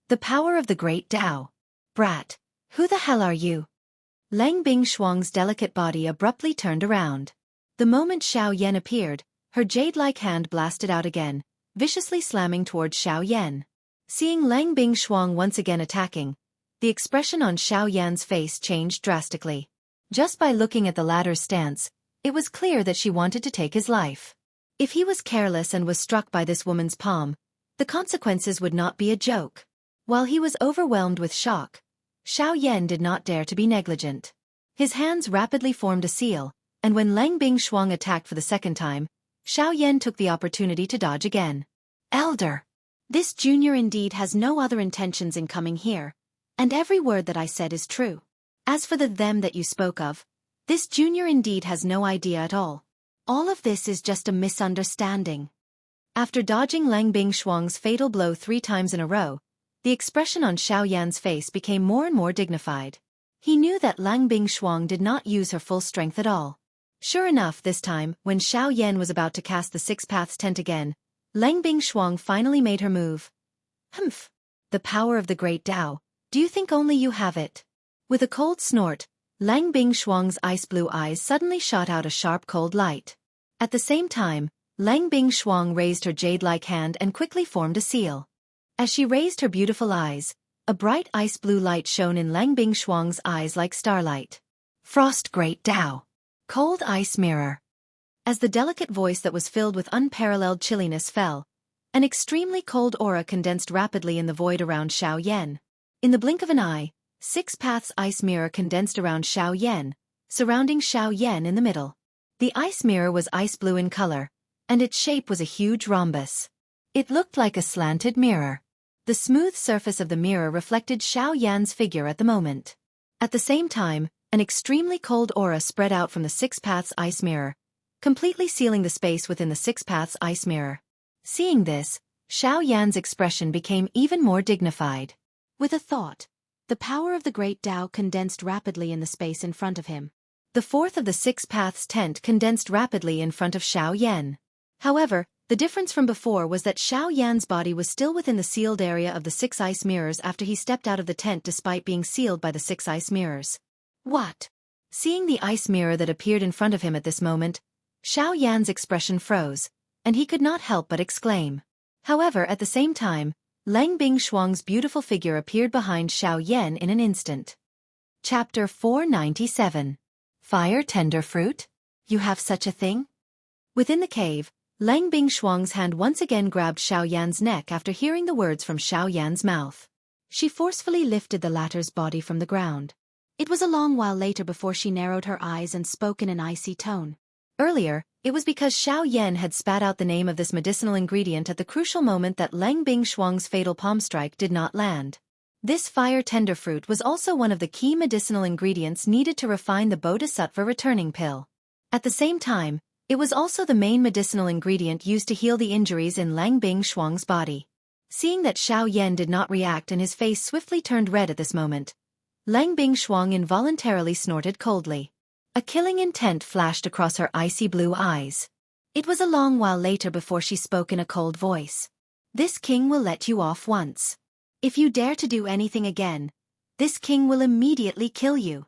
the power of the great Tao. Brat, who the hell are you? Lang Bingshuang's delicate body abruptly turned around. The moment Xiao Yan appeared, her jade-like hand blasted out again, viciously slamming toward Xiao Yan. Seeing Lang Bingshuang once again attacking, the expression on Xiao Yan's face changed drastically. Just by looking at the latter's stance, it was clear that she wanted to take his life. If he was careless and was struck by this woman's palm, the consequences would not be a joke. While he was overwhelmed with shock, Xiao Yan did not dare to be negligent. His hands rapidly formed a seal, and when Lang Bingshuang attacked for the second time, Xiao Yan took the opportunity to dodge again. Elder! This junior indeed has no other intentions in coming here, and every word that I said is true. As for the them that you spoke of, this junior indeed has no idea at all. All of this is just a misunderstanding. After dodging Lang Bingshuang's fatal blow 3 times in a row, the expression on Xiao Yan's face became more and more dignified. He knew that Lang Bingshuang did not use her full strength at all. Sure enough, this time, when Xiao Yan was about to cast the Six Paths tent again, Lang Bingshuang finally made her move. Humph! The power of the great Tao, do you think only you have it? With a cold snort, Lang Bingshuang's ice-blue eyes suddenly shot out a sharp cold light. At the same time, Lang Bingshuang raised her jade-like hand and quickly formed a seal. As she raised her beautiful eyes, a bright ice-blue light shone in Lang Bingshuang's eyes like starlight. Frost Great Tao. Cold Ice Mirror. As the delicate voice that was filled with unparalleled chilliness fell, an extremely cold aura condensed rapidly in the void around Xiao Yan. In the blink of an eye, 6 paths ice mirror condensed around Xiao Yan, surrounding Xiao Yan in the middle. The ice mirror was ice blue in color, and its shape was a huge rhombus. It looked like a slanted mirror. The smooth surface of the mirror reflected Xiao Yan's figure at the moment. At the same time, an extremely cold aura spread out from the 6 paths ice mirror, completely sealing the space within the 6 paths ice mirror. Seeing this, Xiao Yan's expression became even more dignified. With a thought, the power of the great Tao condensed rapidly in the space in front of him. The 4th of the 6 paths tent condensed rapidly in front of Xiao Yan. However, the difference from before was that Xiao Yan's body was still within the sealed area of the 6 ice mirrors after he stepped out of the tent despite being sealed by the 6 ice mirrors. What? Seeing the ice mirror that appeared in front of him at this moment, Xiao Yan's expression froze, and he could not help but exclaim. However, at the same time, Lang Bingshuang's beautiful figure appeared behind Xiao Yan in an instant. Chapter 497. Fire Tender Fruit? You have such a thing? Within the cave, Lang Bingshuang's hand once again grabbed Xiao Yan's neck after hearing the words from Xiao Yan's mouth. She forcefully lifted the latter's body from the ground. It was a long while later before she narrowed her eyes and spoke in an icy tone. Earlier, it was because Xiao Yan had spat out the name of this medicinal ingredient at the crucial moment that Lang Bingshuang's fatal palm strike did not land. This fire tender fruit was also one of the key medicinal ingredients needed to refine the Bodhisattva returning pill. At the same time, it was also the main medicinal ingredient used to heal the injuries in Lang Bingshuang's body. Seeing that Xiao Yan did not react and his face swiftly turned red at this moment, Lang Bingshuang involuntarily snorted coldly. A killing intent flashed across her icy blue eyes. It was a long while later before she spoke in a cold voice. This king will let you off once. If you dare to do anything again, this king will immediately kill you.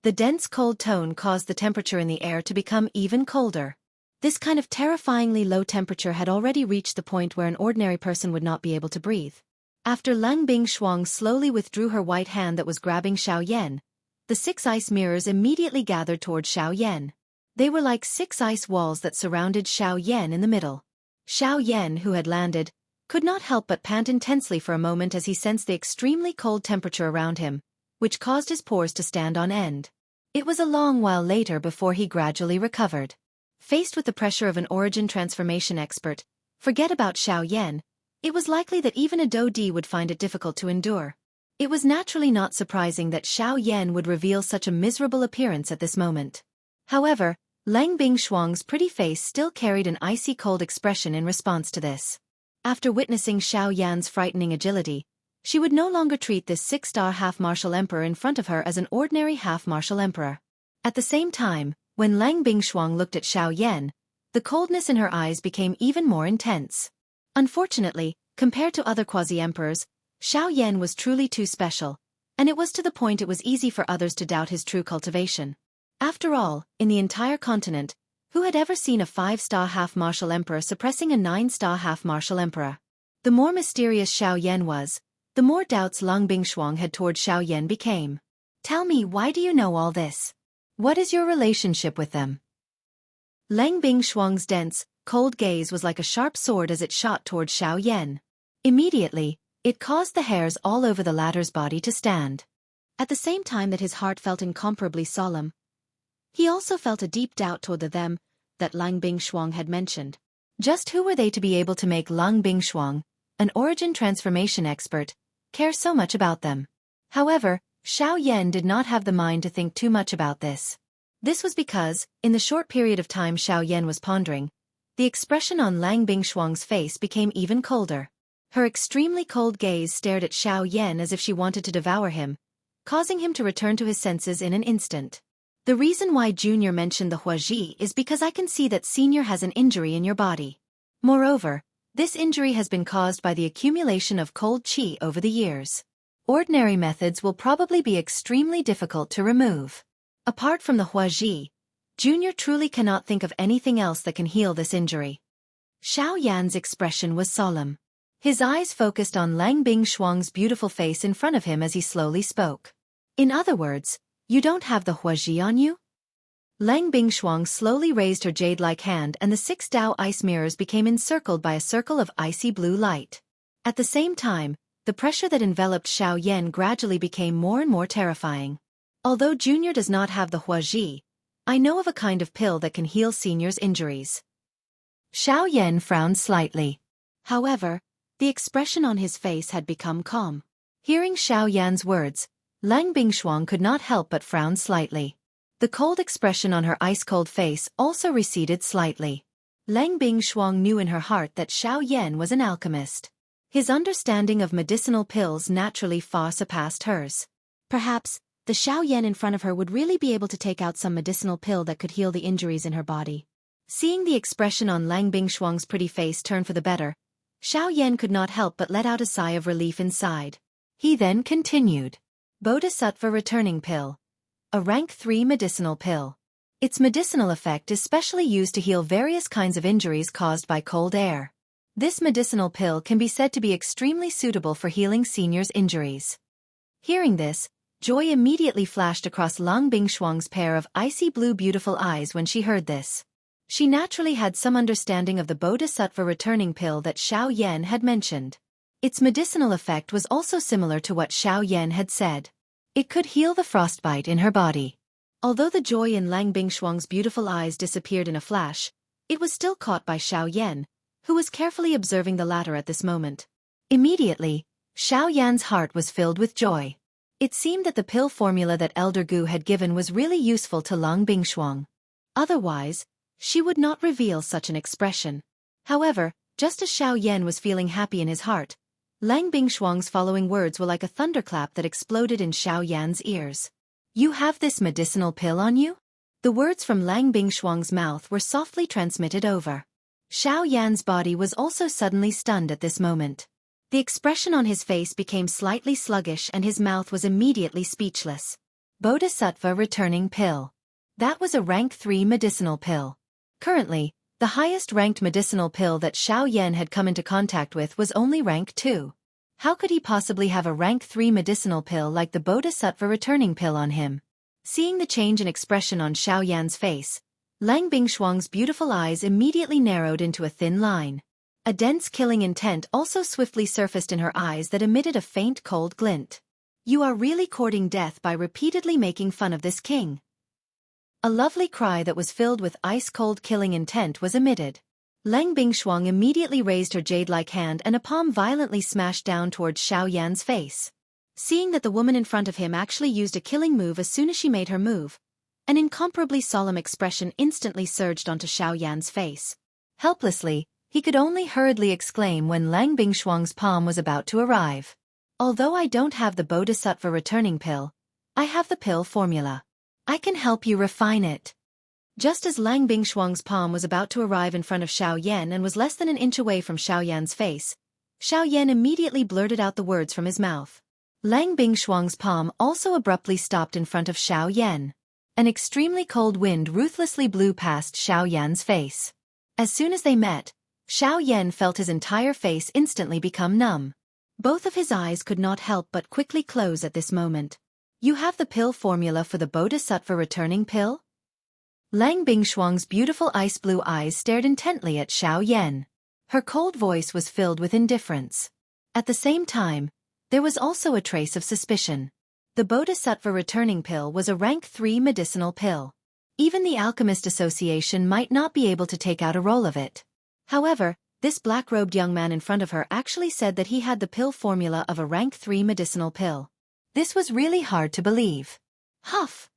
The dense cold tone caused the temperature in the air to become even colder. This kind of terrifyingly low temperature had already reached the point where an ordinary person would not be able to breathe. After Lang Bingshuang slowly withdrew her white hand that was grabbing Xiao Yan, the 6 ice mirrors immediately gathered toward Xiao Yan. They were like 6 ice walls that surrounded Xiao Yan in the middle. Xiao Yan, who had landed, could not help but pant intensely for a moment as he sensed the extremely cold temperature around him, which caused his pores to stand on end. It was a long while later before he gradually recovered. Faced with the pressure of an origin transformation expert, forget about Xiao Yan, it was likely that even a Dodi would find it difficult to endure. It was naturally not surprising that Xiao Yan would reveal such a miserable appearance at this moment. However, Lang Bingshuang's pretty face still carried an icy cold expression in response to this. After witnessing Xiao Yan's frightening agility, she would no longer treat this 6-star half-martial emperor in front of her as an ordinary half-martial emperor. At the same time, when Lang Bingshuang looked at Xiao Yan, the coldness in her eyes became even more intense. Unfortunately, compared to other quasi-emperors, Xiao Yan was truly too special, and it was to the point it was easy for others to doubt his true cultivation. After all, in the entire continent, who had ever seen a 5-star half-martial emperor suppressing a 9-star half-martial emperor? The more mysterious Xiao Yan was, the more doubts Lang Bingshuang had toward Xiao Yan became. Tell me, why do you know all this? What is your relationship with them? Lang Bingshuang's dense, cold gaze was like a sharp sword as it shot toward Xiao Yan. Immediately, it caused the hairs all over the latter's body to stand. At the same time that his heart felt incomparably solemn, he also felt a deep doubt toward the them that Lang Bingshuang had mentioned. Just who were they to be able to make Lang Bingshuang, an origin transformation expert, care so much about them? However, Xiao Yan did not have the mind to think too much about this. This was because, in the short period of time Xiao Yan was pondering, the expression on Lang Bingshuang's face became even colder. Her extremely cold gaze stared at Xiao Yan as if she wanted to devour him, causing him to return to his senses in an instant. The reason why Junior mentioned the Huaji is because I can see that Senior has an injury in your body. Moreover, this injury has been caused by the accumulation of cold qi over the years. Ordinary methods will probably be extremely difficult to remove. Apart from the Huaji, Junior truly cannot think of anything else that can heal this injury. Xiao Yan's expression was solemn. His eyes focused on Lang Bingshuang's beautiful face in front of him as he slowly spoke. In other words, you don't have the Huaji on you? Lang Bingshuang slowly raised her jade-like hand and the 6 Dao ice mirrors became encircled by a circle of icy blue light. At the same time, the pressure that enveloped Xiao Yan gradually became more and more terrifying. Although Junior does not have the Huaji, I know of a kind of pill that can heal Senior's injuries. Xiao Yan frowned slightly. However, the expression on his face had become calm. Hearing Xiao Yan's words, Lang Bingshuang could not help but frown slightly. The cold expression on her ice-cold face also receded slightly. Lang Bingshuang knew in her heart that Xiao Yan was an alchemist. His understanding of medicinal pills naturally far surpassed hers. Perhaps, the Xiao Yan in front of her would really be able to take out some medicinal pill that could heal the injuries in her body. Seeing the expression on Lang Bingshuang's pretty face turn for the better, Xiao Yan could not help but let out a sigh of relief inside. He then continued. Bodhisattva Returning Pill. A rank 3 medicinal pill. Its medicinal effect is specially used to heal various kinds of injuries caused by cold air. This medicinal pill can be said to be extremely suitable for healing Senior's injuries. Hearing this, joy immediately flashed across Lang Bingshuang's pair of icy blue beautiful eyes when she heard this. She naturally had some understanding of the Bodhisattva Returning Pill that Xiao Yan had mentioned. Its medicinal effect was also similar to what Xiao Yan had said. It could heal the frostbite in her body. Although the joy in Lang Bingshuang's beautiful eyes disappeared in a flash, it was still caught by Xiao Yan, who was carefully observing the latter at this moment. Immediately, Xiao Yan's heart was filled with joy. It seemed that the pill formula that Elder Gu had given was really useful to Lang Bingshuang. Otherwise, she would not reveal such an expression. However, just as Xiao Yan was feeling happy in his heart, Lang Bingshuang's following words were like a thunderclap that exploded in Xiao Yan's ears. You have this medicinal pill on you? The words from Lang Bingshuang's mouth were softly transmitted over. Xiao Yan's body was also suddenly stunned at this moment. The expression on his face became slightly sluggish and his mouth was immediately speechless. Bodhisattva Returning Pill. That was a rank 3 medicinal pill. Currently, the highest-ranked medicinal pill that Xiao Yan had come into contact with was only rank 2. How could he possibly have a rank 3 medicinal pill like the Bodhisattva Returning Pill on him? Seeing the change in expression on Xiao Yan's face, Lang Bingshuang's beautiful eyes immediately narrowed into a thin line. A dense killing intent also swiftly surfaced in her eyes that emitted a faint cold glint. You are really courting death by repeatedly making fun of this king. A lovely cry that was filled with ice-cold killing intent was emitted. Lang Bingshuang immediately raised her jade-like hand and a palm violently smashed down towards Xiao Yan's face. Seeing that the woman in front of him actually used a killing move as soon as she made her move, an incomparably solemn expression instantly surged onto Xiao Yan's face. Helplessly, he could only hurriedly exclaim when Lang Bingshuang's palm was about to arrive. Although I don't have the Bodhisattva Returning Pill, I have the pill formula. I can help you refine it. Just as Lang Bingshuang's palm was about to arrive in front of Xiao Yan and was less than an inch away from Xiao Yan's face, Xiao Yan immediately blurted out the words from his mouth. Lang Bingshuang's palm also abruptly stopped in front of Xiao Yan. An extremely cold wind ruthlessly blew past Xiao Yan's face. As soon as they met, Xiao Yan felt his entire face instantly become numb. Both of his eyes could not help but quickly close at this moment. You have the pill formula for the Bodhisattva Returning Pill? Lang Bingshuang's beautiful ice-blue eyes stared intently at Xiao Yan. Her cold voice was filled with indifference. At the same time, there was also a trace of suspicion. The Bodhisattva returning pill was a rank 3 medicinal pill. Even the Alchemist Association might not be able to take out a roll of it. However, this black-robed young man in front of her actually said that he had the pill formula of a rank 3 medicinal pill. This was really hard to believe. Huff!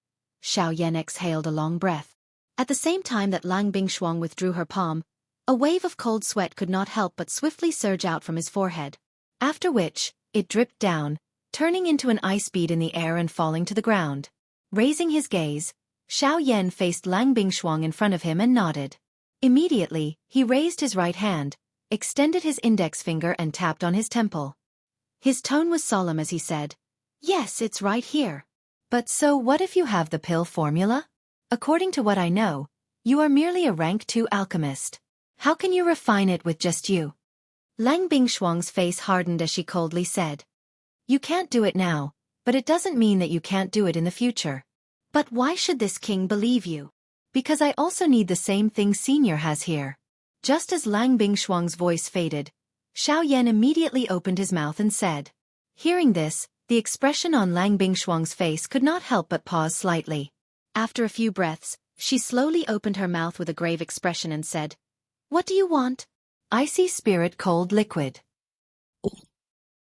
Xiao Yan exhaled a long breath. At the same time that Lang Bingshuang withdrew her palm, a wave of cold sweat could not help but swiftly surge out from his forehead. After which, it dripped down, turning into an ice bead in the air and falling to the ground. Raising his gaze, Xiao Yan faced Lang Bingshuang in front of him and nodded. Immediately, he raised his right hand, extended his index finger and tapped on his temple. His tone was solemn as he said, "Yes, it's right here. But so what if you have the pill formula? According to what I know, you are merely a rank 2 alchemist. How can you refine it with just you?" Lang Bingshuang's face hardened as she coldly said, "You can't do it now, but it doesn't mean that you can't do it in the future. But why should this king believe you? Because I also need the same thing Senior has here." Just as Lang Bingshuang's voice faded, Xiao Yan immediately opened his mouth and said. Hearing this, the expression on Lang Bingshuang's face could not help but pause slightly. After a few breaths, she slowly opened her mouth with a grave expression and said, "What do you want?" "Icy spirit cold liquid."